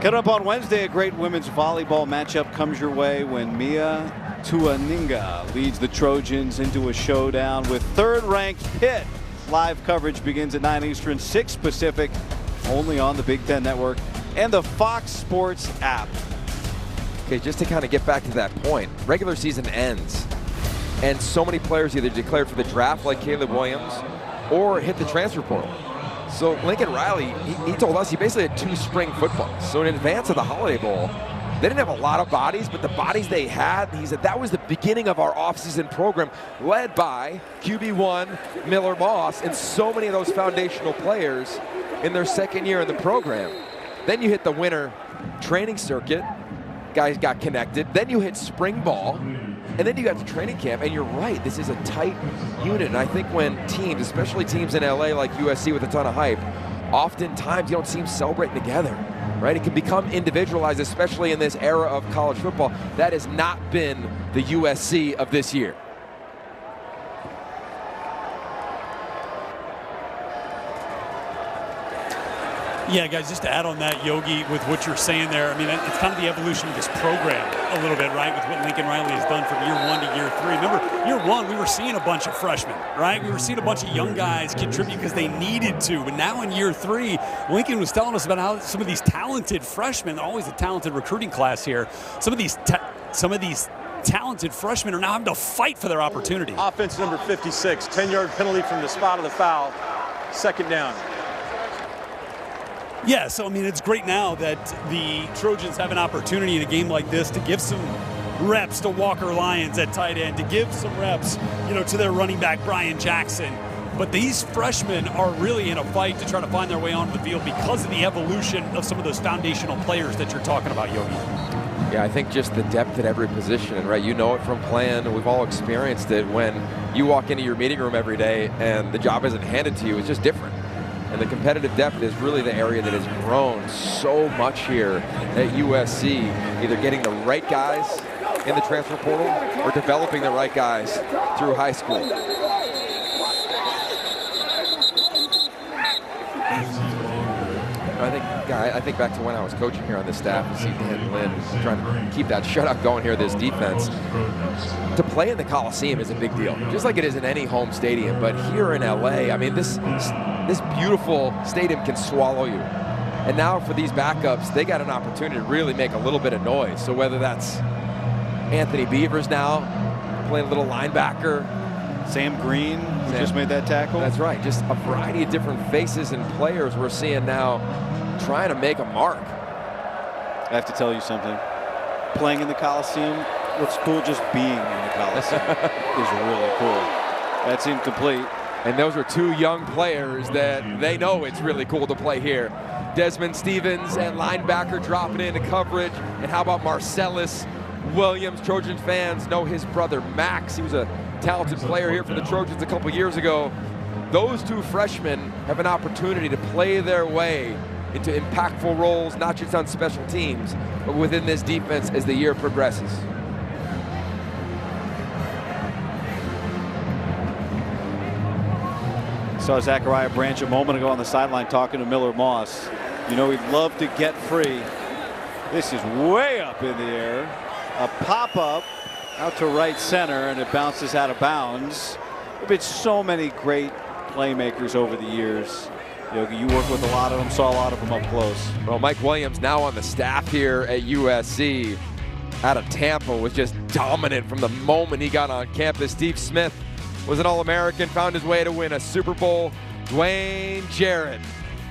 Coming up on Wednesday, a great women's volleyball matchup comes your way when Mia Tuaninga leads the Trojans into a showdown with third-ranked Pitt. Live coverage begins at 9 Eastern, 6 Pacific, only on the Big Ten Network and the Fox Sports app. Okay, just to kind of get back to that point, regular season ends, and so many players either declared for the draft like Caleb Williams or hit the transfer portal. So Lincoln Riley, he told us he basically had 2 spring footballs. So in advance of the Holiday Bowl, they didn't have a lot of bodies, but the bodies they had, he said that was the beginning of our offseason program, led by QB1 Miller Moss, and so many of those foundational players in their second year in the program. Then you hit the winter training circuit, guys got connected, then you hit spring ball, and then you got to training camp, and you're right, this is a tight unit. And I think when teams, especially teams in LA like USC with a ton of hype, oftentimes you don't see them celebrating together, right? It can become individualized, especially in this era of college football. That has not been the USC of this year. Yeah, guys, just to add on that, Yogi, with what you're saying there, I mean, it's kind of the evolution of this program a little bit, right, with what Lincoln Riley has done from year 1 to year 3. Remember, year 1, we were seeing a bunch of freshmen, right? We were seeing a bunch of young guys contribute because they needed to. But now in year 3, Lincoln was telling us about how some of these talented freshmen, always a talented recruiting class here, some of these talented freshmen are now having to fight for their opportunity. Offense number 56, 10-yard penalty from the spot of the foul, 2nd down. Yeah, so I mean, it's great now that the Trojans have an opportunity in a game like this to give some reps to Walker Lyons at tight end, to give some reps, to their running back, Brian Jackson. But these freshmen are really in a fight to try to find their way onto the field because of the evolution of some of those foundational players that you're talking about, Yogi. Yeah, I think just the depth at every position, and right, you know it from playing, we've all experienced it when you walk into your meeting room every day and the job isn't handed to you, it's just different. And the competitive depth is really the area that has grown so much here at USC, either getting the right guys in the transfer portal or developing the right guys through high school. I think back to when I was coaching here on the staff, you see Dan Lynn trying to keep that shutout going here, this defense. To play in the Coliseum is a big deal, just like it is in any home stadium. But here in LA, I mean, this beautiful stadium can swallow you. And now for these backups, they got an opportunity to really make a little bit of noise. So whether that's Anthony Beavers now playing a little linebacker, Sam Green, who just made that tackle. That's right. Just a variety of different faces and players we're seeing now trying to make a mark. I have to tell you something. Playing in the Coliseum, what's cool just being in the Coliseum is really cool. That's incomplete. And those are 2 young players that they know it's really cool to play here. Desmond Stevens and linebacker dropping into coverage. And how about Marcellus Williams? Trojan fans know his brother Max. He was a talented player here for the Trojans a couple years ago. Those 2 freshmen have an opportunity to play their way into impactful roles, not just on special teams, but within this defense as the year progresses. Saw Zachariah Branch a moment ago on the sideline talking to Miller Moss. He'd love to get free. This is way up in the air. A pop-up out to right center, and it bounces out of bounds. There've been so many great playmakers over the years. You work with a lot of them, saw a lot of them up close. Well, Mike Williams, now on the staff here at USC, out of Tampa, was just dominant from the moment he got on campus. Steve Smith was an All-American, found his way to win a Super Bowl. Dwayne Jarrett,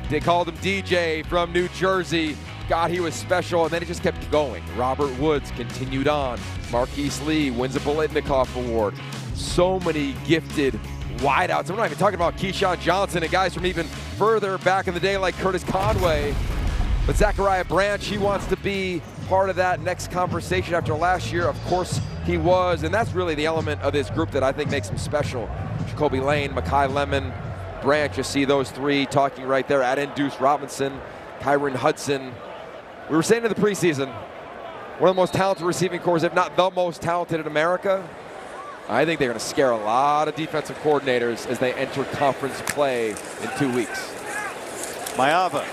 they called him DJ from New Jersey. God, he was special, and then it just kept going. Robert Woods continued on. Marquise Lee wins a Biletnikoff Award. So many gifted wideouts. I'm not even talking about Keyshawn Johnson and guys from even further back in the day like Curtis Conway. But Zachariah Branch, he wants to be part of that next conversation after last year. Of course he was, and that's really the element of this group that I think makes him special. Jacoby Lane, Mekhi Lemon, Branch, you see those three talking right there. Add in Deuce Robinson, Kyron Hudson. We were saying in the preseason, one of the most talented receiving corps, if not the most talented in America. I think they're going to scare a lot of defensive coordinators as they enter conference play in 2 weeks. Maiava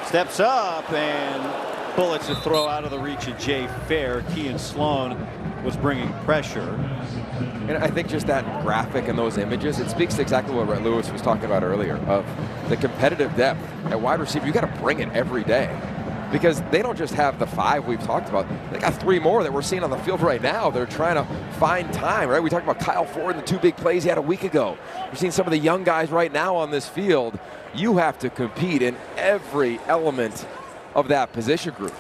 steps up and bullets to throw out of the reach of Jay Fair. Kean Sloan was bringing pressure. And I think just that graphic and those images, it speaks to exactly what Rhett Lewis was talking about earlier, of the competitive depth at wide receiver. You got to bring it every day, because they don't just have the 5 we've talked about. They got 3 more that we're seeing on the field right now. They're trying to find time, right? We talked about Kyle Ford and the 2 big plays he had a week ago. We're seeing some of the young guys right now on this field. You have to compete in every element of that position group.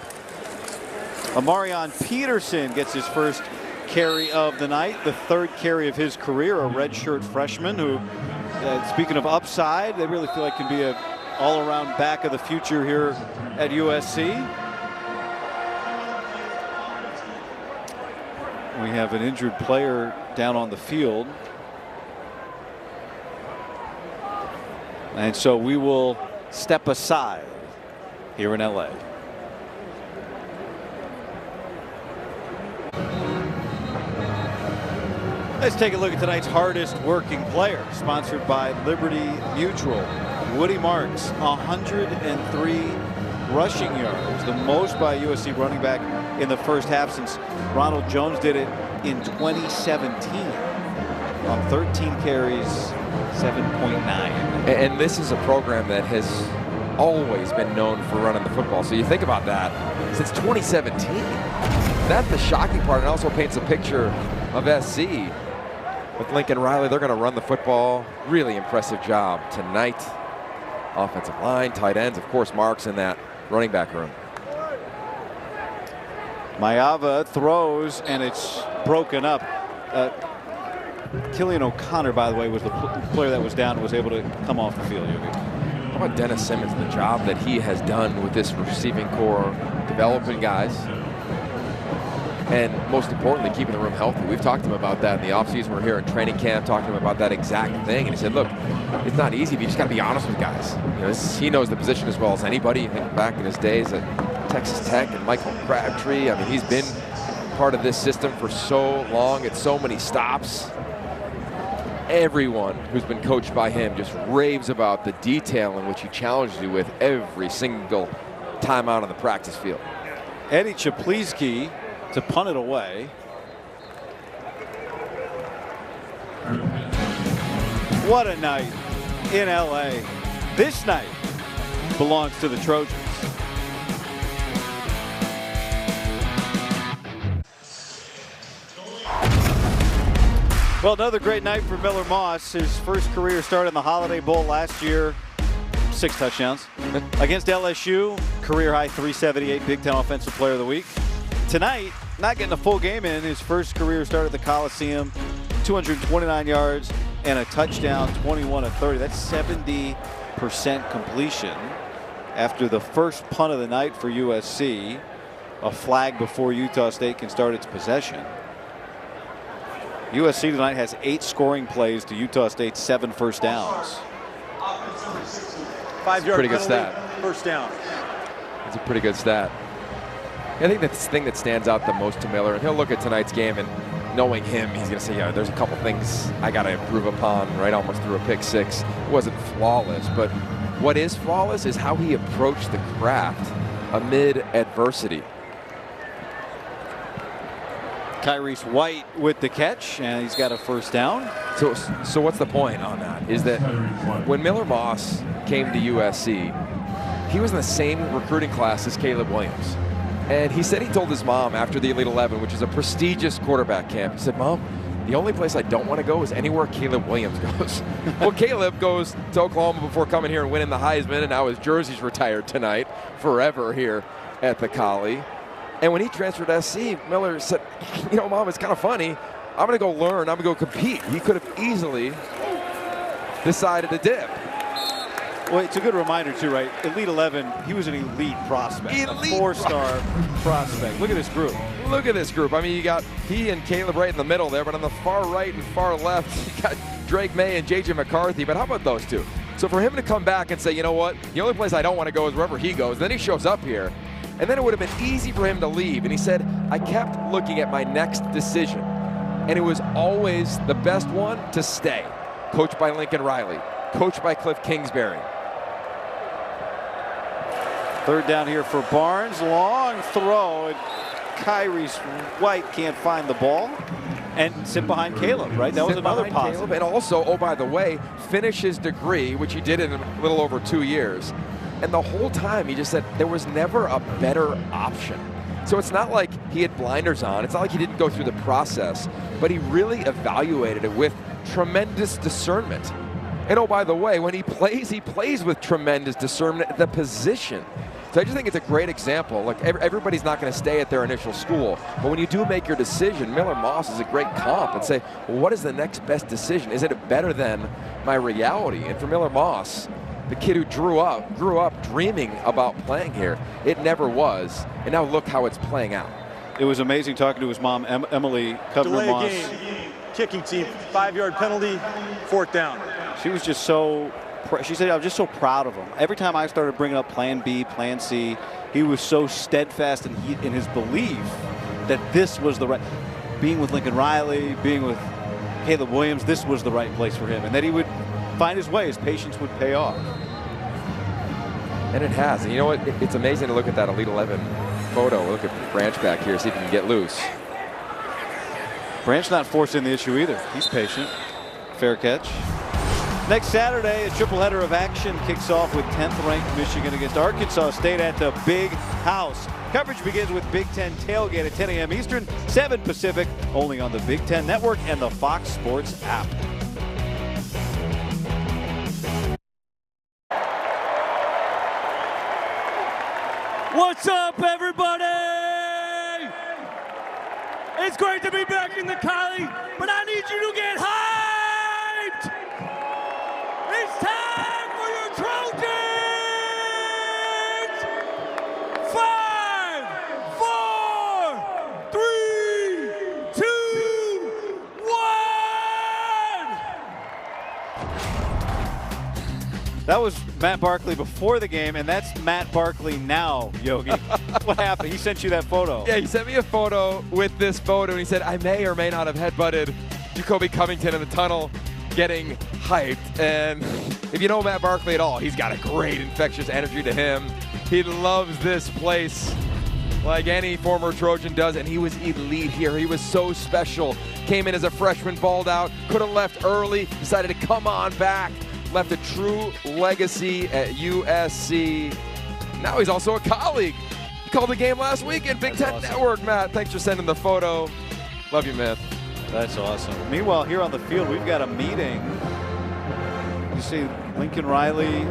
Amarion Peterson gets his first carry of the night, the 3rd carry of his career, a redshirt freshman who, speaking of upside, they really feel like can be a all-around back of the future here at USC. We have an injured player down on the field. And so we will step aside here in LA. Let's take a look at tonight's hardest working player, sponsored by Liberty Mutual. Woody Marks, 103 rushing yards, the most by a USC running back in the first half since Ronald Jones did it in 2017. On 13 carries, 7.9. And this is a program that has always been known for running the football. So you think about that, since 2017. That's the shocking part, and also paints a picture of SC. With Lincoln Riley, they're going to run the football. Really impressive job tonight. Offensive line, tight ends, of course, Marks in that running back room. Maiava throws, and it's broken up. Killian O'Connor, by the way, was the player that was down and was able to come off the field. How about Dennis Simmons, the job that he has done with this receiving corps, developing guys, and most importantly, keeping the room healthy. We've talked to him about that in the offseason. We're here in training camp talking to him about that exact thing. And he said, look, it's not easy, but you just got to be honest with guys. He knows the position as well as anybody. You think back in his days at Texas Tech and Michael Crabtree. I mean, he's been part of this system for so long at so many stops. Everyone who's been coached by him just raves about the detail in which he challenges you with every single time out on the practice field. Eddie Czaplicki to punt it away. What a night in LA. This night belongs to the Trojans. Well, another great night for Miller Moss. His first career start in the Holiday Bowl last year. 6 touchdowns. Against LSU, career high 378, Big Ten Offensive Player of the Week. Tonight, not getting a full game in, his first career start at the Coliseum, 229 yards and a touchdown, 21 of 30. That's 70% completion after the first punt of the night for USC. A flag before Utah State can start its possession. USC tonight has 8 scoring plays to Utah State's 7 first downs. 5-yard pretty good stat. First down. It's a pretty good stat. I think that's the thing that stands out the most to Miller, and he'll look at tonight's game and knowing him, he's going to say, yeah, there's a couple things I got to improve upon, right? Almost threw a pick 6. It wasn't flawless, but what is flawless is how he approached the craft amid adversity. Tyrese White with the catch, and he's got a first down. So what's the point on that? Is that when Miller Moss came to USC, he was in the same recruiting class as Caleb Williams. And he said he told his mom after the Elite 11, which is a prestigious quarterback camp, he said, "Mom, the only place I don't want to go is anywhere Caleb Williams goes." Well, Caleb goes to Oklahoma before coming here and winning the Heisman, and now his jersey's retired tonight forever here at the Collie. And when he transferred to SC, Miller said, "You know, Mom, it's kind of funny. I'm going to go learn. I'm going to go compete." He could have easily decided to dip. Well, it's a good reminder, too, right? Elite 11, he was an elite prospect, a 4-star prospect. Look at this group. Look at this group. I mean, you got he and Caleb right in the middle there, but on the far right and far left, you got Drake May and J.J. McCarthy. But how about those two? So for him to come back and say, "You know what, the only place I don't want to go is wherever he goes," and then he shows up here, and then it would have been easy for him to leave. And he said, "I kept looking at my next decision, and it was always the best one to stay." Coached by Lincoln Riley, coached by Cliff Kingsbury. Third down here for Barnes. Long throw. And Tyrese White can't find the ball. And sit behind Caleb, right? That was another positive. And also, oh, by the way, finish his degree, which he did in a little over 2 years. And the whole time, he just said there was never a better option. So it's not like he had blinders on. It's not like he didn't go through the process. But he really evaluated it with tremendous discernment. And oh, by the way, when he plays with tremendous discernment at the position. So I just think it's a great example. Like, everybody's not going to stay at their initial school. But when you do make your decision, Miller Moss is a great comp and say, well, what is the next best decision? Is it better than my reality? And for Miller Moss, the kid who grew up dreaming about playing here, it never was. And now look how it's playing out. It was amazing talking to his mom, Emily Kovner-Moss. Delay game, kicking team, 5-yard penalty, 4th down. She was just so, she said, "I'm just so proud of him." Every time I started bringing up plan B, plan C, he was so steadfast in his belief that this was the right, being with Lincoln Riley, being with Caleb Williams, this was the right place for him, and that he would find his way, his patience would pay off. And it has. And you know what? It's amazing to look at that Elite 11 photo. Look at Branch back here, see if he can get loose. Branch not forcing the issue either. He's patient. Fair catch. Next Saturday, a triple header of action kicks off with 10th-ranked Michigan against Arkansas State at the Big House. Coverage begins with Big Ten Tailgate at 10 a.m. Eastern, 7 Pacific, only on the Big Ten Network and the Fox Sports app. What's up, everybody? It's great to be back in the Collie, but I need you to get hyped! It's time for your Trojans! 5, 4, 3, 2, 1! That was Matt Barkley before the game, and that's Matt Barkley now, Yogi. What happened? He sent you that photo. Yeah, he sent me a photo with this photo, and he said, I may or may not have headbutted Jacoby Covington in the tunnel, getting hyped. And if you know Matt Barkley at all, he's got a great infectious energy to him. He loves this place like any former Trojan does, and he was elite here. He was so special. Came in as a freshman, balled out, could have left early, decided to come on back, left a true legacy at USC. Now he's also a colleague. He called the game last weekend, Big Ten Network. Matt, thanks for sending the photo. Love you, man. That's awesome. Meanwhile, here on the field, we've got a meeting. You see Lincoln Riley,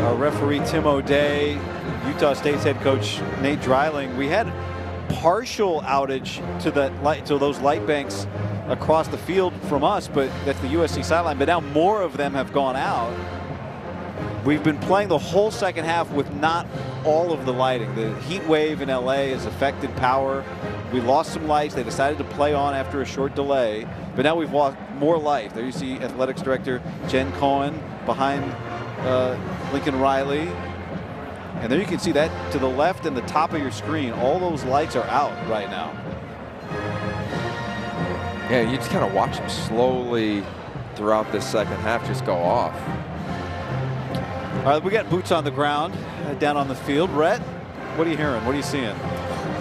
our referee Tim O'Day, Utah State's head coach Nate Dreiling. We had partial outage to those light banks across the field from us, but that's the USC sideline. But now more of them have gone out. We've been playing the whole second half with not all of the lighting. The heat wave in LA has affected power. We lost some lights. They decided to play on after a short delay, but now we've lost more light. There you see athletics director Jen Cohen behind Lincoln Riley. And there you can see that to the left and the top of your screen, all those lights are out right now. Yeah, you just kind of watch them slowly throughout this second half just go off. All right, we got boots on the ground down on the field. Rhett, what are you hearing? What are you seeing?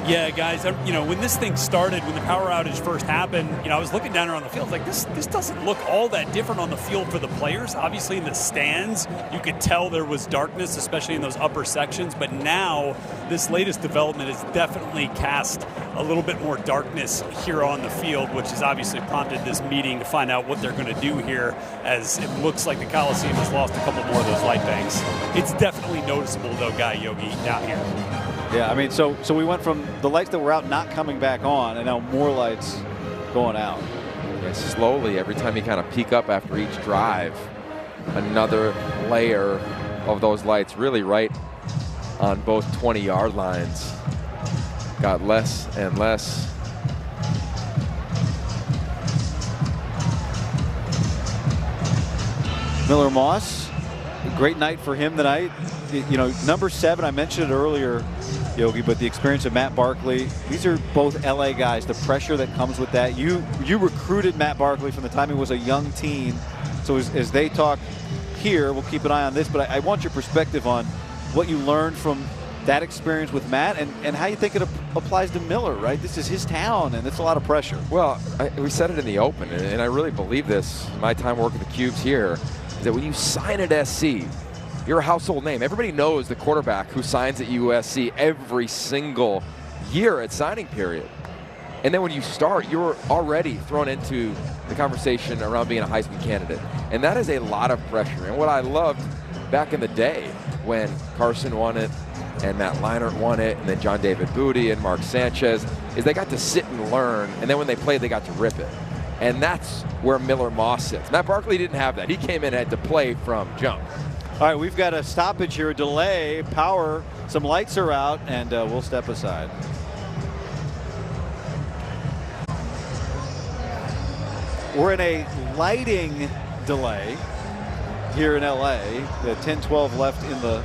Yeah, guys, when this thing started, when the power outage first happened, I was looking down around the field, like this doesn't look all that different on the field for the players. Obviously in the stands, you could tell there was darkness, especially in those upper sections, but now this latest development has definitely cast a little bit more darkness here on the field, which has obviously prompted this meeting to find out what they're going to do here, as it looks like the Coliseum has lost a couple more of those light banks. It's definitely noticeable, though, Yogi, down here. Yeah, I mean, so we went from the lights that were out not coming back on, and now more lights going out. Yeah, slowly, every time you kind of peek up after each drive, another layer of those lights really right on both 20-yard lines. Got less and less. Miller Moss, a great night for him tonight. Number 7, I mentioned it earlier, Yogi, but the experience of Matt Barkley. These are both LA guys. The pressure that comes with that. You recruited Matt Barkley from the time he was a young teen. So as they talk here, we'll keep an eye on this, but I want your perspective on what you learned from that experience with Matt and how you think it applies to Miller, right? This is his town, and it's a lot of pressure. Well, we said it in the open, and I really believe this, my time working the cubes here, is that when you sign at SC, you're a household name. Everybody knows the quarterback who signs at USC every single year at signing period. And then when you start, you're already thrown into the conversation around being a Heisman candidate. And that is a lot of pressure. And what I loved back in the day when Carson won it and Matt Leinart won it, and then John David Booty and Mark Sanchez, is they got to sit and learn, and then when they played, they got to rip it. And that's where Miller Moss sits. Matt Barkley didn't have that. He came in and had to play from jump. All right, we've got a stoppage here, a delay, power, some lights are out, and we'll step aside. We're in a lighting delay here in LA. The 10-12 left in the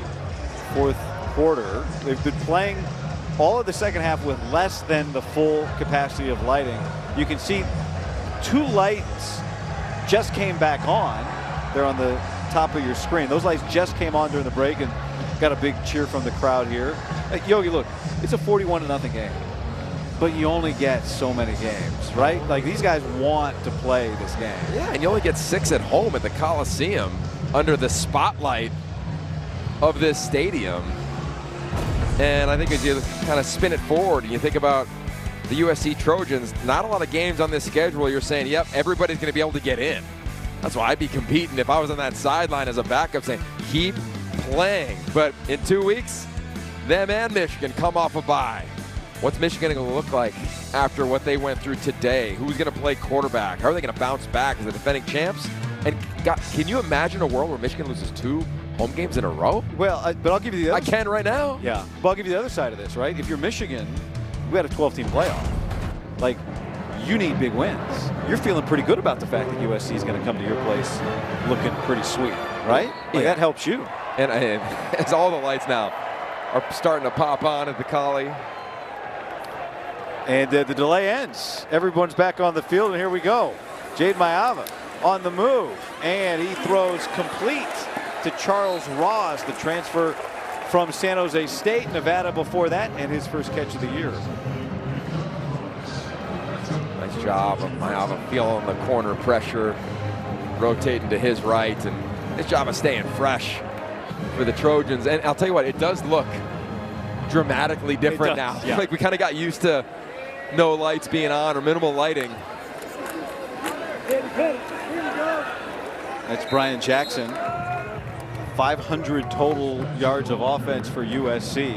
fourth quarter. They've been playing all of the second half with less than the full capacity of lighting. You can see 2 lights just came back on. They're on the top of your screen. Those lights just came on during the break and got a big cheer from the crowd here. Yogi, look, it's a 41-0 game, but you only get so many games, right? Like, these guys want to play this game. Yeah, and you only get 6 at home at the Coliseum under the spotlight of this stadium. And I think as you kind of spin it forward and you think about the USC Trojans, not a lot of games on this schedule you're saying, yep, everybody's going to be able to get in. That's why I'd be competing if I was on that sideline as a backup saying, keep playing. But in 2 weeks, them and Michigan come off a bye. What's Michigan going to look like after what they went through today? Who's going to play quarterback? How are they going to bounce back as the defending champs? And God, can you imagine a world where Michigan loses 2 home games in a row? Well, but I'll give you the other I can right now. Yeah, but I'll give you the other side of this, right? If you're Michigan, we had a 12-team playoff. Like, you need big wins. You're feeling pretty good about the fact that USC is going to come to your place looking pretty sweet, right? Like, that helps you. And as all the lights now are starting to pop on at the Collie. And the delay ends. Everyone's back on the field, and here we go. Jade Mayava on the move, and he throws complete to Charles Ross, the transfer from San Jose State, Nevada before that, and his first catch of the year. Nice job of Mayava feeling the corner pressure, rotating to his right, and his job of staying fresh for the Trojans. And I'll tell you what, it does look dramatically different now. Yeah. Like we kind of got used to no lights being on or minimal lighting. That's Brian Jackson. 500 total yards of offense for USC.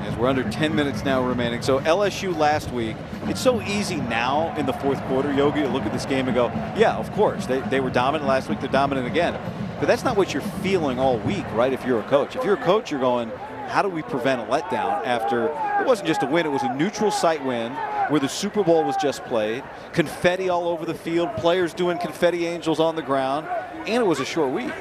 As we're under 10 minutes now remaining. So LSU last week, it's so easy now in the fourth quarter, Yogi, to look at this game and go, yeah, of course, they were dominant last week, they're dominant again. But that's not what you're feeling all week, right, if you're a coach. If you're a coach, you're going, how do we prevent a letdown after it wasn't just a win, it was a neutral site win where the Super Bowl was just played, confetti all over the field, players doing confetti angels on the ground, and it was a short week.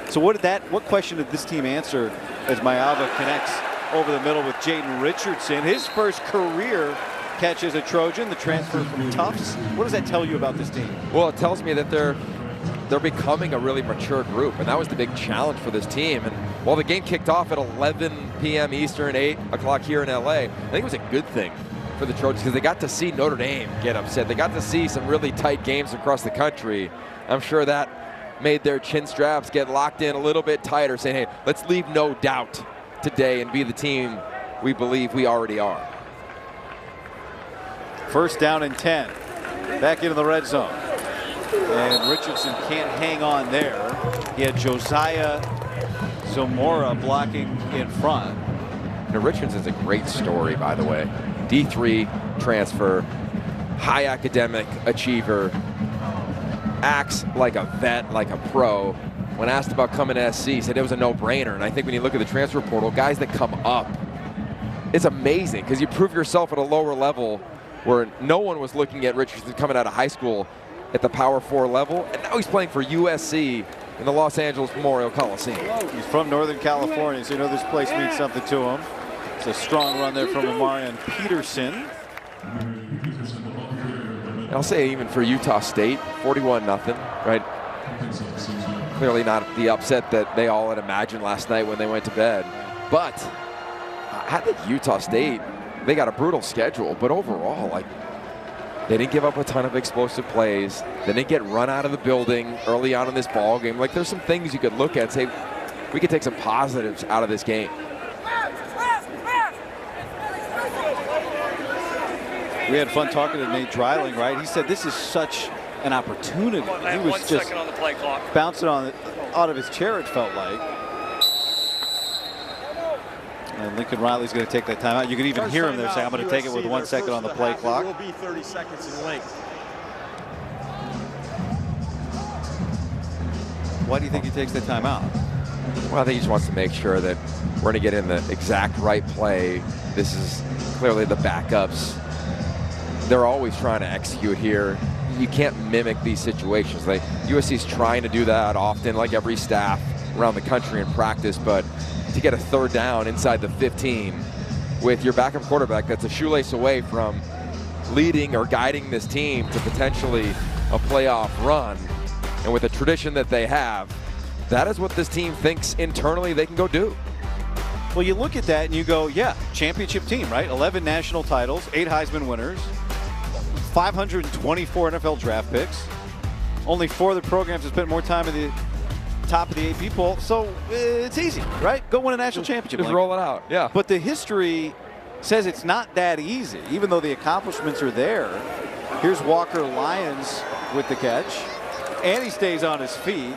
So what question did this team answer as Mayava connects over the middle with Jaden Richardson, his first career catch as a Trojan, the transfer from Tufts? What does that tell you about this team? Well, it tells me that they're they're becoming a really mature group, and that was the big challenge for this team. And while the game kicked off at 11 p.m. Eastern, 8 o'clock here in LA, I think it was a good thing for the Trojans because they got to see Notre Dame get upset. They got to see some really tight games across the country. I'm sure that made their chin straps get locked in a little bit tighter, saying, hey, let's leave no doubt today and be the team we believe we already are. First down and 10. Back into the red zone. And Richardson can't hang on there. He had Josiah Zamora blocking in front. Now, Richardson's a great story, by the way. D3 transfer, high academic achiever, acts like a vet, like a pro. When asked about coming to SC, he said it was a no-brainer. And I think when you look at the transfer portal, guys that come up, it's amazing because you prove yourself at a lower level where no one was looking at Richardson coming out of high school at the Power 4 level, and now he's playing for USC in the Los Angeles Memorial Coliseum. He's from Northern California, so you know this place means something to him. It's a strong run there from Amarian Peterson. I'll say even for Utah State, 41-0, right? Clearly not the upset that they all had imagined last night when they went to bed. But I think Utah State, they got a brutal schedule, but overall, like, they didn't give up a ton of explosive plays. They didn't get run out of the building early on in this ball game. Like, there's some things you could look at and say, we could take some positives out of this game. We had fun talking to Nate Dreiling, right? He said this is such an opportunity. He was just on the play clock. Bouncing on it out of his chair, it felt like. And Lincoln Riley's going to take that timeout. You can even hear him there saying, I'm going to take it with 1 second on the play clock. It will be 30 seconds in length. Why do you think he takes that timeout? Well, I think he just wants to make sure that we're going to get in the exact right play. This is clearly the backups. They're always trying to execute here. You can't mimic these situations. Like, USC's trying to do that often, like every staff around the country in practice, but to get a third down inside the 15 with your backup quarterback that's a shoelace away from leading or guiding this team to potentially a playoff run, and with the tradition that they have, that is what this team thinks internally they can go do. Well, you look at that and you go, yeah, championship team, right? 11 national titles, 8 Heisman winners, 524 NFL draft picks. Only 4 of the programs have spent more time in the top of the AP poll, so it's easy, right? Go win a national championship. Just roll it out, yeah. But the history says it's not that easy, even though the accomplishments are there. Here's Walker Lyons with the catch, and he stays on his feet.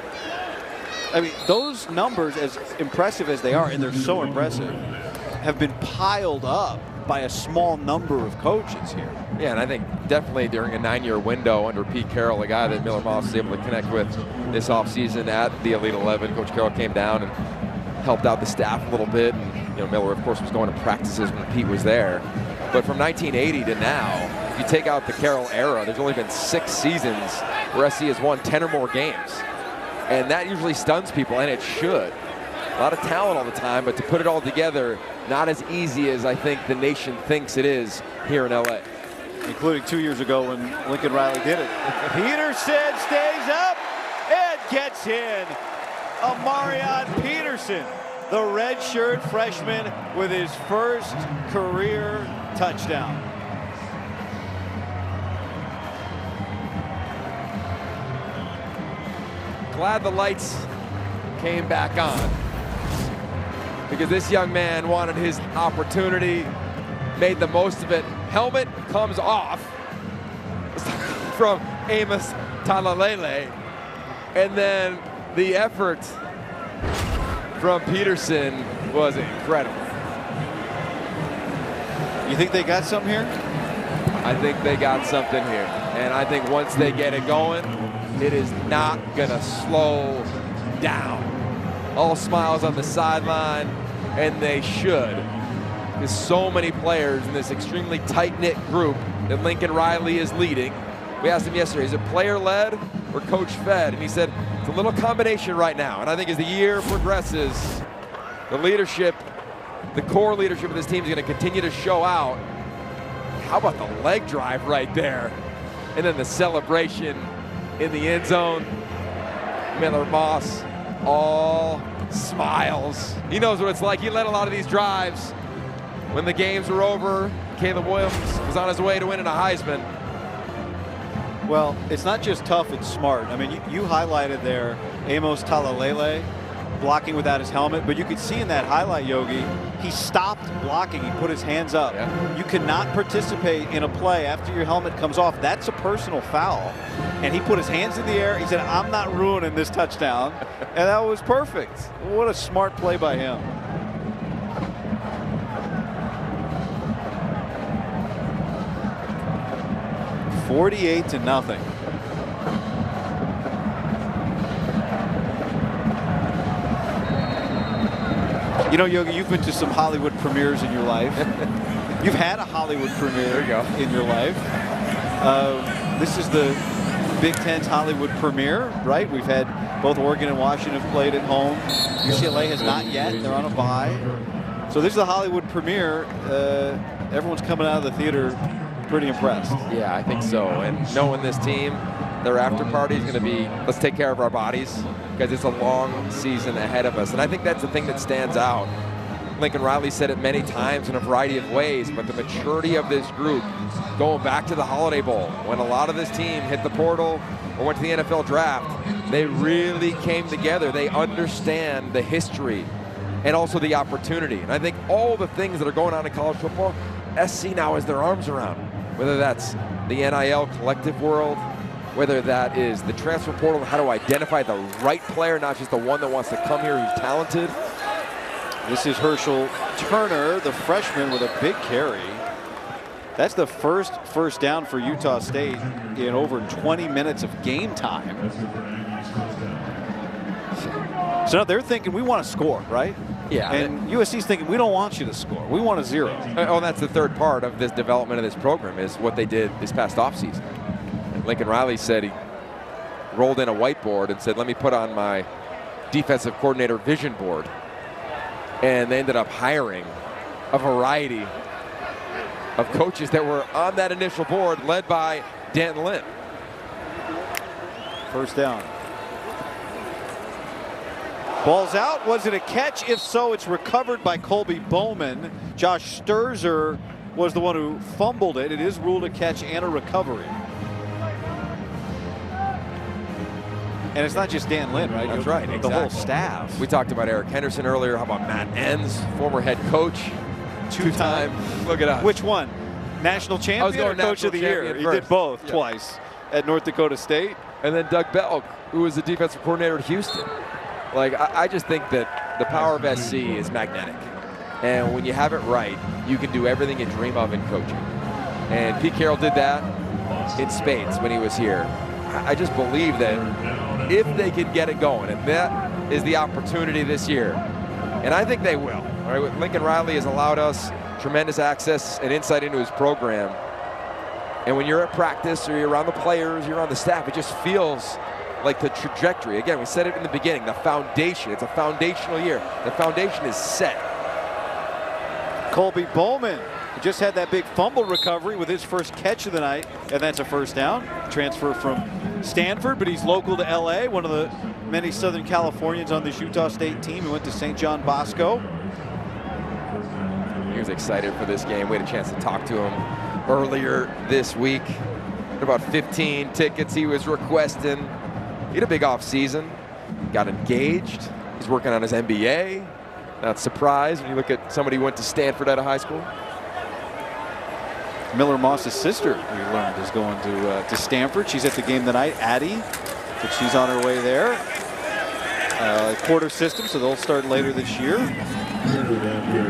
I mean, those numbers, as impressive as they are, and they're so impressive, have been piled up by a small number of coaches here. Yeah, and I think definitely during a 9-year window under Pete Carroll, a guy that Miller Moss was able to connect with this offseason at the Elite 11. Coach Carroll came down and helped out the staff a little bit. And, you know, Miller, of course, was going to practices when Pete was there. But from 1980 to now, if you take out the Carroll era, there's only been 6 seasons where SC has won 10 or more games. And that usually stuns people, and it should. A lot of talent all the time, but to put it all together, not as easy as I think the nation thinks it is here in LA. Including 2 years ago when Lincoln Riley did it. Peterson stays up and gets in. Amarian Peterson, the redshirt freshman, with his first career touchdown. Glad the lights came back on, because this young man wanted his opportunity, made the most of it. Helmet comes off from Amos Talalele, and then the effort from Peterson was incredible. You think they got something here? I think they got something here, and I think once they get it going, it is not gonna slow down. All smiles on the sideline, and they should. There's so many players in this extremely tight-knit group that Lincoln Riley is leading. We asked him yesterday, is it player-led or coach-fed? And he said, it's a little combination right now. And I think as the year progresses, the leadership, the core leadership of this team is going to continue to show out. How about the leg drive right there? And then the celebration in the end zone. Miller Moss, all smiles. He knows what it's like. He led a lot of these drives. When the games were over, Caleb Williams was on his way to winning a Heisman. Well, it's not just tough, it's smart. I mean, you highlighted there Amos Talalele blocking without his helmet, but you could see in that highlight, Yogi, he stopped blocking. He put his hands up. Yeah. You cannot participate in a play after your helmet comes off. That's a personal foul. And he put his hands in the air. He said, I'm not ruining this touchdown. And that was perfect. What a smart play by him. $48-0. You know, Yogi, you've been to some Hollywood premieres in your life. You've had a Hollywood premiere in your life. This is the Big Ten's Hollywood premiere, right? We've had both Oregon and Washington have played at home. UCLA has not yet. They're on a bye. So this is the Hollywood premiere. Everyone's coming out of the theater pretty impressed. Yeah, I think so. And knowing this team, their after party is going to be, let's take care of our bodies, because it's a long season ahead of us. And I think that's the thing that stands out. Lincoln Riley said it many times in a variety of ways, but the maturity of this group, going back to the Holiday Bowl, when a lot of this team hit the portal or went to the NFL draft, they really came together. They understand the history and also the opportunity. And I think all the things that are going on in college football, SC now has their arms around, whether that's the NIL collective world, whether that is the transfer portal, how to identify the right player, not just the one that wants to come here who's talented. This is Herschel Turner, the freshman, with a big carry. That's the first down for Utah State in over 20 minutes of game time. So now they're thinking, we want to score, right? Yeah. And USC's thinking, we don't want you to score. We want a 0. Oh, that's the third part of this development of this program, is what they did this past offseason. Lincoln Riley said he rolled in a whiteboard and said, let me put on my defensive coordinator vision board. And they ended up hiring a variety of coaches that were on that initial board, led by Danton Lynn. First down. Ball's out. Was it a catch? If so, it's recovered by Colby Bowman. Josh Sturzer was the one who fumbled it. It is ruled a catch and a recovery. And it's not just Dan Lynn, right? That's right, The exactly. whole staff. We talked about Eric Henderson earlier. How about Matt Enns, former head coach? Two-time. Look at us. Which one? National champion or coach of the year? He did both twice at North Dakota State. And then Doug Belk, who was the defensive coordinator at Houston. Like, I just think that the power of SC is magnetic. And when you have it right, you can do everything you dream of in coaching. And Pete Carroll did that in spades when he was here. I just believe that if they can get it going, and that is the opportunity this year, and I think they will. All right, Lincoln Riley has allowed us tremendous access and insight into his program. And when you're at practice or you're around the players, you're on the staff, it just feels like the trajectory. Again, we said it in the beginning, the foundation. It's a foundational year. The foundation is set. Colby Bowman just had that big fumble recovery with his first catch of the night, and that's a first down. Transfer from Stanford, but he's local to LA, one of the many Southern Californians on this Utah State team. He went to St. John Bosco. He was excited for this game. We had a chance to talk to him earlier this week. About 15 tickets he was requesting. He had a big off season, got engaged. He's working on his MBA. Not surprised when you look at somebody who went to Stanford out of high school. Miller Moss's sister, we learned, is going to Stanford. She's at the game tonight, Addie, but she's on her way there. Quarter system, so they'll start later this year.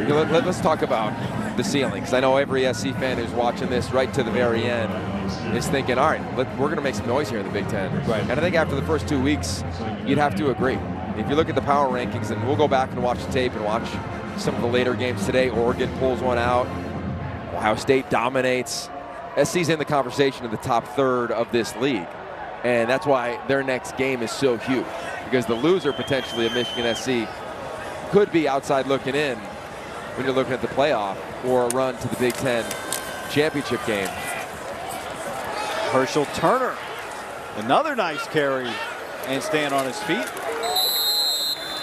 Let's talk about the ceiling, because I know every SC fan who's watching this right to the very end is thinking, all right, we're going to make some noise here in the Big Ten. Right. And I think after the first 2 weeks, you'd have to agree. If you look at the power rankings, and we'll go back and watch the tape and watch some of the later games today, Oregon pulls one out. Ohio State dominates. SC's in the conversation in the top third of this league. And that's why their next game is so huge, because the loser potentially of Michigan SC could be outside looking in when you're looking at the playoff or a run to the Big Ten championship game. Herschel Turner, another nice carry and staying on his feet.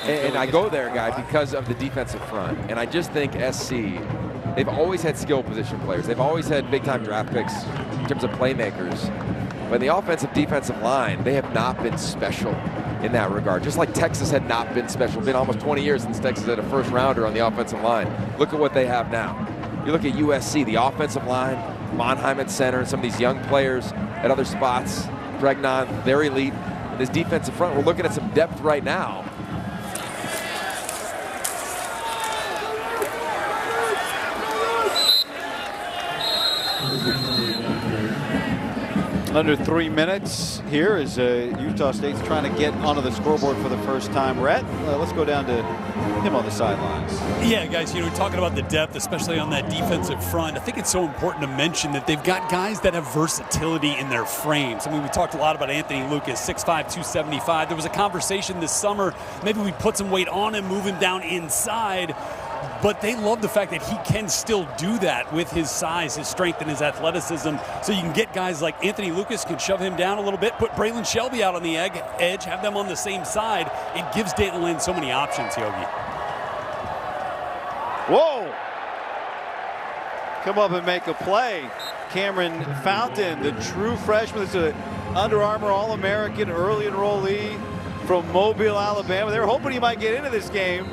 And I go there, guy, because of the defensive front. And I just think SC, they've always had skill position players. They've always had big-time draft picks in terms of playmakers. But the offensive defensive line, they have not been special in that regard. Just like Texas had not been special. It's been almost 20 years since Texas had a first rounder on the offensive line. Look at what they have now. You look at USC, the offensive line, Monheim at center, and some of these young players at other spots. Bregnon, they're elite. And this defensive front, we're looking at some depth right now. Under 3 minutes here as Utah State's trying to get onto the scoreboard for the first time. Rhett, let's go down to him on the sidelines. Yeah, guys, talking about the depth, especially on that defensive front, I think it's so important to mention that they've got guys that have versatility in their frames. I mean, we talked a lot about Anthony Lucas, 6'5", 275. There was a conversation this summer, maybe we put some weight on him, move him down inside. But they love the fact that he can still do that with his size, his strength, and his athleticism. So you can get guys like Anthony Lucas, can shove him down a little bit, put Braylon Shelby out on the edge, have them on the same side. It gives Danton Lynn so many options, Yogi. Whoa! Come up and make a play. Cameron Fountain, the true freshman, is an Under Armour All-American early enrollee from Mobile, Alabama. They were hoping he might get into this game.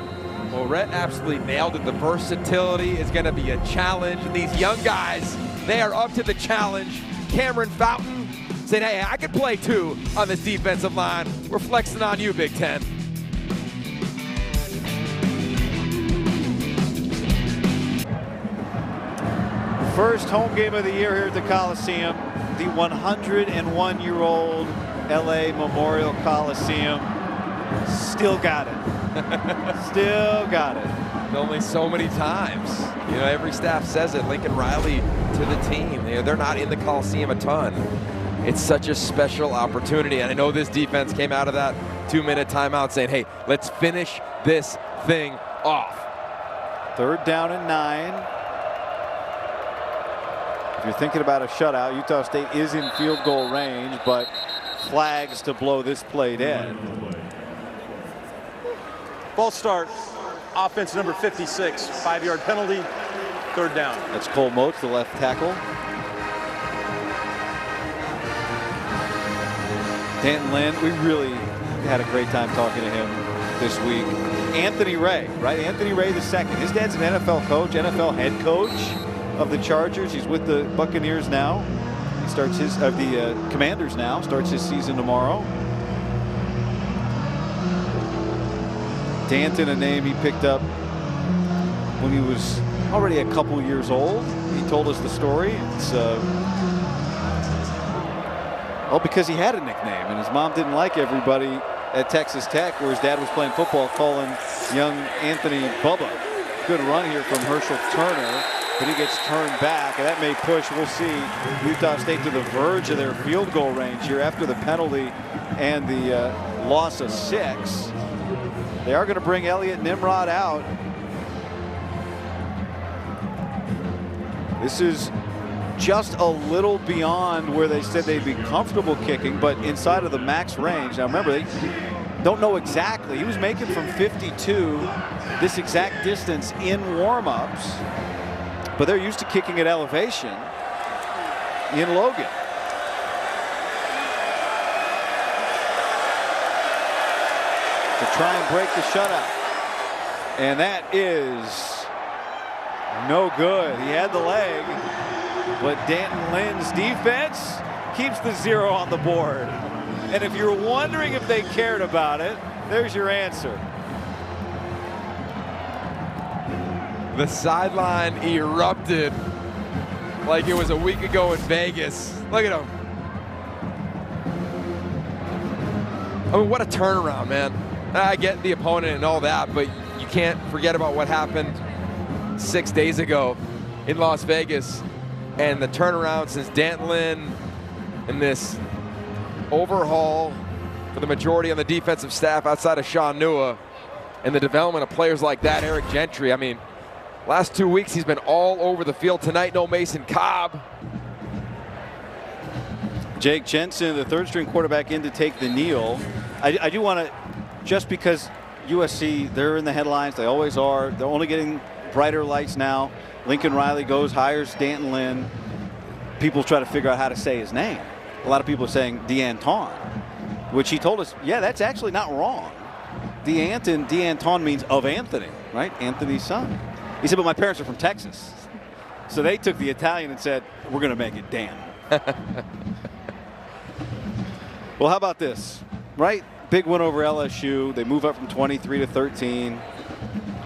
Well, Rhett absolutely nailed it. The versatility is going to be a challenge. And these young guys, they are up to the challenge. Cameron Fountain saying, hey, I can play too on this defensive line. We're flexing on you, Big Ten. First home game of the year here at the Coliseum. The 101-year-old LA Memorial Coliseum. Still got it. Still got it. Only so many times. Every staff says it. Lincoln Riley to the team. They're not in the Coliseum a ton. It's such a special opportunity. And I know this defense came out of that 2-minute timeout saying, hey, let's finish this thing off. 3rd down and 9. If you're thinking about a shutout, Utah State is in field goal range, but flags to blow this play dead. False start. Offense number 56. 5-yard penalty. 3rd down. That's Cole Moats, the left tackle. Danton Lynn, we really had a great time talking to him this week. Anthony Ray, right? Anthony Ray II. His dad's an NFL coach, NFL head coach of the Chargers. He's with the Buccaneers now. He starts his, the Commanders now, starts his season tomorrow. Danton, a name he picked up when he was already a couple years old. He told us the story. It's because he had a nickname, and his mom didn't like everybody at Texas Tech, where his dad was playing football, calling young Anthony Bubba. Good run here from Herschel Turner, but he gets turned back, and that may push, we'll see, Utah State to the verge of their field goal range here after the penalty and the loss of 6. They are going to bring Elliot Nimrod out. This is just a little beyond where they said they'd be comfortable kicking, but inside of the max range. Now remember, they don't know exactly. He was making from 52 this exact distance in warm-ups, but they're used to kicking at elevation in Logan. To try and break the shutout. And that is no good. He had the leg, but Danton Lynn's defense keeps the 0 on the board. And if you're wondering if they cared about it, there's your answer. The sideline erupted like it was a week ago in Vegas. Look at him. I mean, what a turnaround, man. I get the opponent and all that, but you can't forget about what happened 6 days ago in Las Vegas and the turnaround since Danton Lynn and this overhaul for the majority on the defensive staff outside of Sean Nua and the development of players like that, Eric Gentry. I mean, last 2 weeks he's been all over the field. Tonight, no Mason Cobb. Jake Jensen, the 3rd string quarterback, in to take the kneel. I do want to, just because USC, they're in the headlines. They always are. They're only getting brighter lights now. Lincoln Riley goes, hires Stanton Lynn. People try to figure out how to say his name. A lot of people are saying D'Anton, which he told us, yeah, that's actually not wrong. D'Anton means of Anthony, right? Anthony's son. He said, but my parents are from Texas. So they took the Italian and said, we're going to make it Dan. Well, how about this, right? Big win over LSU. They move up from 23 to 13.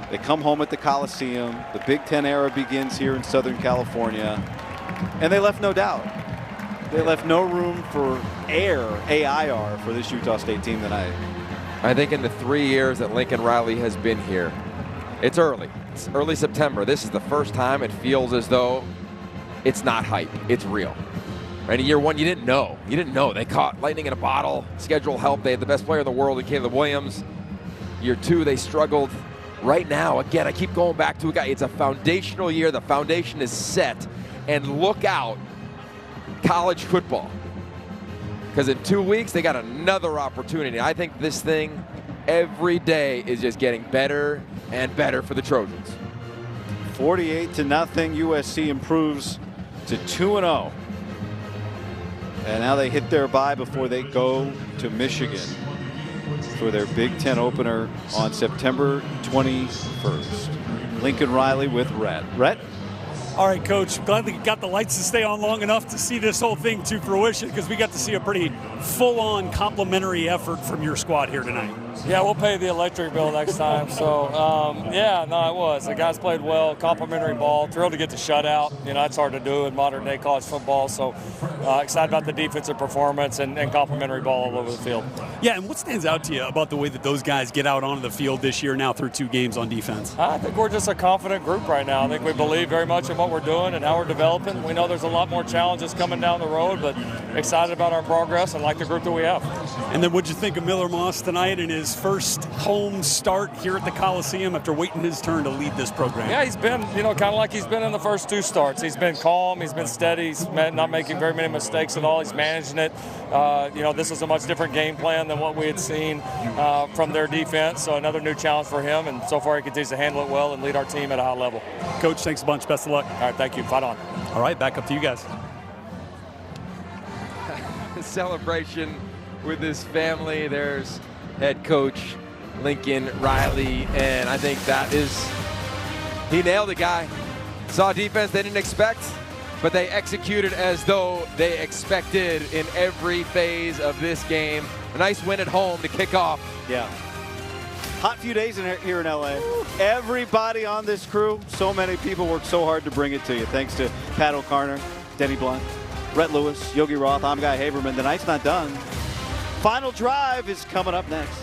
They come home at the Coliseum. The Big Ten era begins here in Southern California. And they left no doubt. They left no room for AIR for this Utah State team tonight. I think in the 3 years that Lincoln Riley has been here, it's early. It's early September. This is the first time it feels as though it's not hype. It's real. Right? In year one, you didn't know. You didn't know. They caught lightning in a bottle. Schedule help. They had the best player in the world in Caleb Williams. Year two, they struggled. Right now, again, I keep going back to a guy. It's a foundational year. The foundation is set. And look out, college football. Because in 2 weeks, they got another opportunity. I think this thing every day is just getting better and better for the Trojans. 48-0, USC improves to 2-0. And now they hit their bye before they go to Michigan for their Big Ten opener on September 21st. Lincoln Riley with Rhett. Rhett? All right, Coach, glad we got the lights to stay on long enough to see this whole thing to fruition, because we got to see a pretty full-on complimentary effort from your squad here tonight. Yeah, we'll pay the electric bill next time. So, yeah, no, it was. The guys played well, complimentary ball. Thrilled to get the shutout. You know, that's hard to do in modern-day college football. So, excited about the defensive performance and complimentary ball all over the field. Yeah, and what stands out to you about the way that those guys get out onto the field this year now through 2 games on defense? I think we're just a confident group right now. I think we believe very much in what we're doing and how we're developing. We know there's a lot more challenges coming down the road, but excited about our progress and like the group that we have. And then what'd you think of Miller Moss tonight in his first home start here at the Coliseum after waiting his turn to lead this program? Yeah, he's been, you know, kind of like he's been in the first 2 starts. He's been calm, he's been steady, he's not making very many mistakes at all. He's managing it. You know, this is a much different game plan than what we had seen from their defense, so another new challenge for him, and so far he continues to handle it well and lead our team at a high level. Coach, thanks a bunch. Best of luck. All right, thank you. Fight on. All right, back up to you guys. Celebration with his family. There's head coach Lincoln Riley, and I think that is, he nailed it, guy. Saw defense they didn't expect, but they executed as though they expected in every phase of this game. A nice win at home to kick off. Yeah. Hot few days here in LA. Everybody on this crew, so many people worked so hard to bring it to you. Thanks to Pat O'Connor, Denny Blunt, Rhett Lewis, Yogi Roth. I'm Guy Haberman. The night's not done. Final drive is coming up next.